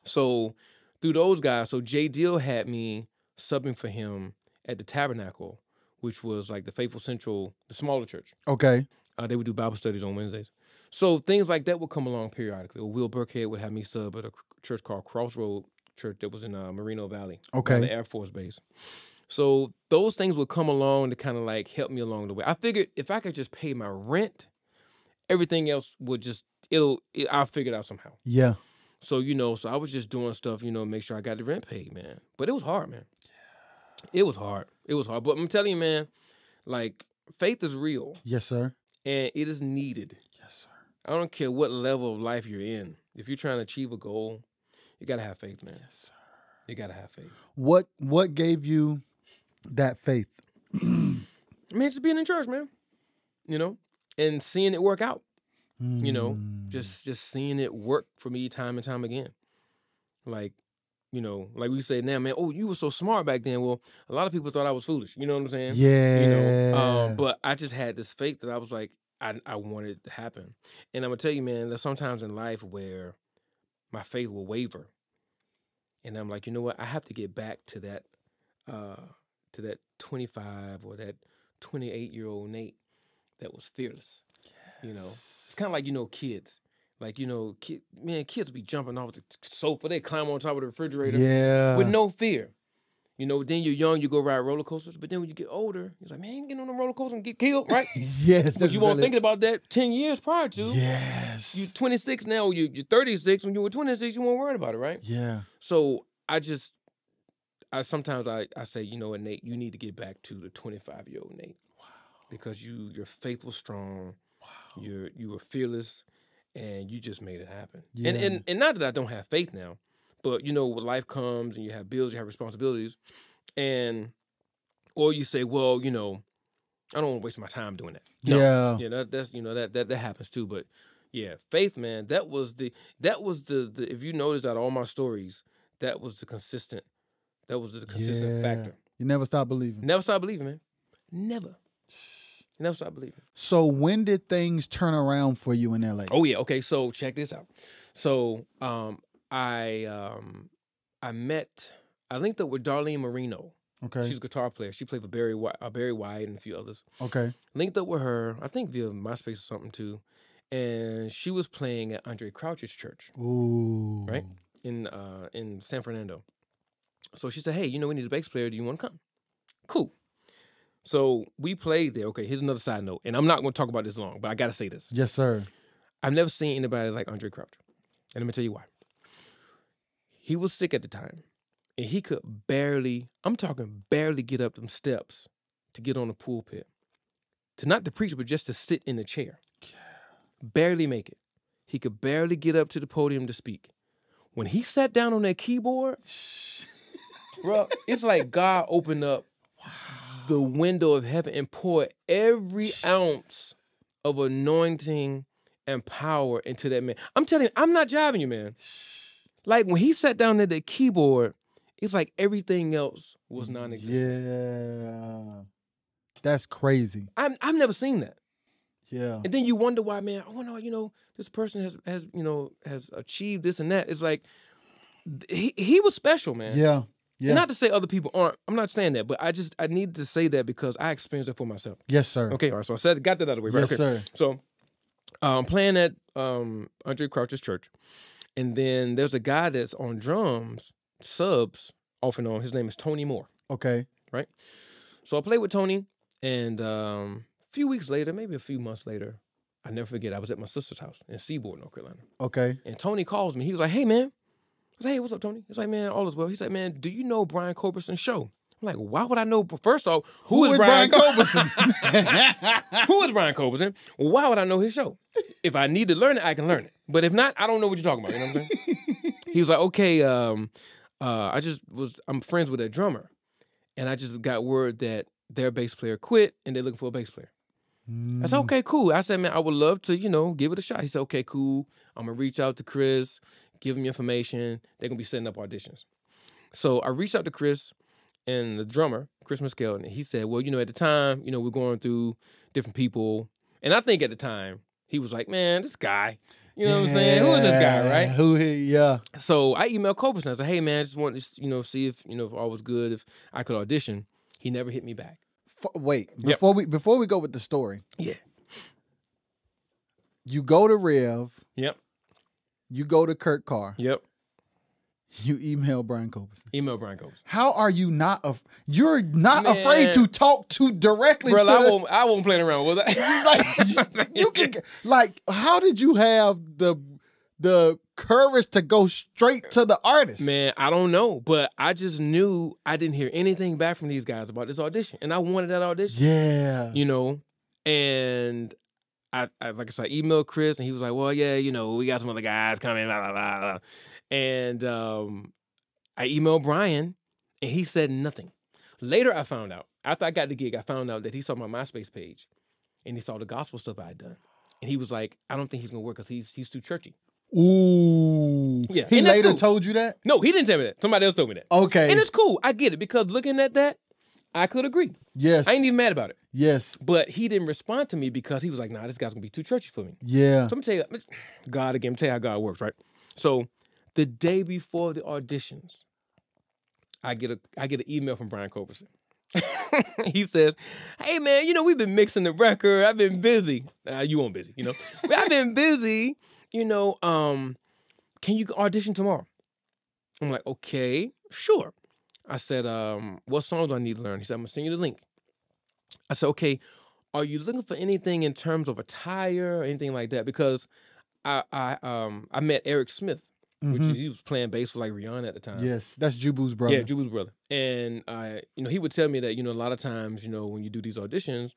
Speaker 1: So through those guys, so Jay Deal had me subbing for him at the Tabernacle, which was like the Faithful Central, the smaller church.
Speaker 2: Okay.
Speaker 1: They would do Bible studies on Wednesdays. So things like that would come along periodically. Or Will Burkhead would have me sub at a church called Crossroad Church that was in Moreno Valley.
Speaker 2: Okay.
Speaker 1: The Air Force Base. So those things would come along to kind of like help me along the way. I figured if I could just pay my rent, everything else would just, I'll figure it out somehow.
Speaker 2: Yeah.
Speaker 1: So, you know, so I was just doing stuff, you know, make sure I got the rent paid, man. But it was hard, man. Yeah. It was hard. But I'm telling you, man, like, faith is real.
Speaker 2: Yes, sir.
Speaker 1: And it is needed.
Speaker 2: Yes, sir.
Speaker 1: I don't care what level of life you're in. If you're trying to achieve a goal, you got to have faith, man. Yes, sir. You got to have faith.
Speaker 2: What gave you that faith?
Speaker 1: Man, just being in church, man. You know, and seeing it work out. You know, just seeing it work for me time and time again. Like, you know, like we say now, man, oh, you were so smart back then. Well, a lot of people thought I was foolish. You know what I'm saying?
Speaker 2: Yeah.
Speaker 1: You know, but I just had this faith that I was like, I wanted it to happen. And I'm going to tell you, man, there's sometimes in life where my faith will waver. And I'm like, you know what? I have to get back to that 25 or that 28-year-old Nate that was fearless. You know, it's kind of like, you know, kids. Like, you know, kids be jumping off the sofa. They climb on top of the refrigerator with no fear. You know, then you're young, you go ride roller coasters. But then when you get older, you're like, man, you can get on a roller coaster and get killed, right?
Speaker 2: Yes.
Speaker 1: But you weren't thinking about that 10 years prior to.
Speaker 2: Yes.
Speaker 1: You're 26 now, you're 36. When you were 26, you weren't worried about it, right?
Speaker 2: Yeah.
Speaker 1: So sometimes I say, you know what, Nate, you need to get back to the 25-year-old Nate. Wow. Because your faith was strong. Wow. You were fearless, and you just made it happen. Yeah. And not that I don't have faith now, but you know, when life comes and you have bills, you have responsibilities, or you say, well, you know, I don't want to waste my time doing that. No. Yeah, that's you know that happens too. But yeah, faith, man, that was the if you notice out of all my stories, that was the consistent factor.
Speaker 2: You never stop believing.
Speaker 1: Never stop believing, man. Never stop believing.
Speaker 2: So when did things turn around for you in LA?
Speaker 1: Oh yeah, okay. So check this out. So I linked up with Darlene Marino.
Speaker 2: Okay.
Speaker 1: She's a guitar player. She played for Barry White and a few others.
Speaker 2: Okay.
Speaker 1: Linked up with her, I think via MySpace or something too. And she was playing at Andre Crouch's church.
Speaker 2: Ooh.
Speaker 1: Right? In San Fernando. So she said, hey, you know, we need a bass player. Do you want to come? Cool. So we played there. Okay, here's another side note. And I'm not going to talk about this long, but I got to say this.
Speaker 2: Yes, sir.
Speaker 1: I've never seen anybody like Andre Crouch. And let me tell you why. He was sick at the time. And he could barely get up them steps to get on the pulpit. Not to preach, but just to sit in the chair. Barely make it. He could barely get up to the podium to speak. When he sat down on that keyboard, bro, it's like God opened up the window of heaven and poured every ounce of anointing and power into that man. I'm telling you, I'm not jiving you, man. Like when he sat down at the keyboard, it's like everything else was non-existent.
Speaker 2: Yeah. That's crazy.
Speaker 1: I've never seen that.
Speaker 2: Yeah.
Speaker 1: And then you wonder why, man. I wonder, this person has achieved this and that. It's like he was special, man.
Speaker 2: Yeah. Yeah.
Speaker 1: And not to say other people aren't. I'm not saying that, but I need to say that because I experienced it for myself.
Speaker 2: Yes, sir.
Speaker 1: Okay, all right. So I got that out of the way. Right?
Speaker 2: Yes,
Speaker 1: Okay.
Speaker 2: sir.
Speaker 1: So I'm playing at Andre Crouch's church, and then there's a guy that's on drums, subs off and on. His name is Tony Moore.
Speaker 2: Okay.
Speaker 1: Right. So I played with Tony, and a few weeks later, maybe a few months later, I never forget. I was at my sister's house in Seaboard, North Carolina.
Speaker 2: Okay.
Speaker 1: And Tony calls me. He was like, "Hey, man." I was like, "Hey, what's up, Tony?" He's like, "Man, all is well." He's like, "Man, do you know Brian Culberson's show?" I'm like, "Why would I know?" First off, who is Brian Culberson? Who is Brian Culberson? Why would I know his show? If I need to learn it, I can learn it. But if not, I don't know what you're talking about. You know what I'm saying? He was like, "Okay, I'm friends with that drummer, and I just got word that their bass player quit, and they're looking for a bass player." I said, "Okay, cool." I said, "Man, I would love to, give it a shot." He said, "Okay, cool. I'm gonna reach out to Chris, give him information. They're gonna be setting up auditions." So I reached out to Chris and the drummer, Chris Mescal, and he said, "Well, at the time, we're going through different people." And I think at the time, he was like, "Man, this guy, what I'm saying? Who is this guy, right?"
Speaker 2: Yeah.
Speaker 1: So I emailed Culberson. I said, "Hey, man, I just wanted to, see if, if all was good, if I could audition." He never hit me back.
Speaker 2: Wait, before we go with the story.
Speaker 1: Yeah.
Speaker 2: You go to Rev.
Speaker 1: Yep.
Speaker 2: You go to Kurt Carr.
Speaker 1: Yep.
Speaker 2: You email Brian Culberson.
Speaker 1: Email Brian Culberson.
Speaker 2: How are you not? You're not afraid to talk to directly.
Speaker 1: Bro,
Speaker 2: to
Speaker 1: I won't play around with that.
Speaker 2: you can how did you have the courage to go straight to the artist?
Speaker 1: Man, I don't know, but I just knew I didn't hear anything back from these guys about this audition, and I wanted that audition.
Speaker 2: Yeah.
Speaker 1: And I like I said, I emailed Chris, and he was like, "Well, yeah, we got some other guys coming, blah, blah, blah, blah." And I emailed Brian, and he said nothing. Later, I found out, after I got the gig, I found out that he saw my MySpace page, and he saw the gospel stuff I had done. And he was like, "I don't think he's going to work because he's too churchy."
Speaker 2: Ooh.
Speaker 1: Yeah.
Speaker 2: He later
Speaker 1: cool.
Speaker 2: told you that?
Speaker 1: No, he didn't tell me that. Somebody else told me that.
Speaker 2: Okay.
Speaker 1: And it's cool. I get it, because looking at that, I could agree.
Speaker 2: Yes.
Speaker 1: I ain't even mad about it.
Speaker 2: Yes.
Speaker 1: But he didn't respond to me because he was like, "Nah, this guy's going to be too churchy for me."
Speaker 2: Yeah.
Speaker 1: So I'm going to tell you, God again, tell you how God works, right? So the day before the auditions, I get an email from Brian Culberson. He says, "Hey, man, we've been mixing the record. I've been busy." You weren't busy, I've been busy, can you audition tomorrow? I'm like, "Okay, sure." I said, "What songs do I need to learn?" He said, "I'm going to send you the link." I said, "Okay, are you looking for anything in terms of attire or anything like that?" Because I met Eric Smith, which he was playing bass for like Rihanna at the time.
Speaker 2: Yes, that's Jubu's brother.
Speaker 1: Yeah, Jubu's brother. And he would tell me that, a lot of times, when you do these auditions,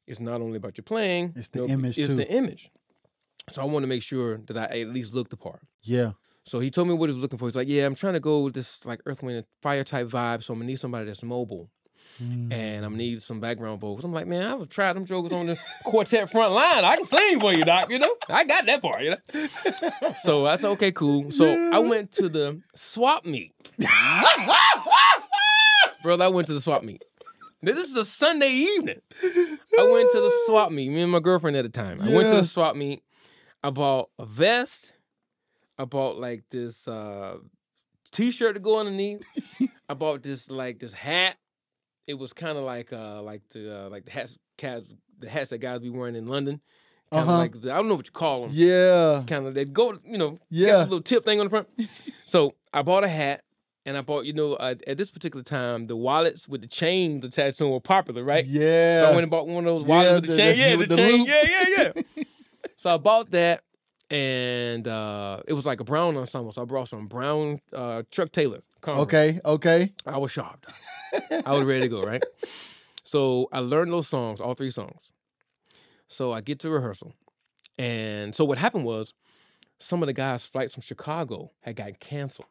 Speaker 1: it's not only about your playing,
Speaker 2: it's the image
Speaker 1: it's
Speaker 2: too.
Speaker 1: the image. So I want to make sure that I at least look the part.
Speaker 2: Yeah.
Speaker 1: So he told me what he was looking for. He's like, "Yeah, I'm trying to go with this like Earth, Wind, and Fire type vibe, so I'm gonna need somebody that's mobile. And I'm gonna need some background vocals." I'm like, "Man, I would try them jokers on the quartet front line. I can sing for you, Doc, I got that part, So I said, "Okay, cool." So I went to the swap meet. Brother, I went to the swap meet. Now, this is a Sunday evening. I went to the swap meet, me and my girlfriend at the time. I went to the swap meet. I bought a vest. I bought like this t-shirt to go underneath. I bought this hat. It was kind of like the hats that guys be wearing in London. Kind of like I don't know what you call them.
Speaker 2: Yeah.
Speaker 1: Kind of they go, got a little tip thing on the front. So I bought a hat, and I bought, at this particular time, the wallets with the chains attached to them were popular, right?
Speaker 2: Yeah.
Speaker 1: So I went and bought one of those wallets with the chain. Yeah, the chain.
Speaker 2: Loop.
Speaker 1: Yeah. So I bought that. And it was like a brown ensemble, so I brought some brown Chuck Taylor.
Speaker 2: Okay.
Speaker 1: I was sharp. I was ready to go, right? So I learned those songs, all 3 songs. So I get to rehearsal. And so what happened was some of the guys' flights from Chicago had gotten canceled.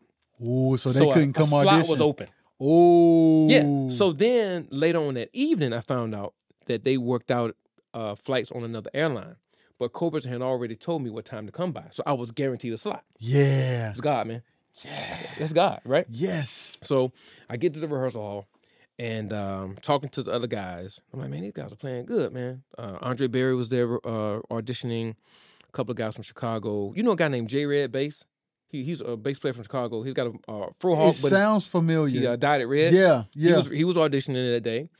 Speaker 2: Ooh, so they couldn't come audition.
Speaker 1: A slot was open.
Speaker 2: Ooh.
Speaker 1: Yeah. So then later on that evening, I found out that they worked out flights on another airline. But Culberson had already told me what time to come by. So I was guaranteed a slot.
Speaker 2: Yeah.
Speaker 1: It's God, man. Yeah. That's God, right?
Speaker 2: Yes.
Speaker 1: So I get to the rehearsal hall, and talking to the other guys. I'm like, man, these guys are playing good, man. Andre Berry was there auditioning. A couple of guys from Chicago. You know a guy named J Red Bass? He's a bass player from Chicago. He's got a fro-hawk.
Speaker 2: It sounds familiar.
Speaker 1: He dyed it red.
Speaker 2: Yeah.
Speaker 1: He was auditioning that day.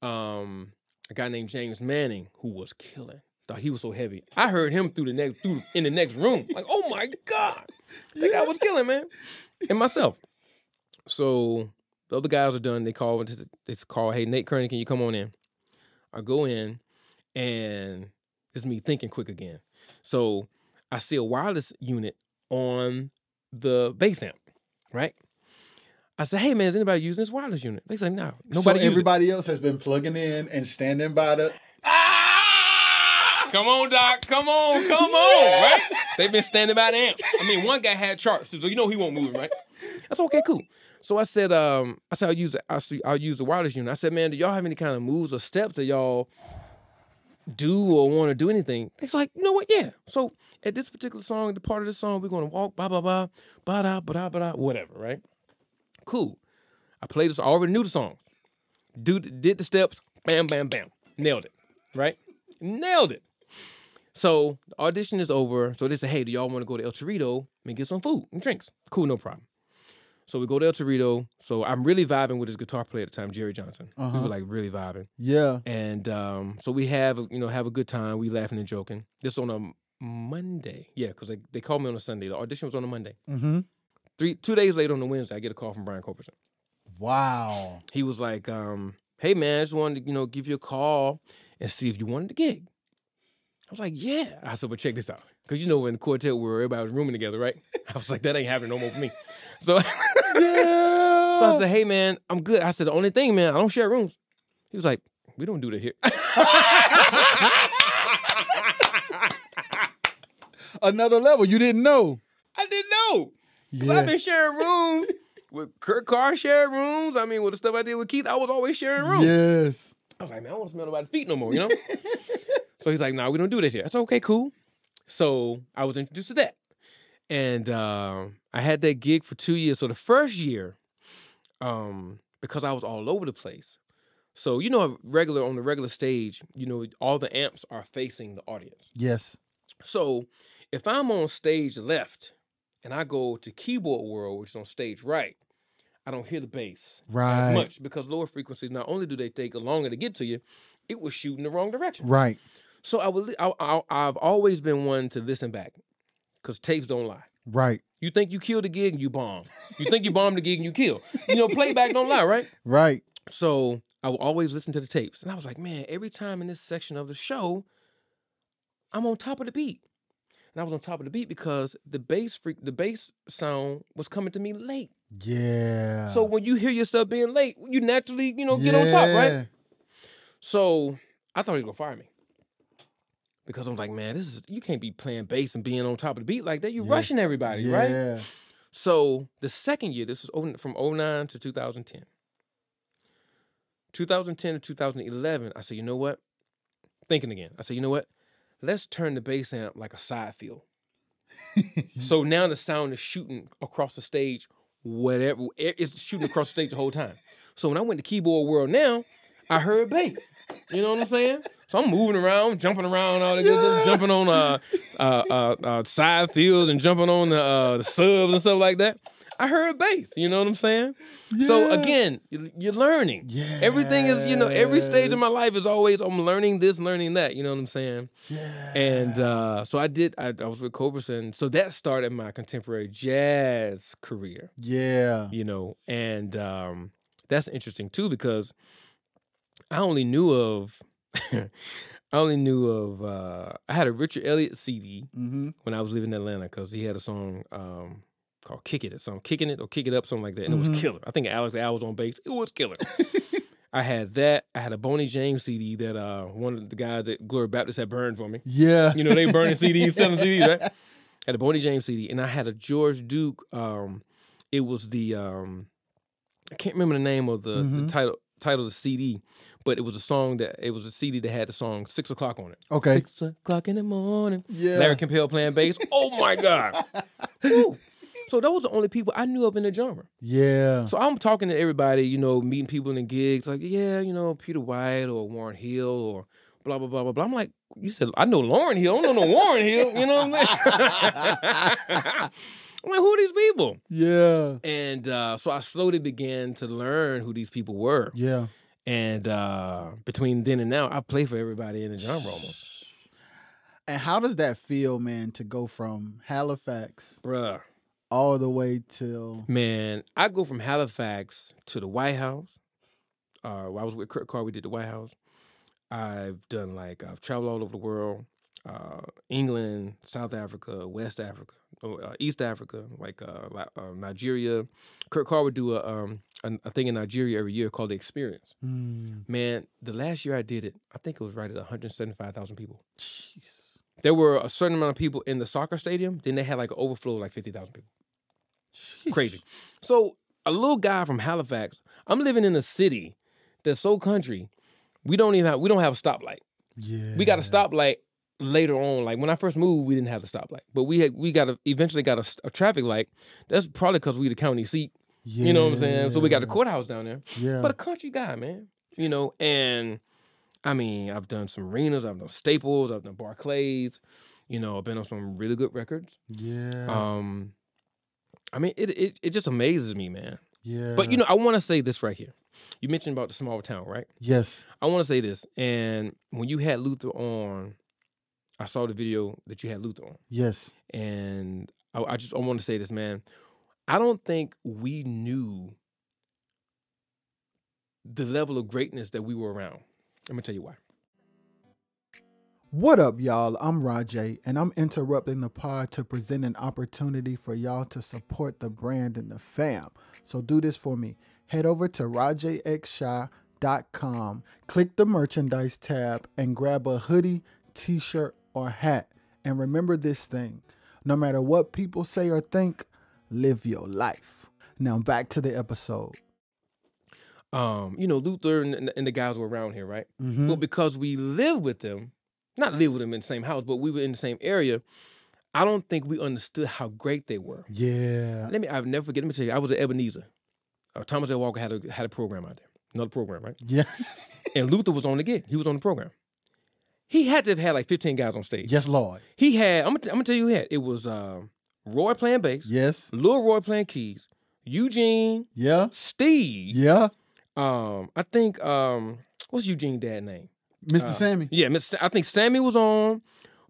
Speaker 1: A guy named James Manning, who was killing. Thought he was so heavy. I heard him in the next room. Like, oh my God. That guy was killing, man. And myself. So the other guys are done. They call, hey, Nate Kearney, can you come on in? I go in, and it's me thinking quick again. So I see a wireless unit on the bass amp, right? I said, hey, man, is anybody using this wireless unit? They say, no, nobody. So
Speaker 2: everybody else has been plugging in and standing by the...
Speaker 1: Come on, Doc. Come on, right? They've been standing by the amp. I mean, one guy had charts, so you know he won't move, right? That's okay, cool. So I said, I'll use the wireless unit. I said, man, do y'all have any kind of moves or steps that y'all do or want to do anything? It's like, you know what? Yeah. So at this particular song, the part of the song, we're going to walk, ba ba ba, ba da ba da ba da, whatever, right? Cool. I played this. I already knew the song. Did the steps. Bam, bam, bam. Nailed it. Right? Nailed it. So the audition is over. So they say, hey, do y'all want to go to El Torito and get some food and drinks? Cool, no problem. So we go to El Torito. So I'm really vibing with his guitar player at the time, Jerry Johnson. We were like really vibing.
Speaker 2: Yeah.
Speaker 1: And so we have a good time. We laughing and joking. This on a Monday. Yeah, because they called me on a Sunday. The audition was on a Monday. 2 days later on the Wednesday, I get a call from Brian Coperson.
Speaker 2: Wow.
Speaker 1: He was like, hey, man, I just wanted to, give you a call and see if you wanted the gig. I was like, yeah. I said, well, check this out. Because in the quartet where everybody was rooming together, right? I was like, that ain't happening no more for me. So, so I said, hey, man, I'm good. I said, the only thing, man, I don't share rooms. He was like, we don't do that here.
Speaker 2: Another level. You didn't know.
Speaker 1: I didn't know. Because I've been sharing rooms with Kurt Carr, shared rooms. I mean, with the stuff I did with Keith, I was always sharing rooms.
Speaker 2: Yes.
Speaker 1: I was like, man, I don't want to smell nobody's feet no more, So he's like, no, we don't do that here. I said, okay, cool. So I was introduced to that. And I had that gig for 2 years. So the first year, because I was all over the place. So, on the regular stage, all the amps are facing the audience.
Speaker 2: Yes.
Speaker 1: So if I'm on stage left and I go to keyboard world, which is on stage right, I don't hear the bass as much because lower frequencies, not only do they take longer to get to you, it was shooting the wrong direction.
Speaker 2: Right.
Speaker 1: So I've always been one to listen back because tapes don't lie.
Speaker 2: Right.
Speaker 1: You think you killed the gig and you bomb. You think you bombed the gig and you kill. Playback don't lie, right?
Speaker 2: Right.
Speaker 1: So I will always listen to the tapes. And I was like, man, every time in this section of the show, I'm on top of the beat. And I was on top of the beat because the bass sound was coming to me late.
Speaker 2: Yeah.
Speaker 1: So when you hear yourself being late, you naturally, get on top, right? So I thought he was gonna fire me. Because I'm like, man, you can't be playing bass and being on top of the beat like that. You're rushing everybody, right? So the second year, this is from 2009 to 2010. 2010 to 2011, I said, you know what? Thinking again. I said, you know what? Let's turn the bass amp like a side field. So now the sound is shooting across the stage, whatever. It's shooting across the stage the whole time. So when I went to keyboard world now, I heard bass. You know what I'm saying? So I'm moving around, jumping around, all that good stuff, jumping on side fields and jumping on the subs and stuff like that. I heard bass, you know what I'm saying? Yeah. So again, you're learning. Yeah. Everything is, every stage of my life is always, I'm learning this, learning that, you know what I'm saying? Yeah. And so I was with Coperson. So that started my contemporary jazz career. Yeah. And that's interesting too, because I only knew of, I had a Richard Elliott CD when I was living in Atlanta because he had a song called Kick It or something. Kicking It or Kick It Up, something like that. And it was killer. I think Alex Al was on bass. It was killer. I had that. I had a Boney James CD that one of the guys at Glory Baptist had burned for me. Yeah. They burning CDs, selling CDs, right? Had a Boney James CD. And I had a George Duke. It was the, I can't remember the name of the title of the CD, but it was a CD that had the song 6 o'clock on it. Okay. 6 o'clock in the morning. Yeah. Larry Campbell playing bass. Oh my God. Woo. So those are the only people I knew of in the genre.
Speaker 2: Yeah.
Speaker 1: So I'm talking to everybody, you know, meeting people in gigs, like, yeah, you know, Peter White or Warren Hill or blah, blah, blah, blah, blah. I'm like, you said, I know Lauryn Hill. I don't know no Warren Hill. You know what I'm saying? I'm like, who are these people?
Speaker 2: Yeah.
Speaker 1: And so I slowly began to learn who these people were.
Speaker 2: Yeah.
Speaker 1: And between then and now, I play for everybody in the genre almost.
Speaker 2: And how does that feel, man, to go from Halifax
Speaker 1: Bruh.
Speaker 2: all the way till...
Speaker 1: Man, I go from Halifax to the White House. I was with Kurt Carr, we did the White House. I've traveled all over the world. England, South Africa, West Africa, East Africa, Nigeria. Kurt Carr would do a thing in Nigeria every year called The Experience. Man, the last year I did it, I think it was right at 175,000 people.
Speaker 2: Jeez.
Speaker 1: There were a certain amount of people in the soccer stadium. Then they had like an overflow of like 50,000 people.
Speaker 2: Sheesh.
Speaker 1: Crazy. So a little guy from Halifax, I'm living in a city that's so country, we don't have a stoplight.
Speaker 2: Yeah.
Speaker 1: We got a stoplight later on. Like when I first moved, we didn't have the stoplight, but we eventually got a traffic light. That's probably because we the county seat.
Speaker 2: Yeah.
Speaker 1: You know what I'm saying? So we got the courthouse down there.
Speaker 2: Yeah.
Speaker 1: But a country guy, man. You know, and I mean, I've done some arenas, I've done Staples, I've done Barclays. You know, I've been on some really good records.
Speaker 2: Yeah.
Speaker 1: I mean, it just amazes me, man.
Speaker 2: Yeah.
Speaker 1: But you know, I want to say this right here. You mentioned about the small town, right?
Speaker 2: Yes.
Speaker 1: I want to say this. And when you had Luther on, I saw the video that you had Luther on.
Speaker 2: Yes.
Speaker 1: And I want to say this, man. I don't think we knew the level of greatness that we were around. Let me tell you why.
Speaker 2: What up, y'all? I'm Rajay, and I'm interrupting the pod to present an opportunity for y'all to support the brand and the fam. So do this for me. Head over to rajayxshaw.com, click the merchandise tab, and grab a hoodie, t-shirt, or hat. And remember this thing. No matter what people say or think, live your life. Now back to the episode.
Speaker 1: You know, Luther and the guys were around here, right?
Speaker 2: Mm-hmm.
Speaker 1: But because we lived with them, not live with them in the same house, but we were in the same area, I don't think we understood how great they were.
Speaker 2: Yeah.
Speaker 1: I'll never forget, let me tell you, I was at Ebenezer. Thomas L. Walker had a program out there. Another program, right?
Speaker 2: Yeah.
Speaker 1: And Luther was on the gig. He was on the program. He had to have had like 15 guys on stage.
Speaker 2: Yes, Lord.
Speaker 1: He had, I'm gonna tell you who he had. It was Roy playing bass.
Speaker 2: Yes.
Speaker 1: Lil Roy playing keys. Eugene.
Speaker 2: Yeah.
Speaker 1: Steve.
Speaker 2: Yeah.
Speaker 1: I think, what's Eugene's dad's name?
Speaker 2: Mr. Sammy.
Speaker 1: Yeah, I think Sammy was on.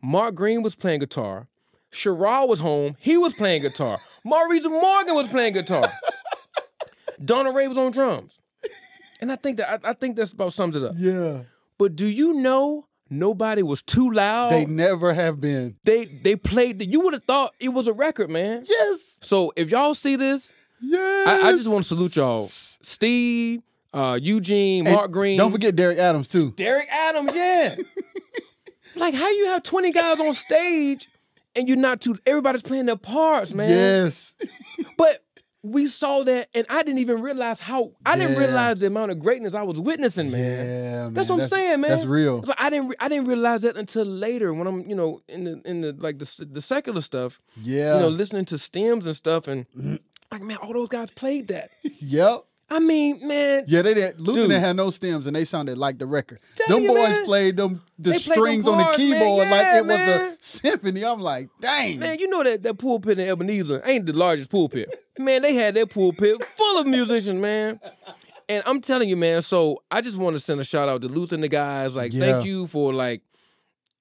Speaker 1: Mark Green was playing guitar. Sherrod was home. He was playing guitar. Maurice Morgan was playing guitar. Donna Ray was on drums. And I think that's about sums it up.
Speaker 2: Yeah.
Speaker 1: But do you know nobody was too loud?
Speaker 2: They never have been.
Speaker 1: They played, you would have thought it was a record, man.
Speaker 2: Yes.
Speaker 1: So if y'all see this,
Speaker 2: yes.
Speaker 1: I just want to salute y'all. Steve, Eugene,
Speaker 2: And
Speaker 1: Mark Green.
Speaker 2: Don't forget Derek Adams, too.
Speaker 1: Derek Adams, yeah. Like, how you have 20 guys on stage and you're not everybody's playing their parts, man.
Speaker 2: Yes.
Speaker 1: But we saw that, and I didn't even realize didn't realize the amount of greatness I was witnessing, man.
Speaker 2: Yeah, man.
Speaker 1: That's what I'm saying, man.
Speaker 2: That's real.
Speaker 1: So I didn't realize that until later when I'm, you know, in the like the secular stuff.
Speaker 2: Yeah.
Speaker 1: You know, listening to stems and stuff, and like, man, all those guys played that.
Speaker 2: Yep.
Speaker 1: I mean, man.
Speaker 2: Yeah, Luther didn't have no stems, and they sounded like the record.
Speaker 1: Tell
Speaker 2: Them
Speaker 1: you,
Speaker 2: boys
Speaker 1: man.
Speaker 2: played the
Speaker 1: They played
Speaker 2: strings
Speaker 1: them
Speaker 2: on the
Speaker 1: parts, man.
Speaker 2: keyboard like
Speaker 1: Yeah,
Speaker 2: it was
Speaker 1: man.
Speaker 2: a symphony. I'm like, dang.
Speaker 1: Man, you know that pulpit in Ebenezer ain't the largest pulpit. Man, they had that pulpit full of musicians, man. And I'm telling you, man, so I just want to send a shout out to Luther and the guys. Like, thank you for, like,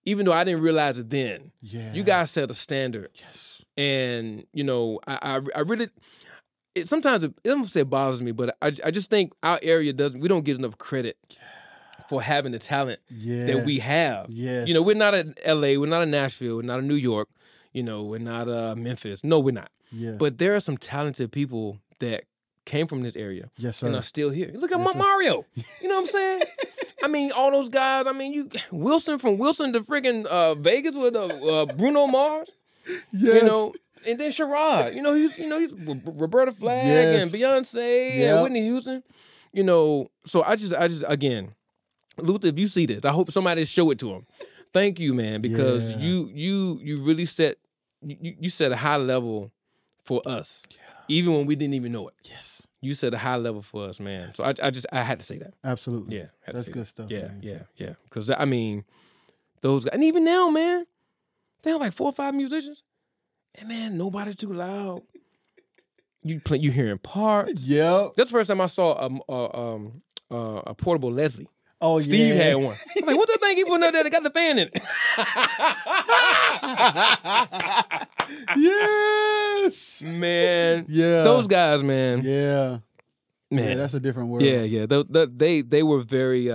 Speaker 1: even though I didn't realize it then, you guys set a standard.
Speaker 2: Yes.
Speaker 1: And, you know, I really, sometimes it doesn't say it bothers me, but I just think our area we don't get enough credit for having the talent that we have.
Speaker 2: Yes.
Speaker 1: You know, we're not in LA, we're not in Nashville, we're not in New York, you know, we're not Memphis. No, we're not.
Speaker 2: Yeah.
Speaker 1: But there are some talented people that came from this area
Speaker 2: Yes,
Speaker 1: and
Speaker 2: sir.
Speaker 1: are still here. Look at Mario. You know what I'm saying? I mean, all those guys, I mean, Wilson from Wilson to friggin' Vegas with Bruno Mars.
Speaker 2: Yes.
Speaker 1: You know, and then Sherrod. You know, he's Roberta Flack and Beyonce and Whitney Houston. You know, so I just again, Luther, if you see this, I hope somebody show it to him. Thank you, man, because you really set a high level for us, even when we didn't even know it.
Speaker 2: Yes.
Speaker 1: You set a high level for us, man. So I had to say that.
Speaker 2: Absolutely.
Speaker 1: Yeah, had to
Speaker 2: That's
Speaker 1: say
Speaker 2: good
Speaker 1: that.
Speaker 2: stuff.
Speaker 1: Yeah,
Speaker 2: man.
Speaker 1: yeah. Because I mean, those guys, and even now, man, they have like 4 or 5 musicians, and man, nobody's too loud. You hearing parts.
Speaker 2: Yep.
Speaker 1: That's the first time I saw a portable Leslie.
Speaker 2: Oh,
Speaker 1: Steve
Speaker 2: yeah.
Speaker 1: had one. I'm like, what's that thing he putting out there that got the fan in it?
Speaker 2: Yes.
Speaker 1: Man.
Speaker 2: Yeah.
Speaker 1: Those guys, man.
Speaker 2: Yeah.
Speaker 1: Man.
Speaker 2: Yeah, that's a different world.
Speaker 1: Yeah. They were very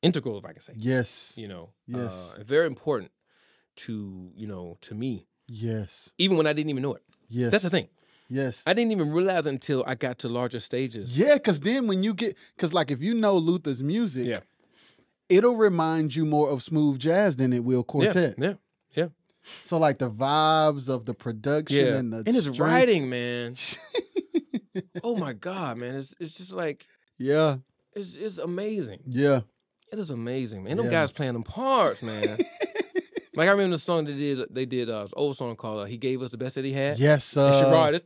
Speaker 1: integral, if I can say.
Speaker 2: Yes.
Speaker 1: You know.
Speaker 2: Yes.
Speaker 1: Very important to me.
Speaker 2: Yes.
Speaker 1: Even when I didn't even know it.
Speaker 2: Yes.
Speaker 1: That's the thing.
Speaker 2: Yes.
Speaker 1: I didn't even realize it until I got to larger stages.
Speaker 2: Yeah, because then when you get, because like if you know Luther's music,
Speaker 1: Yeah.
Speaker 2: it'll remind you more of smooth jazz than it will quartet.
Speaker 1: Yeah.
Speaker 2: So like the vibes of the production
Speaker 1: Yeah.
Speaker 2: and the
Speaker 1: his
Speaker 2: strength.
Speaker 1: writing, man. Oh my God, man. It's just like
Speaker 2: Yeah.
Speaker 1: it's amazing.
Speaker 2: Yeah.
Speaker 1: It is amazing, man. Them
Speaker 2: Yeah.
Speaker 1: guys playing them parts, man. Like I remember the song they did an old song called "He Gave Us the Best That He Had."
Speaker 2: Yes,
Speaker 1: And Sherrod is.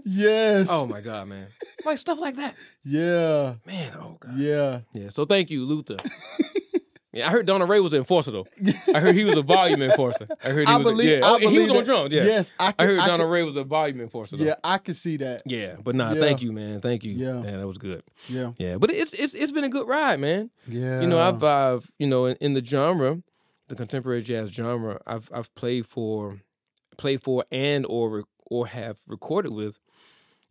Speaker 2: Yes.
Speaker 1: Oh my God, man! Like stuff like that,
Speaker 2: Yeah.
Speaker 1: man. Oh God.
Speaker 2: Yeah.
Speaker 1: Yeah. So thank you, Luther. Yeah, I heard Donna Ray was an enforcer though. I heard he was a volume enforcer. I heard he was. Yeah.
Speaker 2: I
Speaker 1: He was
Speaker 2: believe
Speaker 1: on
Speaker 2: that.
Speaker 1: drums. Yeah.
Speaker 2: Yes,
Speaker 1: I heard Donna Ray was a volume enforcer. Though.
Speaker 2: Yeah, I can see that.
Speaker 1: Yeah, but nah,
Speaker 2: Yeah.
Speaker 1: thank you, man. Thank you.
Speaker 2: Yeah.
Speaker 1: Man, that was good.
Speaker 2: Yeah.
Speaker 1: Yeah, but it's been a good ride, man.
Speaker 2: Yeah.
Speaker 1: You know, I've in the genre, the contemporary jazz genre, I've played for and or have recorded with,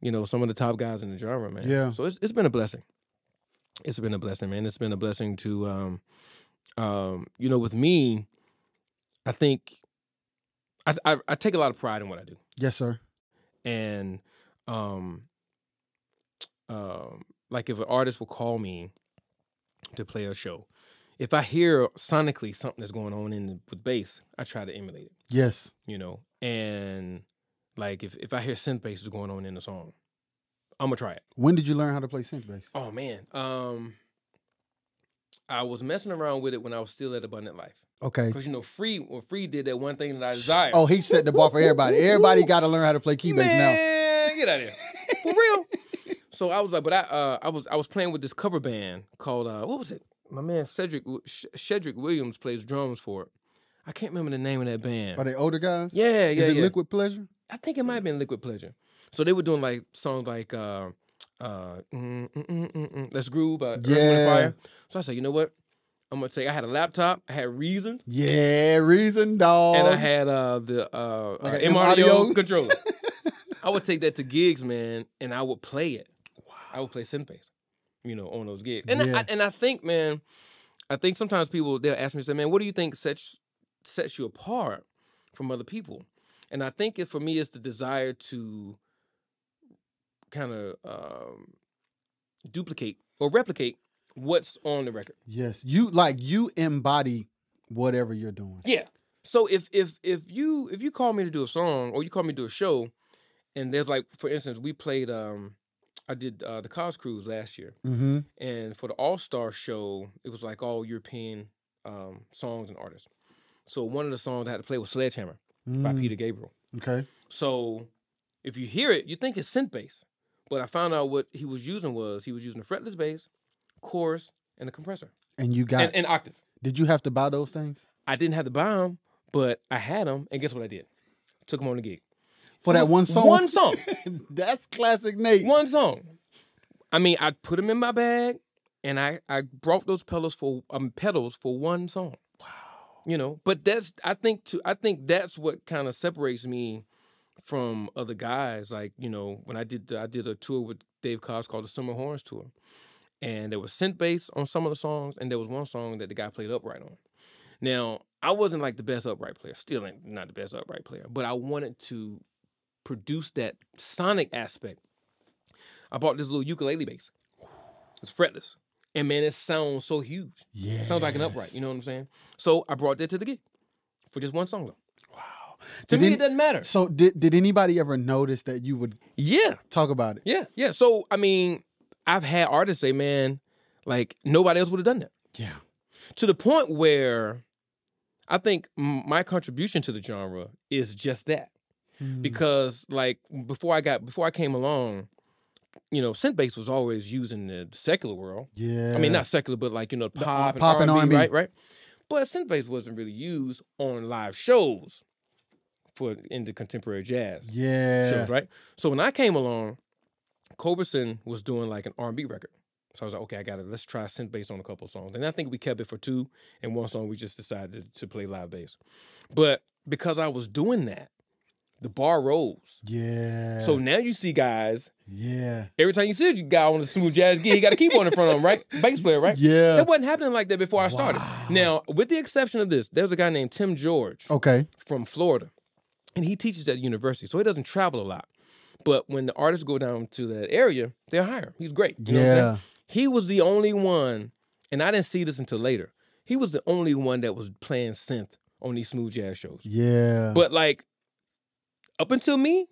Speaker 1: some of the top guys in the genre, man.
Speaker 2: Yeah.
Speaker 1: So it's been a blessing. It's been a blessing, man. It's been a blessing to with me, I think I take a lot of pride in what I do.
Speaker 2: Yes, sir.
Speaker 1: And like if an artist will call me to play a show, if I hear sonically something that's going on with bass, I try to emulate it.
Speaker 2: Yes.
Speaker 1: And like if I hear synth bass is going on in the song, I'm gonna try it.
Speaker 2: When did you learn how to play synth bass?
Speaker 1: Oh man, I was messing around with it when I was still at Abundant Life.
Speaker 2: Okay.
Speaker 1: Because Free did that one thing that I desired.
Speaker 2: Oh, he set the bar for everybody. Everybody got to learn how to play key bass now.
Speaker 1: Man, get out of here. For real. So I was like, but I was playing with this cover band called what was it? My man Shedrick Williams plays drums for it. I can't remember the name of that band.
Speaker 2: Are they older guys?
Speaker 1: Yeah.
Speaker 2: Is it Liquid Pleasure?
Speaker 1: I think it might have been Liquid Pleasure. So they were doing like songs like Let's Groove by Earth, Wind & Fire. So I said, you know what? I'm gonna say I had a laptop, I had Reason.
Speaker 2: Yeah, Reason, dog.
Speaker 1: And I had the
Speaker 2: Like an
Speaker 1: M-Audio controller. I would take that to gigs, man, and I would play it. Wow. I would play synth bass, on those gigs. And I think, man, sometimes people, they'll ask me, say, man, what do you think sets you apart from other people? And I think for me, it's the desire to kind of duplicate or replicate what's on the record.
Speaker 2: Yes, you embody whatever you're doing.
Speaker 1: Yeah. So if you call me to do a song or you call me to do a show, and there's like, for instance, we played I did the Cos Cruise last year, and for the All-Star show, it was like all European songs and artists. So one of the songs I had to play was Sledgehammer by Peter Gabriel.
Speaker 2: Okay.
Speaker 1: So if you hear it, you think it's synth bass, but I found out what he was using a fretless bass, chorus, and a compressor.
Speaker 2: And you got
Speaker 1: an octave.
Speaker 2: Did you have to buy those things?
Speaker 1: I didn't have to buy them, but I had them, and guess what I did? Took them on the gig.
Speaker 2: For that one song?
Speaker 1: One song.
Speaker 2: That's classic Nate.
Speaker 1: One song. I mean, I put them in my bag, and I brought those pedals for one song. Wow. But I think that's what kind of separates me from other guys. Like, when I did a tour with Dave Cox called the Summer Horns Tour, and there was synth bass on some of the songs, and there was one song that the guy played upright on. Now, I wasn't like the best upright player, still ain't not the best upright player, but I wanted to produce that sonic aspect. I bought this little ukulele bass. It's fretless. And man, it sounds so huge. Yeah. It sounds like an upright, you know what I'm saying? So I brought that to the gig for just one song though. Wow. To me, it doesn't matter.
Speaker 2: So did anybody ever notice that you would talk about it?
Speaker 1: Yeah. So, I mean, I've had artists say, man, like nobody else would have done that.
Speaker 2: Yeah.
Speaker 1: To the point where I think my contribution to the genre is just that. Because like before I came along, you know, synth bass was always used in the secular world.
Speaker 2: Yeah.
Speaker 1: I mean, not secular, but like, you know, pop
Speaker 2: pop and
Speaker 1: and R&B,
Speaker 2: R&B.
Speaker 1: right? But synth bass wasn't really used on live shows in the contemporary jazz shows, right? So when I came along, Culberson was doing like an R&B record. So I was like, okay, let's try synth bass on a couple of songs. And I think we kept it for 2, and 1 song we just decided to play live bass. But because I was doing that, the bar rose.
Speaker 2: Yeah.
Speaker 1: So now you see guys,
Speaker 2: yeah.
Speaker 1: every time you see a guy on a smooth jazz gig, he got a keyboard in front of him, right? Bass player, right?
Speaker 2: Yeah.
Speaker 1: That wasn't happening like that before I started. Now, with the exception of this, there's a guy named Tim George from Florida, and he teaches at a university, so he doesn't travel a lot. But when the artists go down to that area, they'll hire him. He's great. You know what I'm saying? He was the only one, and I didn't see this until later. He was the only one that was playing synth on these smooth jazz shows.
Speaker 2: Yeah.
Speaker 1: But like, up until me,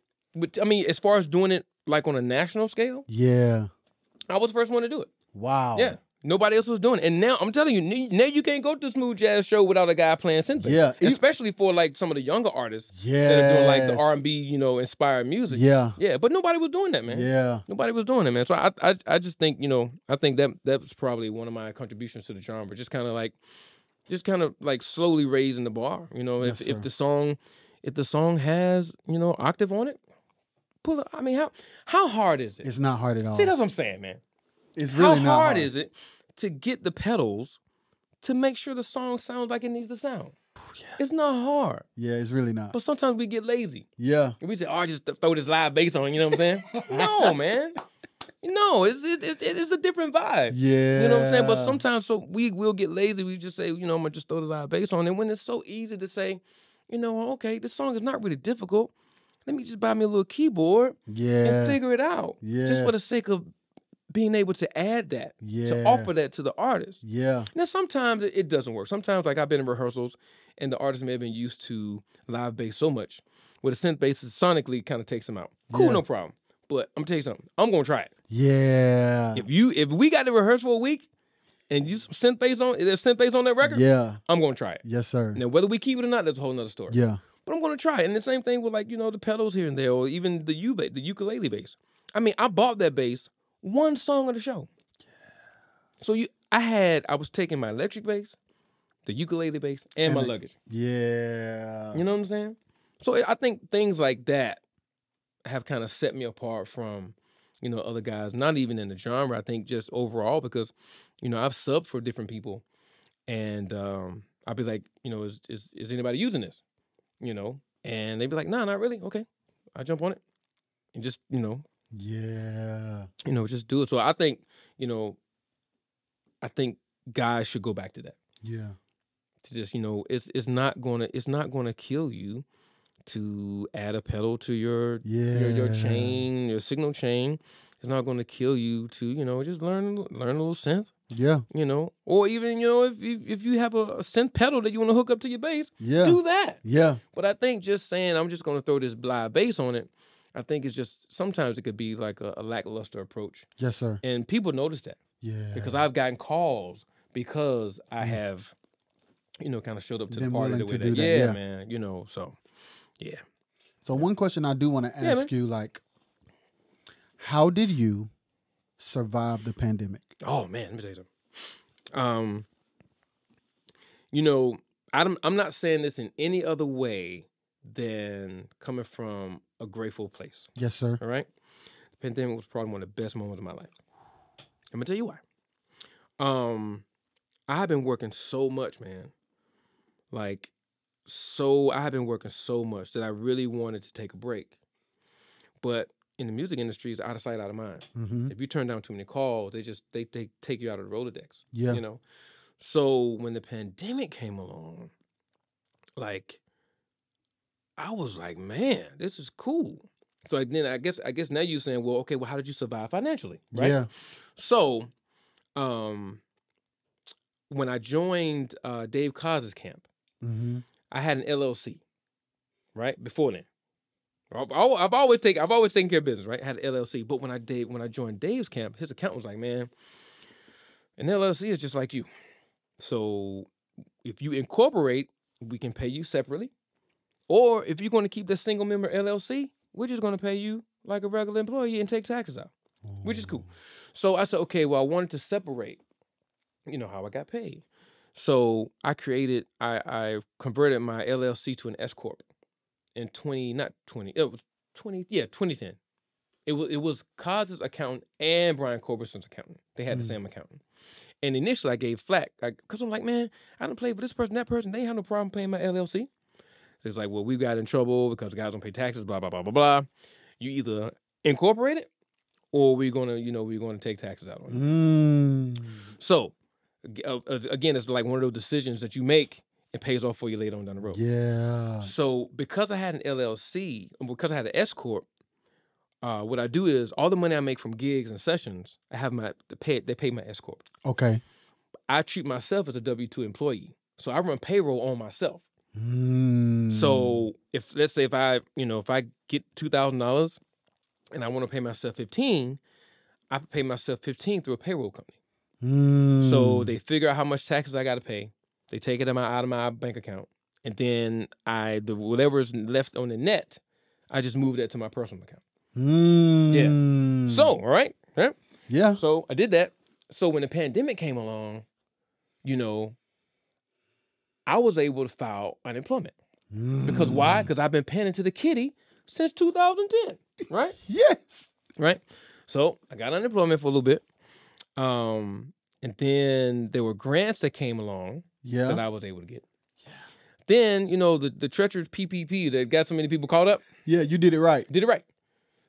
Speaker 1: I mean, as far as doing it like on a national scale, I was the first one to do it.
Speaker 2: Wow.
Speaker 1: Yeah. Nobody else was doing it. And now, I'm telling you, now you can't go to a smooth jazz show without a guy playing synth bass.
Speaker 2: Yeah.
Speaker 1: Especially for like some of the younger artists that are doing like the R&B, you know, inspired music.
Speaker 2: Yeah.
Speaker 1: Yeah, but nobody was doing that, man.
Speaker 2: Yeah.
Speaker 1: Nobody was doing it, man. So I just think, you know, I think that was probably one of my contributions to the genre. Just kind of like slowly raising the bar. You know, if the song has, you know, octave on it, pull it. I mean, how hard is it?
Speaker 2: It's not hard at all.
Speaker 1: See, that's what I'm saying, man.
Speaker 2: It's really
Speaker 1: how
Speaker 2: not
Speaker 1: hard is it to get the pedals to make sure the song sounds like it needs to sound? It's not hard.
Speaker 2: Yeah, it's really not.
Speaker 1: But sometimes we get lazy.
Speaker 2: Yeah.
Speaker 1: And we say, oh, just throw this live bass on, you know what I'm saying? No, man. No, it's a different vibe.
Speaker 2: Yeah.
Speaker 1: You know what I'm saying? But sometimes we will get lazy. We just say, you know, I'm going to just throw the live bass on. And when it's so easy to say, you know, okay, this song is not really difficult. Let me just buy me a little keyboard and figure it out. Just for the sake of being able to add that, to offer that to the artist.
Speaker 2: Yeah.
Speaker 1: Now, sometimes it doesn't work. Sometimes, like, I've been in rehearsals, and the artist may have been used to live bass so much, where the synth bass sonically kind of takes them out. Cool, no problem. But I'm gonna tell you something. I'm gonna try it.
Speaker 2: Yeah.
Speaker 1: If we got to rehearse for a week, and use some synth bass on, there's synth bass on that record, I'm gonna try it.
Speaker 2: Yes, sir.
Speaker 1: Now, whether we keep it or not, that's a whole nother story.
Speaker 2: Yeah.
Speaker 1: But I'm gonna try it. And the same thing with, like, you know, the pedals here and there, or even the ukulele bass. I mean, I bought that bass one song of the show. So I was taking my electric bass, the ukulele bass, and my luggage.
Speaker 2: Yeah.
Speaker 1: You know what I'm saying? So I think things like that have kind of set me apart from, you know, other guys, not even in the genre, I think just overall, because, you know, I've subbed for different people, and I'll be like, you know, is anybody using this? You know? And they'd be like, nah, not really. Okay. I jump on it and just, you know, just do it. So I think, you know, guys should go back to that.
Speaker 2: Yeah.
Speaker 1: To just, you know, it's not gonna kill you to add a pedal to your chain, your signal chain. It's not gonna kill you to, you know, just learn a little synth.
Speaker 2: Yeah.
Speaker 1: You know, or even, you know, if you have a synth pedal that you want to hook up to your bass, do that.
Speaker 2: Yeah.
Speaker 1: But I think just saying I'm just gonna throw this live bass on it, I think it's just sometimes it could be like a lackluster approach.
Speaker 2: Yes, sir.
Speaker 1: And people notice that.
Speaker 2: Yeah.
Speaker 1: Because I've gotten calls because I have, you know, kind of showed up to the party the way that. Yeah, man. You know, so yeah.
Speaker 2: So one question I do want to ask you, like, how did you survive the pandemic?
Speaker 1: Oh man, let me tell you something. You know, I'm not saying this in any other way than coming from a grateful place.
Speaker 2: Yes, sir.
Speaker 1: All right? The pandemic was probably one of the best moments of my life. I'm gonna tell you why. I've been working so much, man. Like, I have been working so much that I really wanted to take a break. But in the music industry, it's out of sight, out of mind.
Speaker 2: Mm-hmm.
Speaker 1: If you turn down too many calls, they take you out of the Rolodex.
Speaker 2: Yeah.
Speaker 1: You know? So when the pandemic came along, like, I was like, man, this is cool. So then I guess now you're saying, well, okay, well, how did you survive financially? Right?
Speaker 2: Yeah.
Speaker 1: So when I joined Dave Cos's camp, I had an LLC, right? Before then. I've always taken care of business, right? I had an LLC. But when I joined Dave's camp, his accountant was like, man, an LLC is just like you. So if you incorporate, we can pay you separately. Or if you're going to keep the single member LLC, we're just going to pay you like a regular employee and take taxes out, which is cool. So I said, okay, well, I wanted to separate, how I got paid. So I converted my LLC to an S Corp in 2010. It was Cos's accountant and Brian Corberson's accountant. They had the same accountant. And initially I gave flack, because I'm like, man, I don't play for this person, that person. They ain't have no problem paying my LLC. So it's like, well, we got in trouble because the guys don't pay taxes, blah, blah, blah, blah, blah. You either incorporate it or we're gonna take taxes out on it. So again, it's like one of those decisions that you make and pays off for you later on down the road.
Speaker 2: Yeah.
Speaker 1: So because I had an LLC, because I had an S Corp, what I do is all the money I make from gigs and sessions, I have they pay my S Corp.
Speaker 2: Okay.
Speaker 1: I treat myself as a W-2 employee. So I run payroll on myself. So let's say if I get $2,000 and I want to pay myself $15,000, I pay myself $15,000 through a payroll company. So they figure out how much taxes I got to pay. They take it out of my bank account, and then whatever's left on the net, I just move that to my personal account. Yeah. So, all right.
Speaker 2: Yeah.
Speaker 1: So I did that. So when the pandemic came along, I was able to file unemployment. Because why? Because I've been paying into the kitty since 2010, right?
Speaker 2: Yes.
Speaker 1: Right? So I got unemployment for a little bit. And then there were grants that came along that I was able to get. Yeah. Then, the treacherous PPP that got so many people caught up.
Speaker 2: Yeah, you did it right.
Speaker 1: Did it right.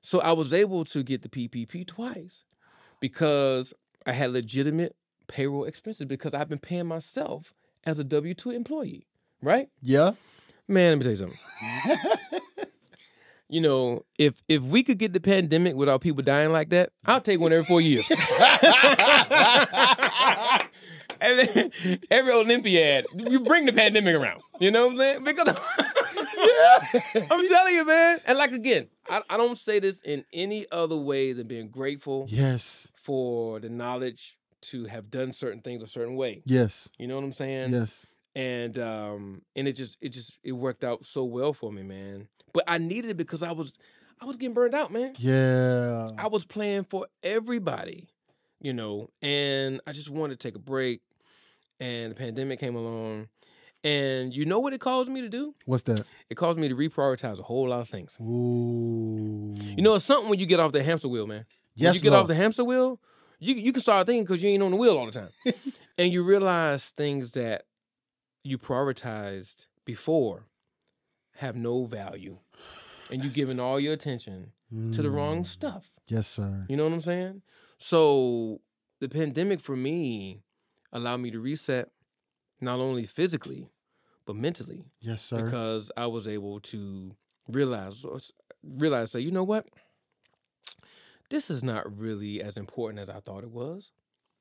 Speaker 1: So I was able to get the PPP twice because I had legitimate payroll expenses because I've been paying myself as a W-2 employee, right?
Speaker 2: Yeah.
Speaker 1: Man, let me tell you something. If we could get the pandemic without people dying like that, I'll take one every 4 years. Every Olympiad, you bring the pandemic around. You know what I'm saying? Because I'm telling you, man. And again, I don't say this in any other way than being grateful for the knowledge to have done certain things a certain way.
Speaker 2: Yes.
Speaker 1: You know what I'm saying?
Speaker 2: Yes.
Speaker 1: And it worked out so well for me, man. But I needed it because I was getting burned out, man.
Speaker 2: Yeah.
Speaker 1: I was playing for everybody, and I just wanted to take a break. And the pandemic came along. And you know what it caused me to do?
Speaker 2: What's that?
Speaker 1: It caused me to reprioritize a whole lot of things.
Speaker 2: Ooh.
Speaker 1: It's something when you get off the hamster wheel, man.
Speaker 2: Yes,
Speaker 1: when you get off the hamster wheel, you can start thinking because you ain't on the wheel all the time. And you realize things that you prioritized before have no value. And you're giving all your attention to the wrong stuff.
Speaker 2: Yes, sir.
Speaker 1: You know what I'm saying? So the pandemic for me allowed me to reset not only physically, but mentally.
Speaker 2: Yes, sir.
Speaker 1: Because I was able to realize, say, you know what? This is not really as important as I thought it was.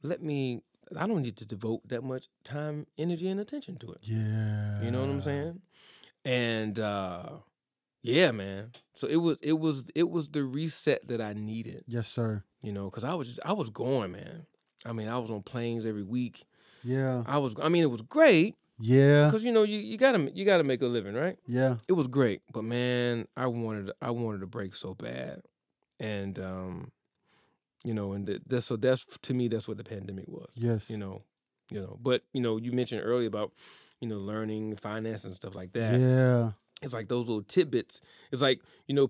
Speaker 1: I don't need to devote that much time, energy, and attention to it.
Speaker 2: Yeah.
Speaker 1: You know what I'm saying? And yeah, man. So it was the reset that I needed.
Speaker 2: Yes, sir.
Speaker 1: Because I was going, man. I mean, I was on planes every week.
Speaker 2: Yeah.
Speaker 1: It was great.
Speaker 2: Yeah.
Speaker 1: Because you gotta make a living, right?
Speaker 2: Yeah.
Speaker 1: It was great, but man, I wanted a break so bad, and that's to me that's what the pandemic was.
Speaker 2: Yes.
Speaker 1: But you mentioned earlier about learning finance and stuff like that.
Speaker 2: Yeah.
Speaker 1: It's like those little tidbits. It's like,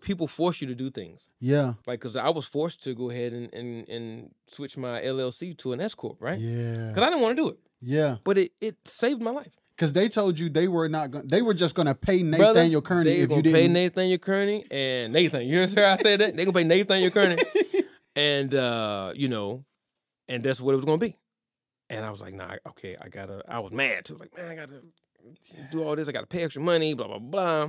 Speaker 1: people force you to do things.
Speaker 2: Yeah.
Speaker 1: Like, because I was forced to go ahead and switch my LLC to an S Corp, right?
Speaker 2: Yeah.
Speaker 1: Because I didn't want to do it.
Speaker 2: Yeah.
Speaker 1: But it saved my life.
Speaker 2: Because they told you they were just going to pay Nathaniel Kearney if you didn't.
Speaker 1: Pay Nathaniel Kearney and Nathan. You hear I said that? They going to pay Nathaniel Kearney. And, and that's what it was going to be. And I was like, nah, okay, I was mad too. Like, man, I got to do all this. I got to pay extra money, blah, blah, blah.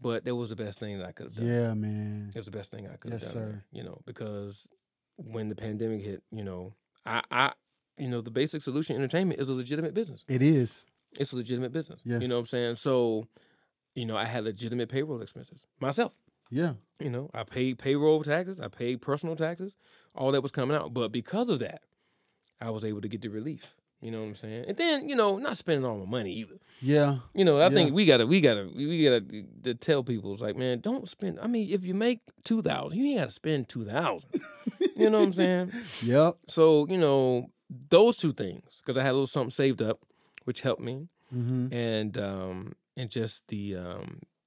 Speaker 1: But that was the best thing that I could have done.
Speaker 2: Yeah, man.
Speaker 1: It was the best thing I could have done.
Speaker 2: Yes, sir.
Speaker 1: Because when the pandemic hit, the basic solution entertainment is a legitimate business.
Speaker 2: It is.
Speaker 1: It's a legitimate business.
Speaker 2: Yes.
Speaker 1: You know what I'm saying? So, I had legitimate payroll expenses myself.
Speaker 2: Yeah.
Speaker 1: I paid payroll taxes. I paid personal taxes. All that was coming out. But because of that, I was able to get the relief. You know what I'm saying? And then, not spending all my money either.
Speaker 2: Yeah.
Speaker 1: I think we gotta to tell people, it's like, man, don't spend. I mean, if you make $2,000, you ain't gotta spend $2,000. You know what I'm saying?
Speaker 2: Yep.
Speaker 1: So, those two things, because I had a little something saved up, which helped me, and just the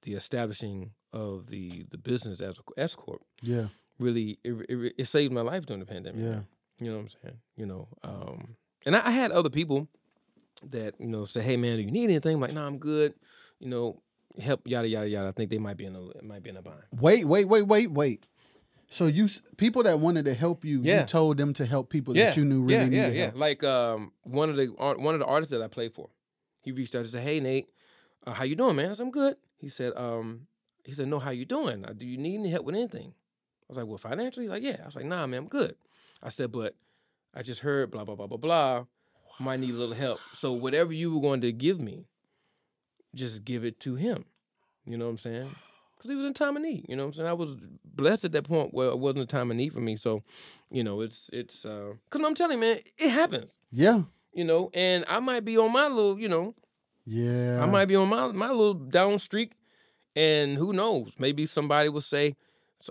Speaker 1: establishing of the business as a S corp.
Speaker 2: Yeah.
Speaker 1: Really, it saved my life during the pandemic.
Speaker 2: Yeah.
Speaker 1: You know what I'm saying? And I had other people that, say, hey man, do you need anything? I'm like, nah, I'm good. Help, yada, yada, yada. I think they might be in a bind.
Speaker 2: Wait. So people that wanted to help you, you told them to help people that you knew really needed help.
Speaker 1: Like one of the artists that I played for, he reached out and said, hey Nate, how you doing, man? I said, I'm good. He said, no, how you doing? Do you need any help with anything? I was like, well, financially? He's like, yeah. I was like, nah, man, I'm good. I said, but I just heard blah, blah, blah, blah, blah. Might need a little help. So whatever you were going to give me, just give it to him. You know what I'm saying? Because he was in time of need. You know what I'm saying? I was blessed at that point where it wasn't a time of need for me. So, it's because I'm telling you, man, it happens.
Speaker 2: Yeah.
Speaker 1: And I might be on my little,
Speaker 2: Yeah.
Speaker 1: I might be on my little down streak. And who knows? Maybe somebody will say,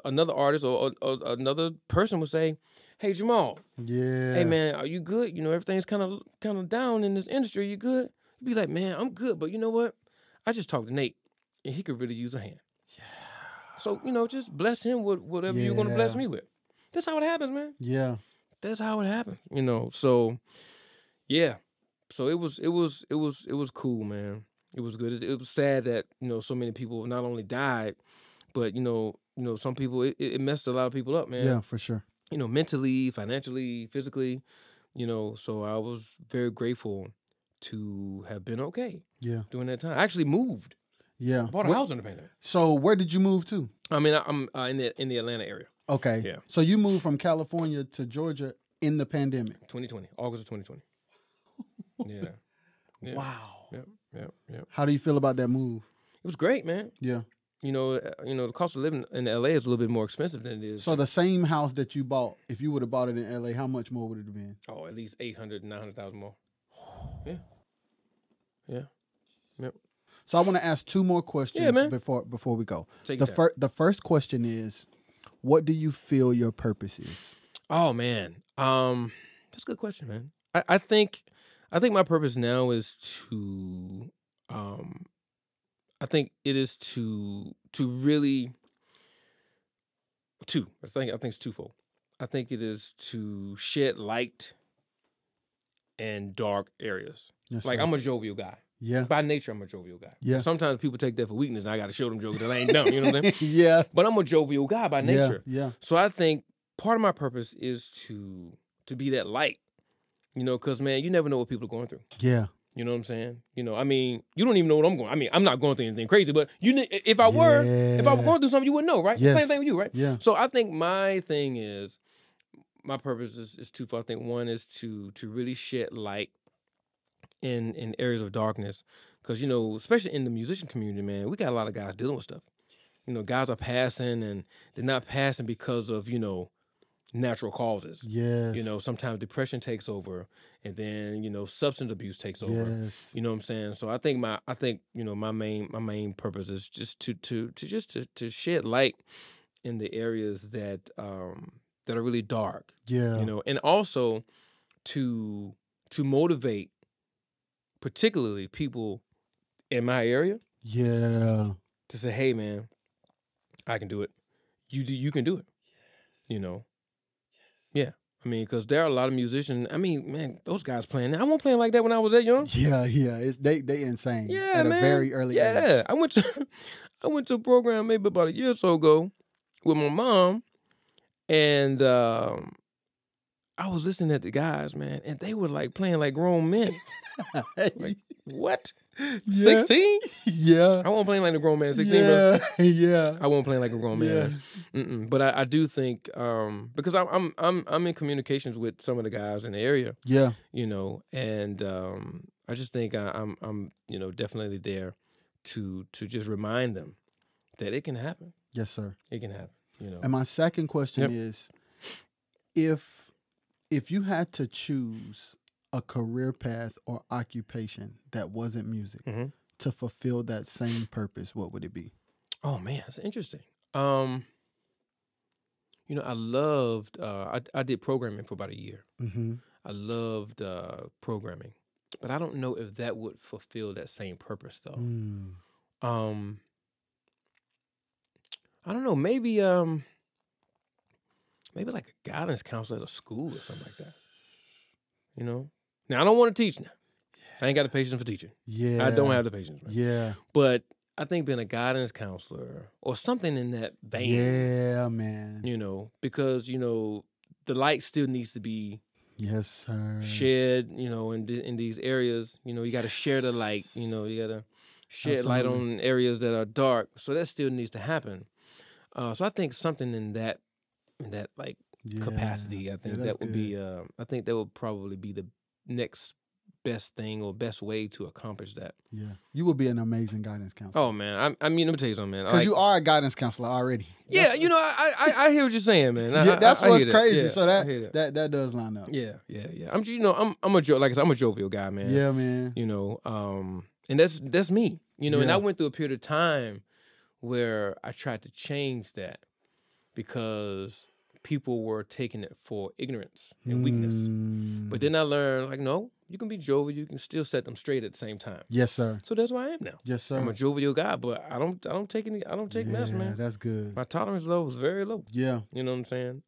Speaker 1: another artist or another person will say, hey, Jamal.
Speaker 2: Yeah.
Speaker 1: Hey, man, are you good? Everything's kind of down in this industry. You good? You'd be like, man, I'm good. But you know what? I just talked to Nate, and he could really use a hand. Yeah. So, just bless him with whatever you're going to bless me with. That's how it happens, man.
Speaker 2: Yeah.
Speaker 1: That's how it happens. So, yeah. So it was cool, man. It was good. It was sad that, so many people not only died, but, some people, it messed a lot of people up, man.
Speaker 2: Yeah, for sure.
Speaker 1: Mentally, financially, physically, so I was very grateful to have been okay.
Speaker 2: Yeah.
Speaker 1: During that time. I actually moved.
Speaker 2: Yeah.
Speaker 1: I bought a house in the pandemic.
Speaker 2: So where did you move to?
Speaker 1: I mean, I'm in the Atlanta area.
Speaker 2: Okay.
Speaker 1: Yeah.
Speaker 2: So you moved from California to Georgia in the pandemic.
Speaker 1: 2020, August of 2020. Yeah.
Speaker 2: Wow.
Speaker 1: Yep.
Speaker 2: How do you feel about that move?
Speaker 1: It was great, man.
Speaker 2: Yeah.
Speaker 1: The cost of living in LA is a little bit more expensive than it is.
Speaker 2: So the same house that you bought, if you would have bought it in LA, how much more would it have been?
Speaker 1: Oh, at least 800, 900,000 more. Yeah. Yep.
Speaker 2: So I want to ask two more questions before we go. The first question is, what do you feel your purpose is?
Speaker 1: Oh man, that's a good question, man. I think my purpose now is to I think it is to really I think it's twofold. I think it is to shed light in dark areas.
Speaker 2: Yes,
Speaker 1: like
Speaker 2: sir.
Speaker 1: I'm a jovial guy.
Speaker 2: Yeah.
Speaker 1: By nature, I'm a jovial guy.
Speaker 2: Yeah.
Speaker 1: Sometimes people take that for weakness, and I got to show them jokes that I ain't dumb. You know what I'm saying?
Speaker 2: Yeah.
Speaker 1: But I'm a jovial guy by nature.
Speaker 2: Yeah.
Speaker 1: So I think part of my purpose is to be that light. Because man, you never know what people are going through.
Speaker 2: Yeah.
Speaker 1: You know what I'm saying? I mean, you don't even know what I'm going. I mean, I'm not going through anything crazy, but if I were going through something, you wouldn't know, right?
Speaker 2: Yes.
Speaker 1: Same thing with you, right?
Speaker 2: Yeah.
Speaker 1: So I think my thing is, my purpose is twofold. I think one is to really shed light in areas of darkness, because especially in the musician community, man, we got a lot of guys dealing with stuff. Guys are passing, and they're not passing because of natural causes.
Speaker 2: Yes.
Speaker 1: Sometimes depression takes over, and then substance abuse takes over.
Speaker 2: Yes.
Speaker 1: You know what I'm saying? So I think my main purpose is just to shed light in the areas that are really dark.
Speaker 2: Yeah.
Speaker 1: And also to motivate particularly people in my area.
Speaker 2: Yeah.
Speaker 1: To say, hey man, I can do it. You can do it. Yes. Yeah. I mean, because there are a lot of musicians. I mean, man, those guys playing. I wasn't playing like that when I was that young.
Speaker 2: Yeah. It's they insane.
Speaker 1: Yeah,
Speaker 2: at
Speaker 1: man.
Speaker 2: a very early age.
Speaker 1: Yeah. I went to a program maybe about a year or so ago with my mom, and I was listening to the guys, man, and they were like playing like grown men. Like, what? 16?
Speaker 2: Yeah.
Speaker 1: I wasn't playing like a grown man. 16,
Speaker 2: yeah.
Speaker 1: bro.
Speaker 2: Yeah.
Speaker 1: I wasn't playing like a grown man. Yeah. But I do think because I'm in communications with some of the guys in the area.
Speaker 2: Yeah.
Speaker 1: And I just think I'm definitely there to just remind them that it can happen.
Speaker 2: Yes, sir.
Speaker 1: It can happen.
Speaker 2: And my second question is, if you had to choose a career path or occupation that wasn't music to fulfill that same purpose, what would it be?
Speaker 1: Oh man, it's interesting. You know, I loved. I did programming for about a year.
Speaker 2: Mm-hmm.
Speaker 1: I loved programming, but I don't know if that would fulfill that same purpose though. I don't know. Maybe like a guidance counselor at a school or something like that. You know. Now I don't want to teach now. I ain't got the patience for teaching.
Speaker 2: Yeah.
Speaker 1: I don't have the patience, man.
Speaker 2: Yeah.
Speaker 1: But I think being a guidance counselor or something in that vein.
Speaker 2: Yeah, man.
Speaker 1: You know, because, you know, the light still needs to be
Speaker 2: Yes, sir.
Speaker 1: shared, you know, in these areas. You know, you got to share the light. You know, you got to shed light on areas that are dark. So that still needs to happen. So I think something in that like capacity, I think that would be, I think that would probably be the next best thing or best way to accomplish that.
Speaker 2: Yeah. You would be an amazing guidance counselor.
Speaker 1: Oh man, I mean, let me tell you something, man.
Speaker 2: Because you are a guidance counselor already.
Speaker 1: Yeah, you know, I hear what you're saying, man.
Speaker 2: That's what's crazy.
Speaker 1: Yeah,
Speaker 2: so that does line up.
Speaker 1: Yeah. I'm, you know, I'm a like I said, I'm a jovial guy, man.
Speaker 2: Yeah, man.
Speaker 1: You know, and that's me. You know, and I went through a period of time where I tried to change that because people were taking it for ignorance and weakness. But then I learned, like, no, you can be jovial. You can still set them straight at the same time.
Speaker 2: Yes, sir.
Speaker 1: So that's why I am now.
Speaker 2: Yes, sir.
Speaker 1: I'm a jovial guy, but I don't take mess, man.
Speaker 2: That's good.
Speaker 1: My tolerance level is very low.
Speaker 2: Yeah.
Speaker 1: You know what I'm saying?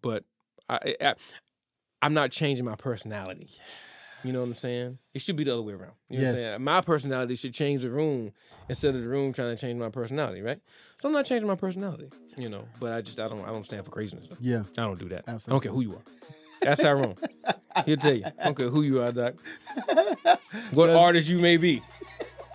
Speaker 1: But I'm not changing my personality. You know what I'm saying? It should be the other way around. You know what I'm saying? My personality should change the room instead of the room trying to change my personality, right? So I'm not changing my personality, you know. But I don't stand for craziness. Though.
Speaker 2: Yeah.
Speaker 1: I don't do that.
Speaker 2: Absolutely.
Speaker 1: I don't care who you are. That's Tyrone. He'll tell you. I don't care who you are, Doc. What artist you may be,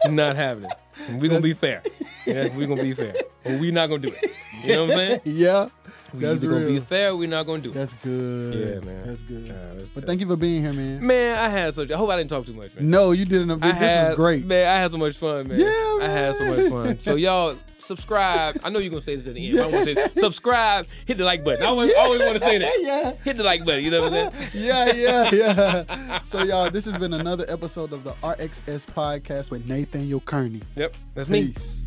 Speaker 1: I'm not having it. And we're going to be fair. Yeah, we're going to be fair. But we're not going to do it. You know what I'm saying?
Speaker 2: Yeah.
Speaker 1: We either going to be fair or we're not going to do it.
Speaker 2: That's good.
Speaker 1: Yeah, man.
Speaker 2: That's good. But thank you for being here, man.
Speaker 1: Man, I hope I didn't talk too much, man.
Speaker 2: No, you didn't. This was great.
Speaker 1: Man, I had so much fun, man.
Speaker 2: Yeah, man.
Speaker 1: I had so much fun. So y'all subscribe. I know you're going to say this at the end. But I want to say subscribe, hit the like button. I always want to say that.
Speaker 2: Yeah.
Speaker 1: Hit the like button. You know what I'm saying?
Speaker 2: Yeah. So, y'all, this has been another episode of the RXS podcast with Nathaniel Kearney.
Speaker 1: Yep, that's me.
Speaker 2: Peace.